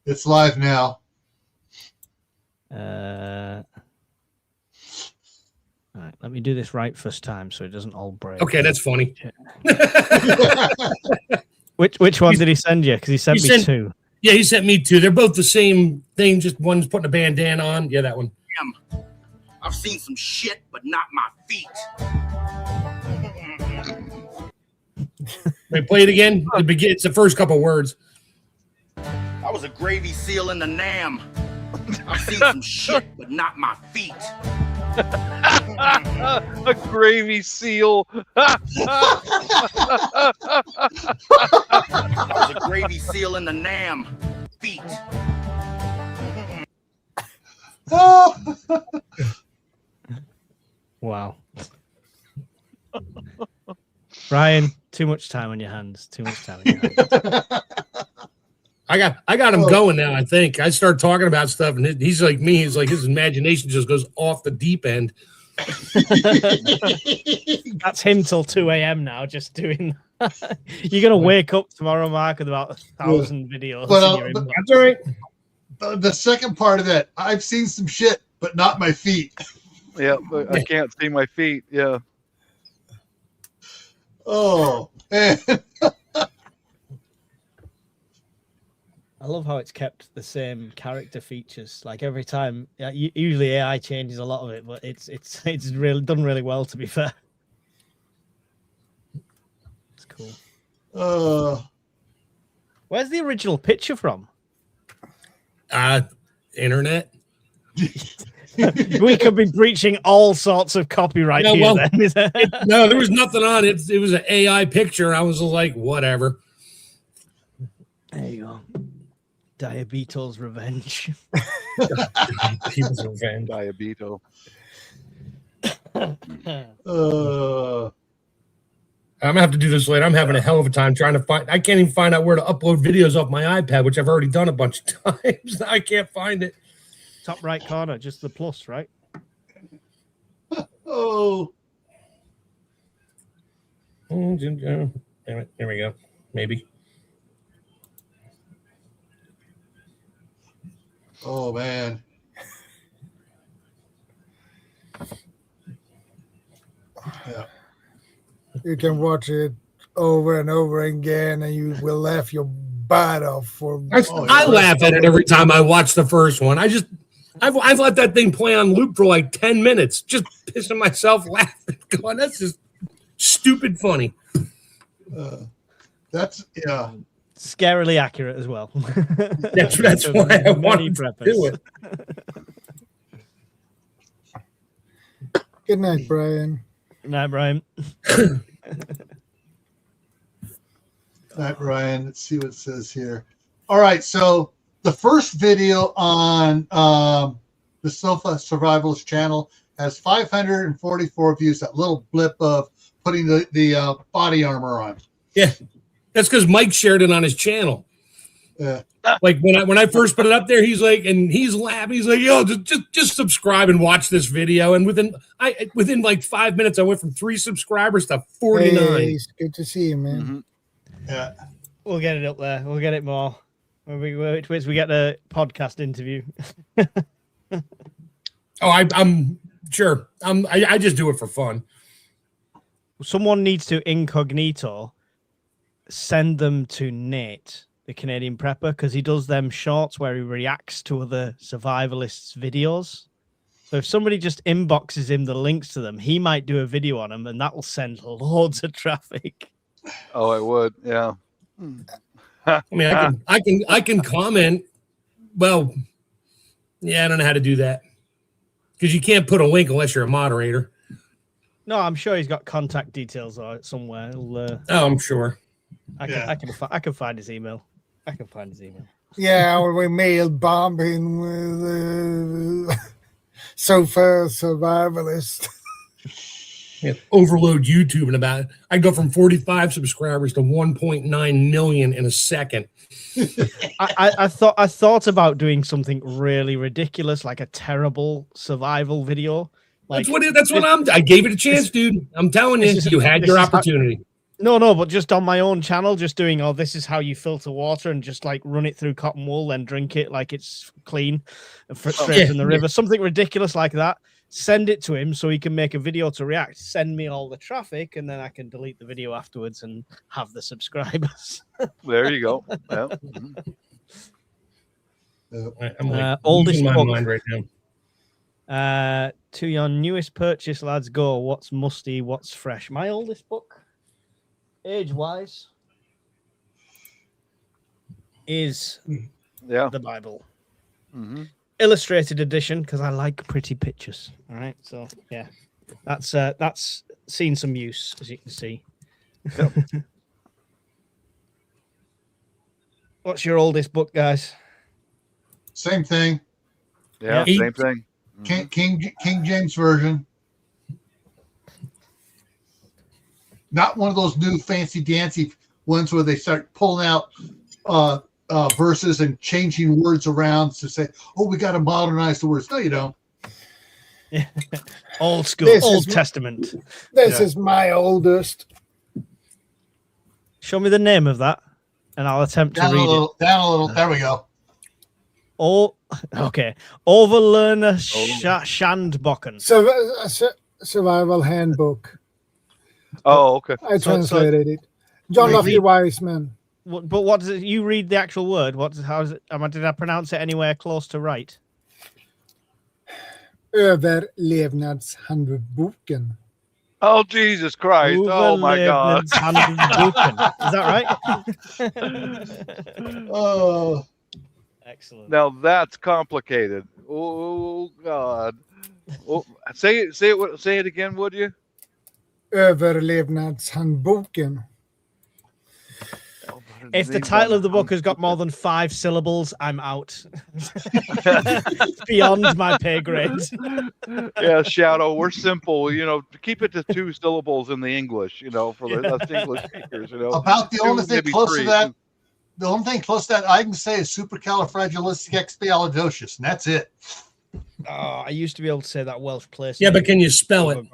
It's live now. All right, let me do this right first time so it doesn't all break. Okay, that's funny. Which one did he send you? Because he sent me 2. Yeah, he sent me 2. They're both the same thing, just one's putting a bandana on. Yeah, that one. I've seen some shit, but not my feet. Wait, play it again. It's the first couple words. I was a gravy seal in the Nam. I've seen some shit, but not my feet. A gravy seal. I was a gravy seal in the Nam. Feet. Wow. Brian, too much time on your hands. Too much time on your hands. I got him going now, I think. I start talking about stuff, and he's like me. He's like, his imagination just goes off the deep end. That's him till 2 a.m. now, just doing that. You're going to wake up tomorrow, Mark, with about 1,000 videos. But, That's all right. The second part of that, I've seen some shit, but not my feet. Yeah, but I can't see my feet. Yeah. Oh, man. I love how it's kept the same character features. Like every time, usually AI changes a lot of it, but it's really done really well. To be fair, it's cool. Where's the original picture from? Internet. We could be breaching all sorts of copyright No, here. well, Then no, there was nothing on it. It was an AI picture. I was like, whatever. There you go. Diabeto's revenge. People's revenge. Diabeto. I'm gonna have to do this later. I'm having a hell of a time trying to find. I can't even find out where to upload videos off my iPad, which I've already done a bunch of times. I can't find it. Top right corner, just the plus, right? Oh. There we go. Maybe. Oh man. Yeah. You can watch it over and over again, and you will laugh your butt off. I laugh at it every time I watch the first one. I've let that thing play on loop for like 10 minutes, just pissing myself laughing. Going, that's just stupid funny. That's Scarily accurate as well. That's why I wanted to do it. Good night, Brian. Good night, Brian. Night, Brian. Let's see what it says here. All right, so the first video on the Sofa Survivalist channel has 544 views. That little blip of putting the body armor on. Yeah, that's because Mike shared it on his channel. Yeah. Like when I first put it up there, he's like, and he's laughing. He's like, "Yo, just subscribe and watch this video." And within like 5 minutes, I went from 3 subscribers to 49. Hey, it's good to see you, man. Mm-hmm. Yeah. We'll get it up there. We'll get it more. When we get a podcast interview. Oh, I'm sure. I just do it for fun. Someone needs to incognito send them to Nate, the Canadian prepper, because he does them shorts where he reacts to other survivalists' videos. So if somebody just inboxes him the links to them, he might do a video on them, and that will send loads of traffic. Oh, it would. Yeah. I mean, I can comment. Well, yeah, I don't know how to do that because you can't put a link unless you're a moderator. No, I'm sure he's got contact details or somewhere. Oh, I'm sure. I can find his email. Yeah, we mail bombing with Sofa Survivalist. Yeah, overload YouTube in about. I go from 45 subscribers to 1.9 million in a second. I thought about doing something really ridiculous, like a terrible survival video. Like I gave it a chance, dude. I'm telling you, you had your opportunity. No, but just on my own channel, just doing, this is how you filter water and just like run it through cotton wool, then drink it like it's clean and straight from the river. Something ridiculous like that. Send it to him so he can make a video to react. Send me all the traffic, and then I can delete the video afterwards and have the subscribers. There you go. Yeah. I'm like oldest losing my book. mind right now. To your newest purchase, lads, go. What's musty? What's fresh? My oldest book, age-wise, is the Bible. Mm-hmm. Illustrated edition, because I like pretty pictures. All right, so yeah, that's seen some use, as you can see. Yep. What's your oldest book, guys? Same thing. Yeah, same thing. King James Version. Not one of those new fancy dancy ones where they start pulling out verses and changing words around to say, "Oh, we got to modernize the words." No, you don't. Yeah. Old school, Old Testament. This is my oldest. Show me the name of that, and I'll attempt to read it. Down a little. There we go. Oh, okay. Overlearner Shandboken. Survival Handbook. Oh, okay. I translated it. John Lofty Wiseman. But what does it? You read the actual word. How is it? Did I pronounce it anywhere close to right? Överlevnadshandboken. Oh, Jesus Christ. Oh, my God. Overlevnadshandboken. Is that right? Oh, Excellent. Now that's complicated. Oh, God. Oh, say it again, would you? Överlevnadshandboken. If the title of the book has got more than 5 syllables, I'm out. It's beyond my pay grade. Yeah, Shadow, we're simple. Keep it to 2 syllables in the English, for us English speakers, about the only thing maybe close 3. to that. The only thing close to that I can say is supercalifragilisticexpialidocious, and that's it. Oh, I used to be able to say that Welsh place. Yeah, but can you spell it?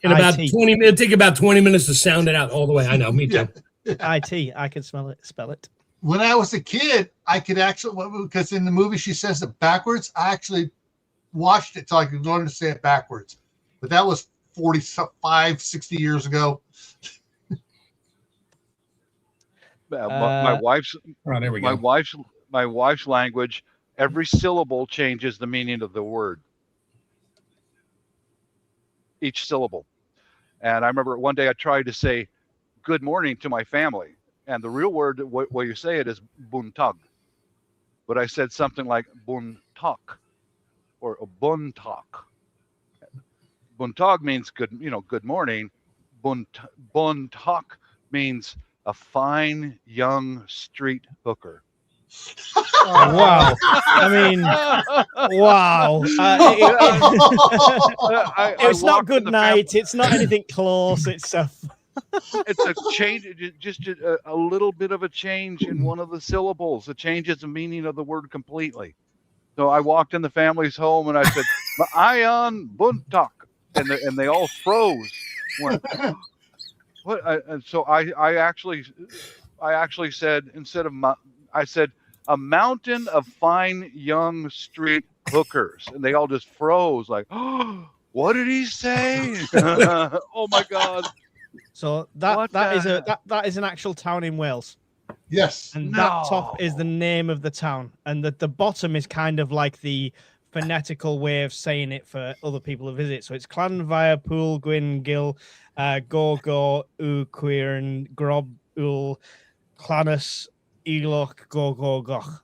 In about 20, it'll take about 20 minutes to sound it out all the way. I know, me too. IT, I can spell it. When I was a kid, I could actually, because in the movie she says it backwards, I actually watched it so I could learn to say it backwards. But that was 45, 60 years ago. My wife's Oh, there we go. my wife's language, every syllable changes the meaning of the word. Each syllable. And I remember one day I tried to say good morning to my family, and the real word way you say it is buntag, but I said something like buntak or buntak. Buntag means good morning. Buntak means a fine young street hooker. Wow. I mean, wow. It's not good night. It's not anything close. It's a change, just a little bit of a change in one of the syllables. It changes the meaning of the word completely. So I walked in the family's home and I said, "Ma'ayan buntak," and they all froze. Went, what? So I actually said, instead of I said, "A mountain of fine young street hookers," and they all just froze like, "Oh, what did he say?" Oh my God. So that is an actual town in Wales. Yes. And that top is the name of the town, and the bottom is kind of like the phonetical way of saying it for other people to visit. So it's Llanfair, Pool, Gwyn, Gil, Gogo, Uquirn, Grob, Ul, Clanus, Eloch, Goch.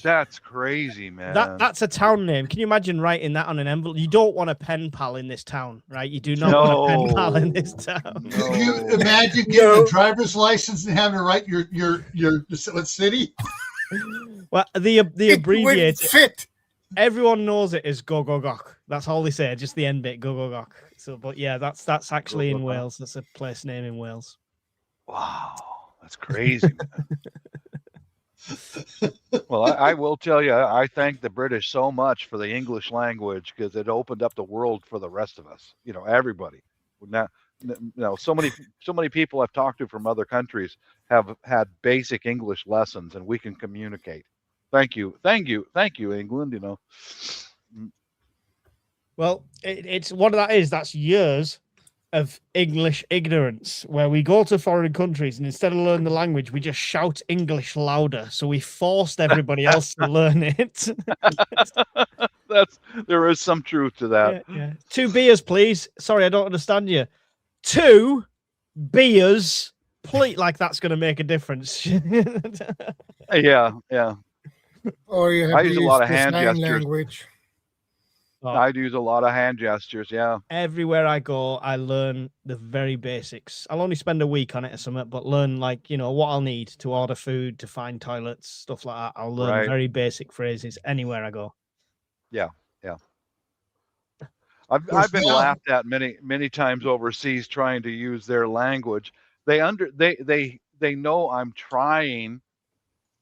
That's crazy, man. That's a town name. Can you imagine writing that on an envelope? You don't want a pen pal in this town, right? You do not want a pen pal in this town. No. Could you imagine getting a driver's license and having to write your what city? Well, the abbreviated Fit. Everyone knows it as Goch. That's all they say, just the end bit, Goch. So, but yeah, that's actually in Wales. That's a place name in Wales. Wow, that's crazy, man. Well, I will tell you, I thank the British so much for the English language, because it opened up the world for the rest of us. Everybody. Now, so many people I've talked to from other countries have had basic English lessons, and we can communicate. Thank you, England. Well, it's what that is. That's years of English ignorance, where we go to foreign countries and instead of learning the language, we just shout English louder. So we forced everybody else to learn it. There is some truth to that. Yeah. 2 beers, please. Sorry, I don't understand you. 2 beers, please. Like that's going to make a difference. Yeah. Or you have I to use a use lot of the hand sign gestures. language. I'd use a lot of hand gestures. Yeah. Everywhere I go, I learn the very basics. I'll only spend a week on it or something, but learn what I'll need to order food, to find toilets, stuff like that. I'll learn very basic phrases anywhere I go. Yeah. I've been laughed at many times overseas trying to use their language. They know I'm trying.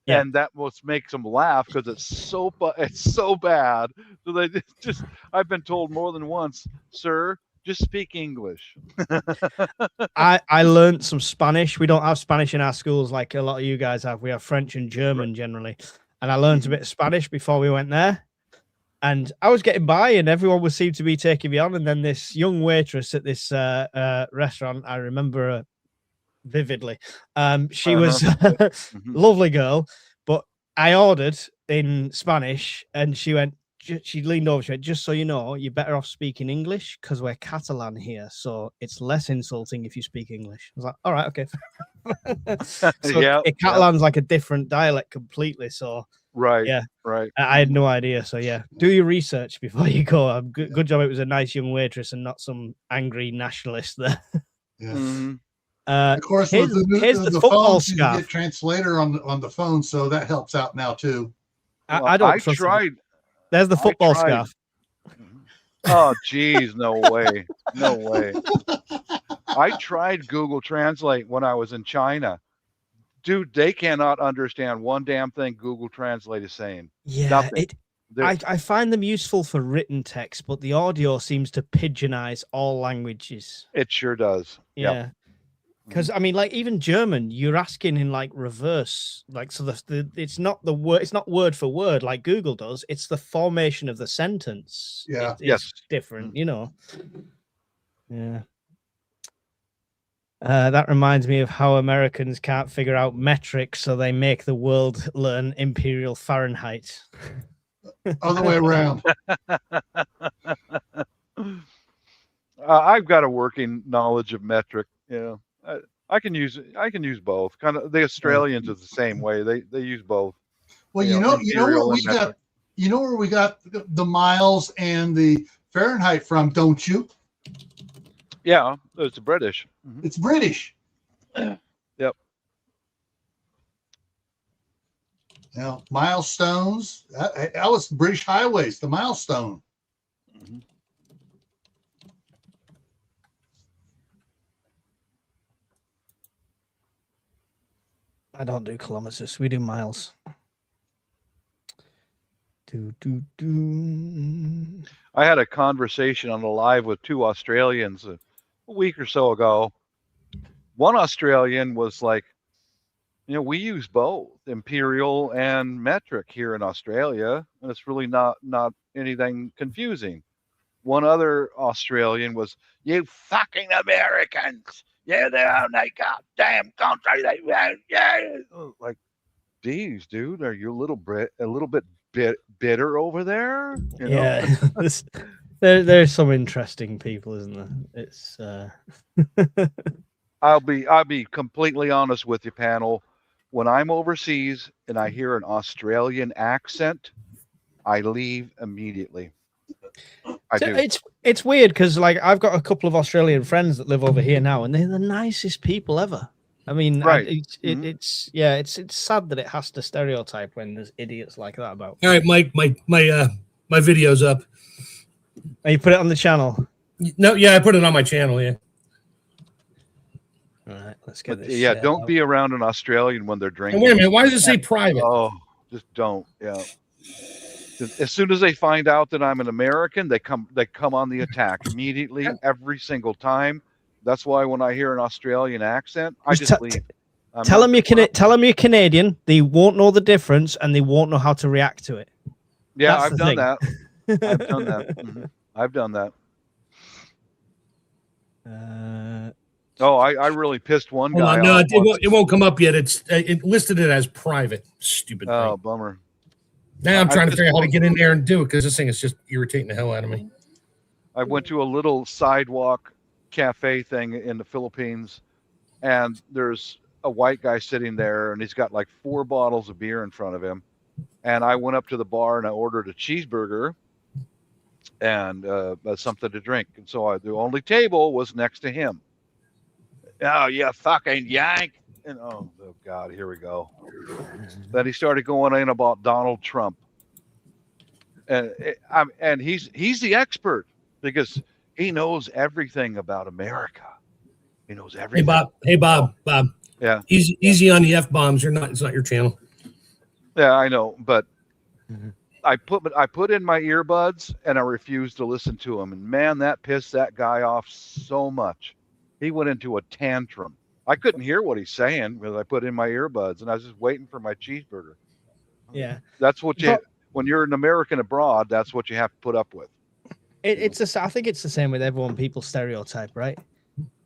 Yeah. And that what makes them laugh, because it's so bad. So they I've been told more than once, "Sir, just speak English." I learned some Spanish. We don't have Spanish in our schools like a lot of you guys have. We have French and German generally. And I learned a bit of Spanish before we went there. And I was getting by, and everyone was seemed to be taking me on. And then this young waitress at this restaurant, I remember her vividly. She was a lovely girl, but I ordered in Spanish, and she leaned over, she went, "Just so you know, you're better off speaking English because we're Catalan here, so it's less insulting if you speak English." I was like, all right, okay. So Catalan's like a different dialect completely, so Right. yeah, Right. I had no idea. So yeah, do your research before you go. Good job it was a nice young waitress and not some angry nationalist there. Yeah. Of course, here's the football phones, you scarf. get translator on the phone, so that helps out now too. I don't trust tried. It. There's the football scarf. Oh, geez, no way. No way. I tried Google Translate when I was in China. Dude, they cannot understand one damn thing Google Translate is saying. Yeah, Nothing. I find them useful for written text, but the audio seems to pigeonize all languages. It sure does. Yeah. Because I mean, like even German, you're asking in like reverse, like so it's not the word, it's not word for word like Google does. It's the formation of the sentence. Yeah, it's different, you know. Yeah. That reminds me of how Americans can't figure out metric, so they make the world learn imperial Fahrenheit. Other way around. I've got a working knowledge of metric. Yeah, I can use both. Kind of the Australians is the same way. They use both. Well, you know where we got where we got the miles and the Fahrenheit from, don't you? Yeah, it's British. It's British. Yep. Now, milestones. That was British highways. The milestone. I don't do kilometers. We do miles. I had a conversation on the live with two Australians a week or so ago. One Australian was like, we use both imperial and metric here in Australia, and it's really not anything confusing. One other Australian was, "You fucking Americans, you're the only goddamn country they want." Yeah, like, geez, dude, are you a little bit bitter over there? Yeah, there's some interesting people, isn't there? It's I'll be completely honest with you, panel. When I'm overseas and I hear an Australian accent, I leave immediately. I do. It's weird because like I've got a couple of Australian friends that live over here now, and they're the nicest people ever. I mean, right. It's sad that it has to stereotype when there's idiots like that about. All right, Mike, my video's up. Oh, you put it on the channel? No, yeah, I put it on my channel. Yeah. All right, let's get this. Yeah, don't be around an Australian when they're drinking. Wait a minute, why does it say private? Oh, just don't. Yeah. As soon as they find out that I'm an American, they come on the attack immediately, every single time. That's why when I hear an Australian accent, I just leave. Tell them you're Canadian. They won't know the difference, and they won't know how to react to it. Yeah, I've done that. I've done that. I've done that. I really pissed one guy. No, it won't come up yet. It listed it as private. Stupid. Oh, bummer. Now I'm trying to figure out how to get in there and do it because this thing is just irritating the hell out of me. I went to a little sidewalk cafe thing in the Philippines, and there's a white guy sitting there, and he's got like 4 bottles of beer in front of him. And I went up to the bar and I ordered a cheeseburger and something to drink. And so the only table was next to him. "Oh, you fucking yank." And oh God, here we go. Then he started going in about Donald Trump. And he's the expert because he knows everything about America. He knows everything. Hey Bob. Yeah. Easy on the F-bombs. It's not your channel. Yeah, I know, but I put in my earbuds and I refused to listen to him. And man, that pissed that guy off so much. He went into a tantrum. I couldn't hear what he's saying because I put in my earbuds and I was just waiting for my cheeseburger. Yeah. That's what when you're an American abroad, that's what you have to put up with. I think it's the same with everyone. People stereotype, right?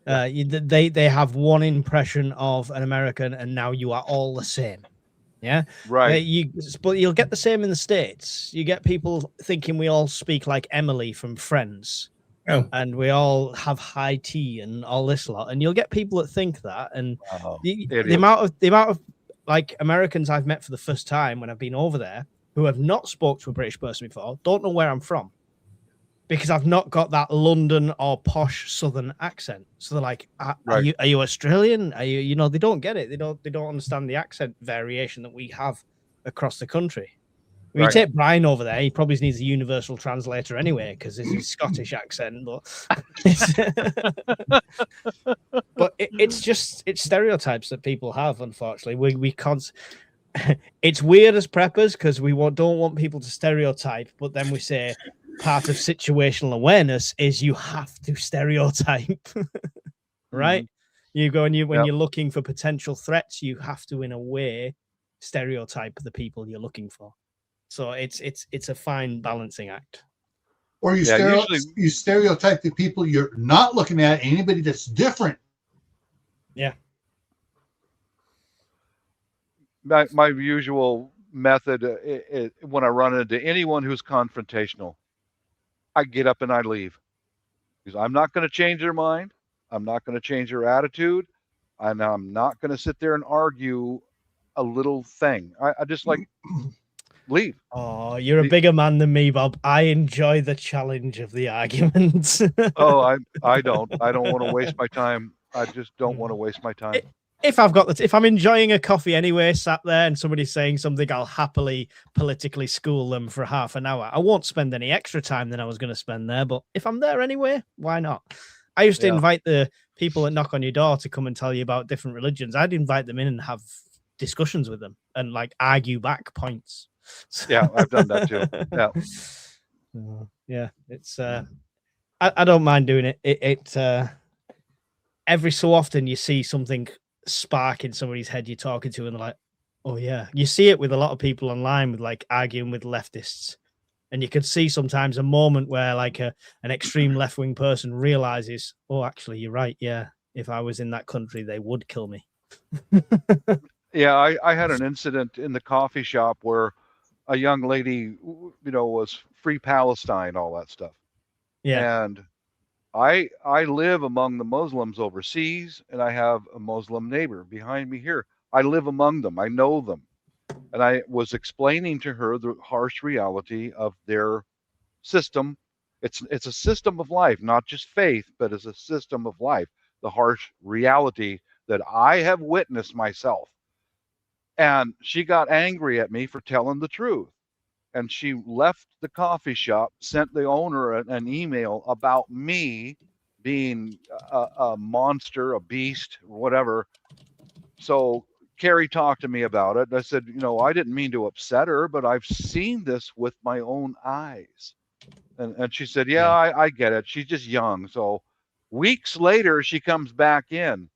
They have one impression of an American, and now you are all the same. Yeah, Right. But you'll get the same in the States. You get people thinking we all speak like Emily from Friends, and we all have high tea and all this lot. And you'll get people that think that. And the amount of like Americans I've met for the first time when I've been over there who have not spoke to a British person before don't know where I'm from, because I've not got that London or posh Southern accent. So they're like, are you Australian? Are you, they don't get it. They don't understand the accent variation that we have across the country. When you take Brian over there, he probably needs a universal translator anyway, because it's his Scottish accent. But it's stereotypes that people have, unfortunately. We can't. It's weird as preppers because we don't want people to stereotype, but then we say, part of situational awareness is you have to stereotype, right? You go and when you're looking for potential threats, you have to, in a way, stereotype the people you're looking for. So it's a fine balancing act. Or you stereotype the people you're not looking at, anybody that's different. Yeah. My usual method when I run into anyone who's confrontational, I get up and I leave, because I'm not going to change their mind. I'm not going to change their attitude. And I'm not going to sit there and argue a little thing. I just like leave. Oh, you're a bigger man than me, Bob. I enjoy the challenge of the arguments. Oh, I don't want to waste my time. I just don't want to waste my time. If I'm enjoying a coffee anyway, sat there and somebody's saying something, I'll happily politically school them for half an hour. I won't spend any extra time than I was going to spend there, but if I'm there anyway, why not? I used to invite the people that knock on your door to come and tell you about different religions. I'd invite them in and have discussions with them and like argue back points. Yeah, I've done that too. Yeah, it's I don't mind doing it. Every so often you see something spark in somebody's head you're talking to, and they're like, oh yeah. You see it with a lot of people online with like arguing with leftists, and you could see sometimes a moment where like an extreme left-wing person realizes, oh, actually you're right, yeah, if I was in that country they would kill me. Yeah, I had an incident in the coffee shop where a young lady, was free Palestine, all that stuff. Yeah. And I live among the Muslims overseas, and I have a Muslim neighbor behind me here. I live among them. I know them. And I was explaining to her the harsh reality of their system. It's a system of life, not just faith, but it's a system of life. The harsh reality that I have witnessed myself. And she got angry at me for telling the truth. And she left the coffee shop, sent the owner an email about me being a monster, a beast, whatever. So Carrie talked to me about it. I said, I didn't mean to upset her, but I've seen this with my own eyes. And she said, yeah, I get it. She's just young. So weeks later, she comes back in,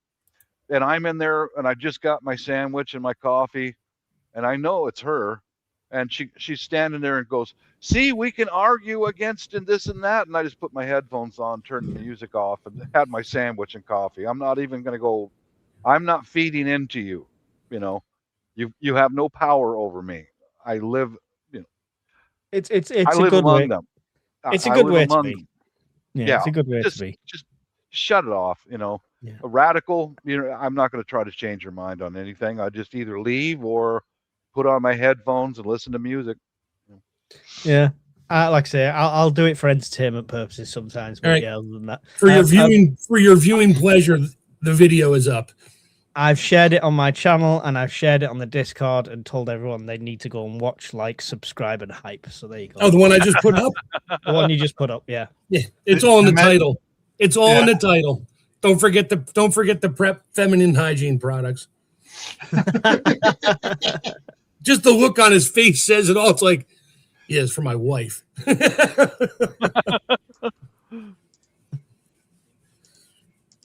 and I'm in there, and I just got my sandwich and my coffee, and I know it's her. And she's standing there and goes, see, we can argue against and this and that. And I just put my headphones on, turned the music off, and had my sandwich and coffee. I'm not even going to go. I'm not feeding into you. You have no power over me. I live. It's I live a good among way. them. It's a good way to be. Yeah, it's a good way to be. Just shut it off. A radical. I'm not going to try to change your mind on anything. I just either leave or put on my headphones and listen to music. Yeah, like I say, I'll do it for entertainment purposes sometimes. But yeah, other than that, for your viewing pleasure, the video is up. I've shared it on my channel and I've shared it on the Discord and told everyone they need to go and watch, like, subscribe, and hype. So there you go. Oh, the one I just put up. The one you just put up, yeah. Yeah, it's all in the title. It's all in the title. Don't forget the prep feminine hygiene products. Just the look on his face says it all. It's like, yeah, it's for my wife.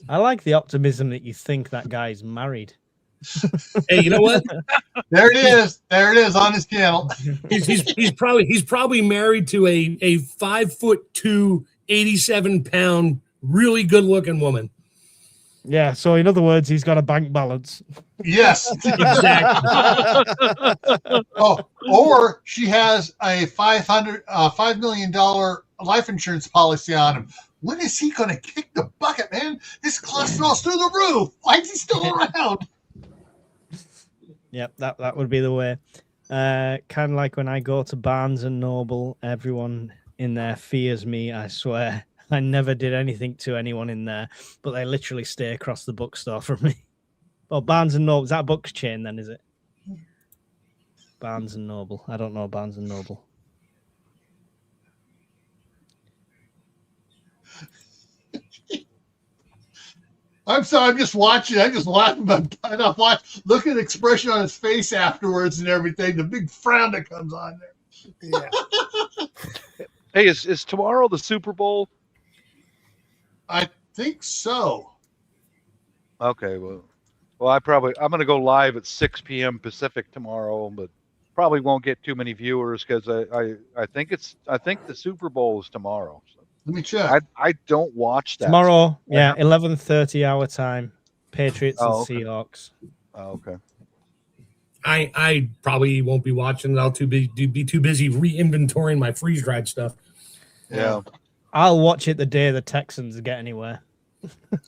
I like the optimism that you think that guy's married. Hey, you know what? There it is. There it is on his channel. He's probably married to a 5'2", 87-pound, really good looking woman. Yeah. So in other words, he's got a bank balance. Yes. Exactly. Oh, or she has a $5 million life insurance policy on him. When is he going to kick the bucket, man? His cholesterol's through the roof. Why is he still around? Yep, that would be the way. Kind of like when I go to Barnes and Noble, everyone in there fears me, I swear. I never did anything to anyone in there, but they literally stay across the bookstore from me. Well, Barnes and Noble, is that a book chain then, is it? Barnes and Noble. I don't know Barnes and Noble. I'm sorry, I'm just watching. I'm just laughing my butt off. Look at the expression on his face afterwards and everything. The big frown that comes on there. Yeah. Hey, is tomorrow the Super Bowl? I think so. Okay, well, I'm going to go live at 6 p.m. Pacific tomorrow, but probably won't get too many viewers because I think the Super Bowl is tomorrow. So. Let me check. I don't watch that Tomorrow, yeah, 11:30 our time. Patriots and okay. Seahawks. Oh, okay. I probably won't be watching. I'll be too busy re-inventorying my freeze-dried stuff. Yeah. I'll watch it the day the Texans get anywhere.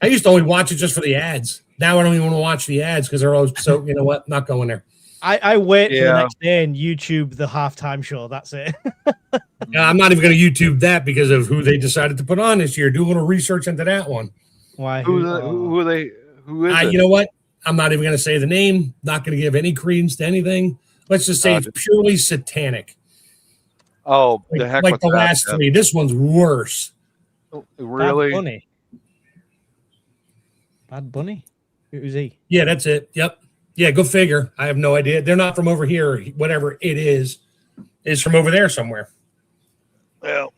I used to only watch it just for the ads. Now I don't even want to watch the ads because they're always so. You know what? Not going there. I wait for the next day and YouTube the halftime show. That's it. I'm not even going to YouTube that because of who they decided to put on this year. Do a little research into that one. Why? Who is it? You know what? I'm not even going to say the name. Not going to give any credence to anything. Let's just say it's purely satanic. Oh, Like, the heck like with the that, last man. three. This one's worse. Really? Bad Bunny. Bad Bunny? Who's he? Yeah, that's it. Yep. Yeah, go figure. I have no idea. They're not from over here. Whatever it is from over there somewhere. Well,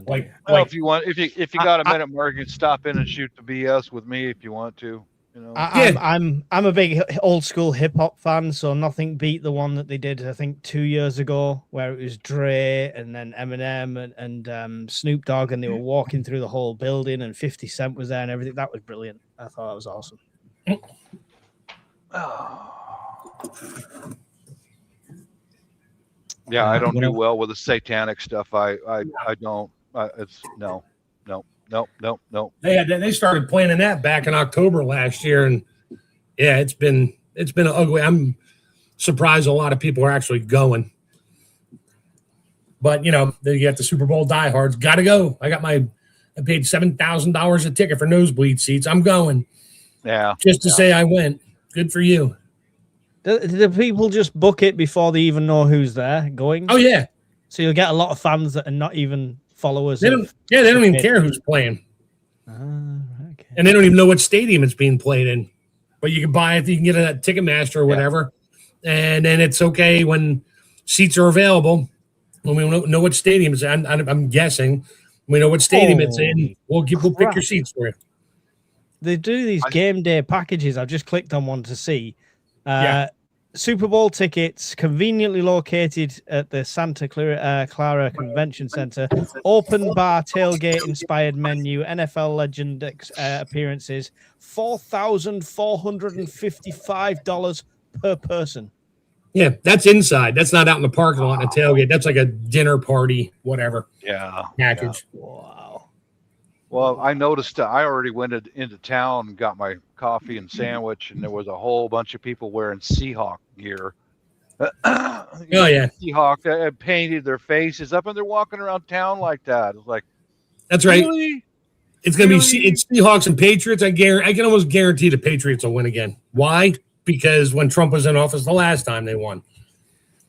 Like if you want, if you got a minute, Mark, you can stop in and shoot the BS with me if you want to. You know, I'm a big old school hip hop fan, so nothing beat the one that they did I think 2 years ago, where it was Dre and then Eminem and Snoop Dogg, and they were walking through the whole building, and 50 Cent was there and everything. That was brilliant. I thought that was awesome. Yeah, I don't do well with the satanic stuff. I don't. It's no. They started planning that back in October last year, and yeah, it's been ugly. I'm surprised a lot of people are actually going. But you know, then you got the Super Bowl diehards. Got to go. I paid $7,000 a ticket for nosebleed seats. I'm going. Yeah. Just to say I went. Good for you. Do people just book it before they even know who's there going? Oh yeah. So you'll get a lot of fans that are not even followers. They don't even care who's playing. Okay. And they don't even know what stadium it's being played in. But you can buy it. You can get it at Ticketmaster or whatever. Yeah. And then it's okay when seats are available. When we know what stadium it's in. I'm guessing. We know what stadium it's in. We'll pick your seats for you. They do these game day packages. I've just clicked on one to see. Yeah. Super Bowl tickets conveniently located at the Santa Clara Convention Center. Open bar tailgate inspired menu. NFL legend appearances. $4,455 per person. Yeah, that's inside. That's not out in the parking lot in a tailgate. That's like a dinner party, whatever. Yeah. Package. Yeah. Wow. Well, I noticed I already went into town and got my coffee and sandwich, and there was a whole bunch of people wearing Seahawk gear. Oh yeah, Seahawk painted their faces up, and they're walking around town like that. It's like, that's right. Really? It's gonna be it's Seahawks and Patriots. I can almost guarantee the Patriots will win again. Why? Because when Trump was in office the last time, they won.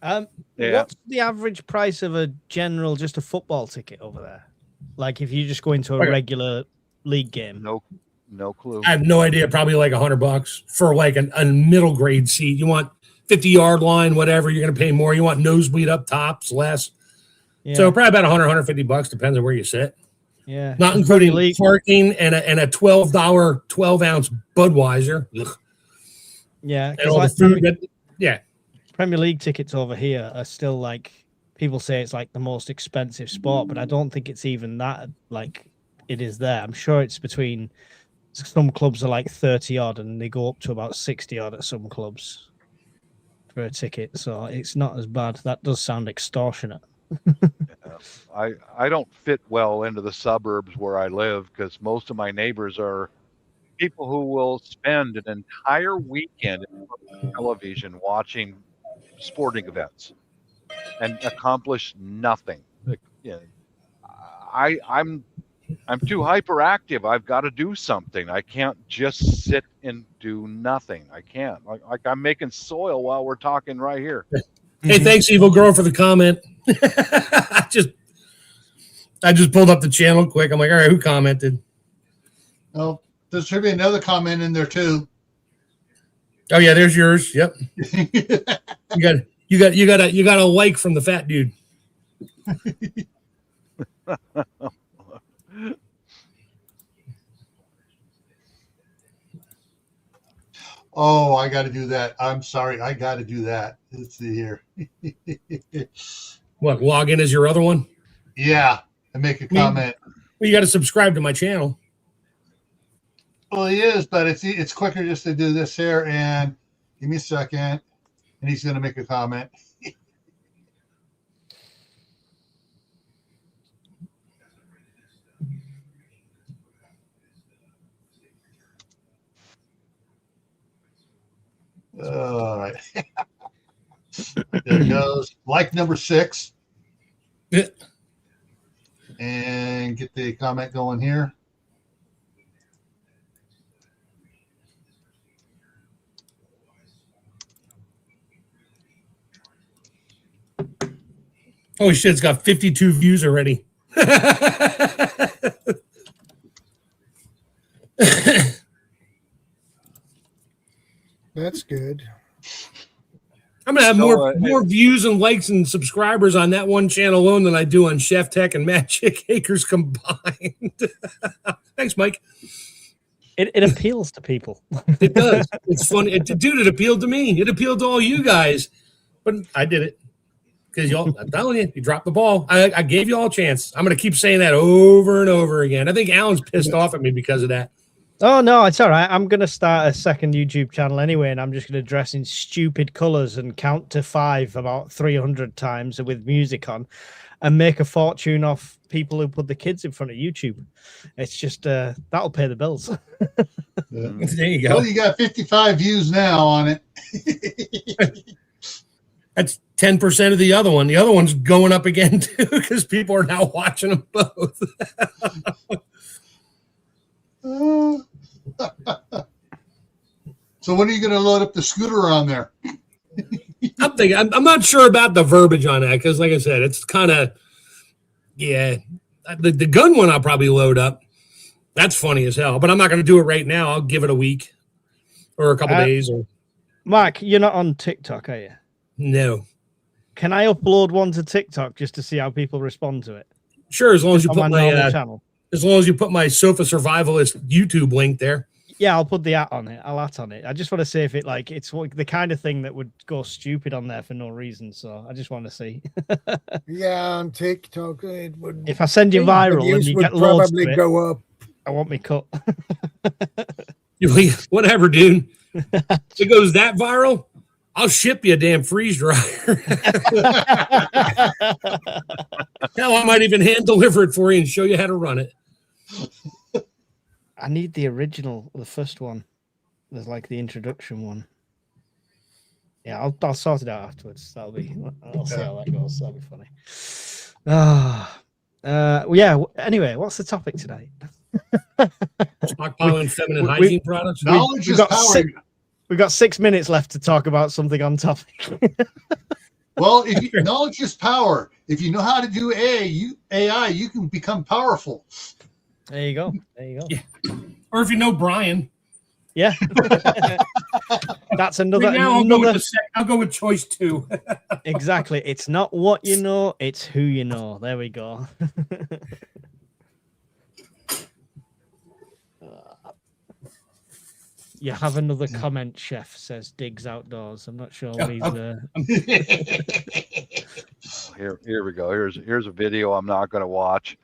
What's the average price of a just a football ticket over there? Like if you just go into a regular league game. No clue. I have no idea. Probably like $100 for like a middle grade seat. You want 50-yard line, whatever. You're going to pay more. You want nosebleed up tops, less. Yeah. So probably about $150. Depends on where you sit. Yeah. Not including parking and a $12 12-ounce Budweiser. Ugh. Yeah, and because all the like food. Yeah. Premier League tickets over here are still like, people say it's like the most expensive sport, but I don't think it's even that like it is there. I'm sure it's between, some clubs are like 30 odd and they go up to about 60 odd at some clubs for a ticket. So it's not as bad. That does sound extortionate. I don't fit well into the suburbs where I live because most of my neighbors are people who will spend an entire weekend in television watching sporting events and accomplish nothing. Like, I'm too hyperactive. I've got to do something. I can't just sit and do nothing. I can't. Like I'm making soil while we're talking right here. Hey, thanks, Evil Girl, for the comment. I just pulled up the channel quick. I'm like, all right, who commented? Oh, there should be another comment in there too. Oh yeah, there's yours. Yep. You got a like from the fat dude. Oh, I got to do that. I'm sorry. I got to do that. Let's see here. What, log in as your other one? Yeah, and make a comment. Well, you got to subscribe to my channel. Well, he is, but it's quicker just to do this here. And give me a second, and he's going to make a comment. All right. There it goes. Like number 6. Yeah. And get the comment going here. Holy shit, it's got 52 views already. That's good. I'm gonna have So, more views and likes and subscribers on that one channel alone than I do on Chef Tech and Magic Acres combined. Thanks, Mike. It appeals to people. It does. It's fun. Dude, it appealed to me. It appealed to all you guys. But I did it. Because y'all, I'm telling you, you dropped the ball. I gave you all a chance. I'm going to keep saying that over and over again. I think Alan's pissed off at me because of that. Oh, no, it's all right. I'm going to start a second YouTube channel anyway, and I'm just going to dress in stupid colors and count to 5 about 300 times with music on and make a fortune off people who put the kids in front of YouTube. It's just, that'll pay the bills. There you go. Well, you got 55 views now on it. That's 10% of the other one. The other one's going up again, too, because people are now watching them both. So when are you going to load up the scooter on there? I'm not sure about the verbiage on that because, like I said, it's kind of, yeah. The gun one I'll probably load up. That's funny as hell, but I'm not going to do it right now. I'll give it a week or a couple days. Or Mark, you're not on TikTok, are you? No. Can I upload one to TikTok just to see how people respond to it? Sure, as long as you On put my my channel. as long as you put my Sofa Survivalist YouTube link there. Yeah, I'll put the @ on it. I'll @ on it. I just want to see if it like it's the kind of thing that would go stupid on there for no reason. So I just want to see. Yeah, on TikTok it would. If I send you the viral and views you would get loads probably of it, go up. I want me cut. Whatever, dude. If it goes that viral, I'll ship you a damn freeze dryer. Hell, I might even hand deliver it for you and show you how to run it. I need the original, the first one. There's like the introduction one. Yeah, I'll sort it out afterwards. I'll see how that goes. That'll be funny. Yeah. Anyway, what's the topic today? Stockpiling feminine hygiene products. Knowledge is power. We've got 6 minutes left to talk about something on topic. Well, knowledge is power. If you know how to do AI, you can become powerful. There you go. There you go. Yeah. Or if you know Brian. Yeah. That's another. Right now I'll go with choice 2. Exactly. It's not what you know, it's who you know. There we go. You have another comment, Chef, says Diggs Outdoors. I'm not sure what he's... Here we go. Here's a video I'm not going to watch.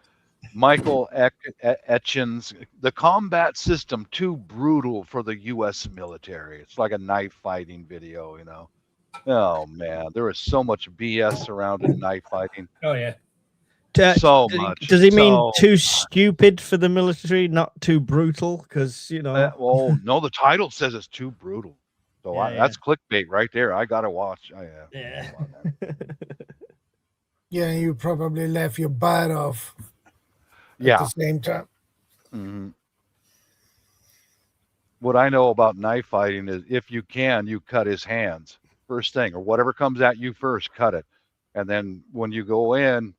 Michael Etchin's The Combat System Too Brutal for the U.S. Military. It's like a knife fighting video, you know. Oh, man. There is so much BS surrounding knife fighting. Oh, yeah. So much. Does he mean too stupid for the military, not too brutal? Because, you know... well, no, the title says it's too brutal. So that's clickbait right there. I got to watch. Yeah. Yeah, you probably laugh your butt off at the same time. Mm-hmm. What I know about knife fighting is if you can, you cut his hands first thing, or whatever comes at you first, cut it. And then when you go in,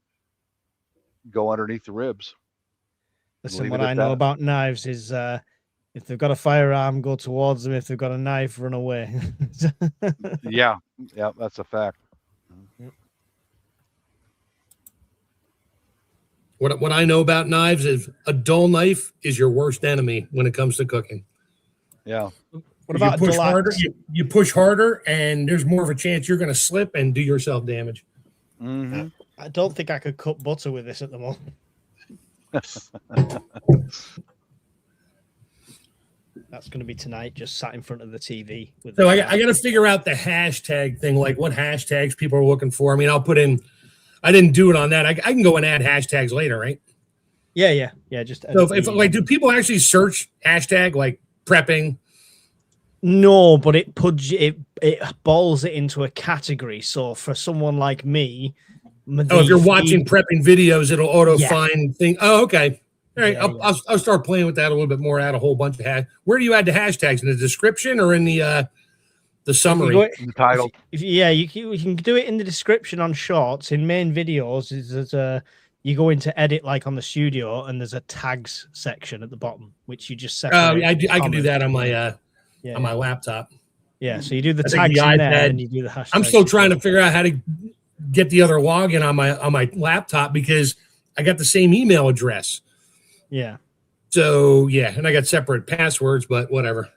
go underneath the ribs. Listen, what I know about knives is if they've got a firearm, go towards them. If they've got a knife, run away. Yeah, that's a fact. What I know about knives is a dull knife is your worst enemy when it comes to cooking. Yeah. What about you push harder? You push harder, and there's more of a chance you're going to slip and do yourself damage. Mm-hmm. I don't think I could cut butter with this at the moment. That's going to be tonight, just sat in front of the TV. So I got to figure out the hashtag thing, like what hashtags people are looking for. I mean, I'll put in. I didn't do it on that. I can go and add hashtags later, right? Yeah. Just so if like, do people actually search hashtag like prepping? No, but it balls it into a category. So for someone like me, if you're watching prepping videos, it'll auto find thing. Oh, okay. All right, I'll start playing with that a little bit more. Add a whole bunch of Where do you add the hashtags, in the description or in the summary, the title? You can do it in the description on shorts. In main videos, you go into edit like on the studio, and there's a tags section at the bottom, which you just separate. I can do that on my on my laptop. Yeah, so you do the tags in there, and you do the hashtags. I'm still trying to figure out how to get the other login on my laptop because I got the same email address. Yeah. So and I got separate passwords, but whatever.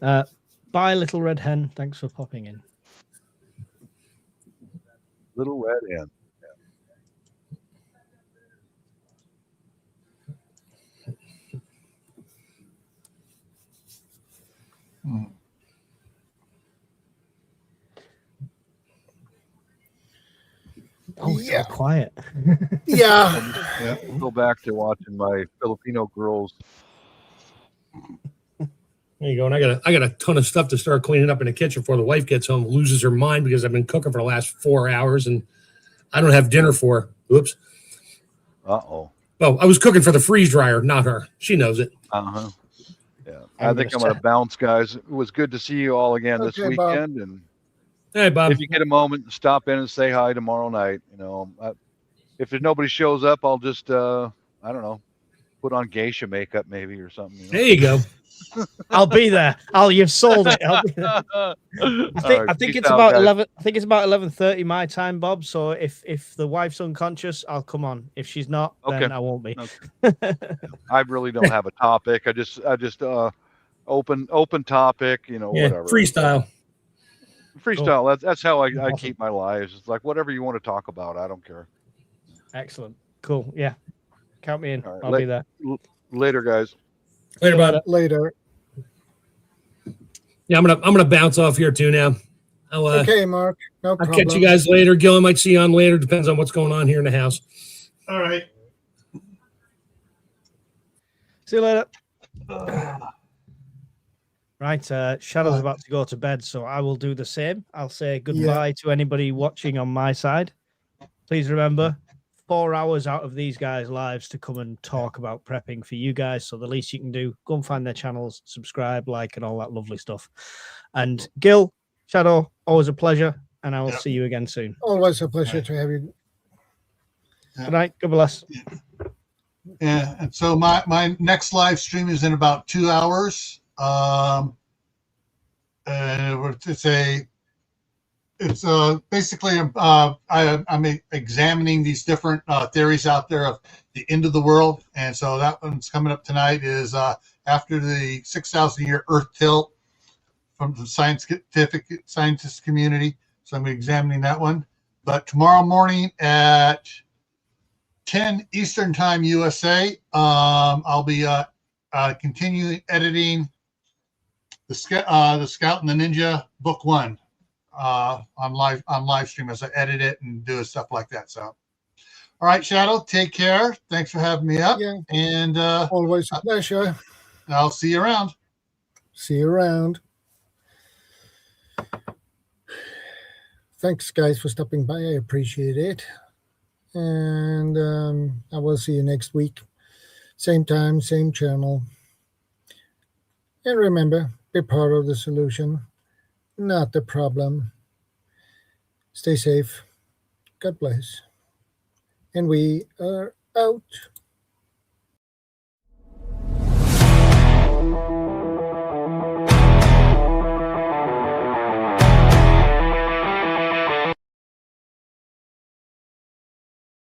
Bye, Little Red Hen. Thanks for popping in. Little Red Hen. Oh, yeah. So quiet. Yeah. Go back to watching my Filipino girls. There you go. And I got a ton of stuff to start cleaning up in the kitchen before the wife gets home, loses her mind because I've been cooking for the last 4 hours and I don't have dinner for her. Oops. Uh-oh. Well, I was cooking for the freeze dryer, not her. She knows it. Uh-huh. Yeah. I think I'm going to bounce, guys. It was good to see you all again this weekend. Bob. And hey, Bob. if you get a moment, stop in and say hi tomorrow night. You know, if there's nobody shows up, I'll just, I don't know, put on geisha makeup maybe or something. You know? There you go. I'll be there. You've sold it. I'll be there. I think it's about 11. I think it's about 11:30 my time, Bob. So if the wife's unconscious, I'll come on. If she's not, then I won't be. Okay. I really don't have a topic. I just open topic. You know, whatever. Freestyle. Cool. That's how I keep my lives. It's like whatever you want to talk about. I don't care. Excellent. Cool. Yeah. Count me in. Right, I'll be there. Later, guys. Later, bud. Later. Yeah, I'm gonna bounce off here too now. Okay, Mark. No problem. I'll catch you guys later. Gil, I might see you on later. Depends on what's going on here in the house. All right. See you later. Right, Shadow's about to go to bed, so I will do the same. I'll say goodbye to anybody watching on my side. Please remember, 4 hours out of these guys' lives to come and talk about prepping for you guys. So the least you can do, go and find their channels, subscribe, like, and all that lovely stuff. And Gil, Shadow, always a pleasure, and I will see you again soon. Always a pleasure to have you. Good night. God bless. Yeah, and so my next live stream is in about 2 hours. It's basically I'm examining these different theories out there of the end of the world, and so that one's coming up tonight. Is after the 6,000 year Earth tilt from the scientist community. So I'm examining that one. But tomorrow morning at 10 Eastern Time USA, I'll be continuing editing the Scout and the Ninja Book 1 on live stream as I edit it and do stuff like that. So, all right, Shadow, take care. Thanks for having me up. Yeah. And Always a pleasure. I'll see you around. See you around. Thanks, guys, for stopping by. I appreciate it. And I will see you next week. Same time, same channel. And remember, be part of the solution, not the problem. Stay safe. God bless. And we are out.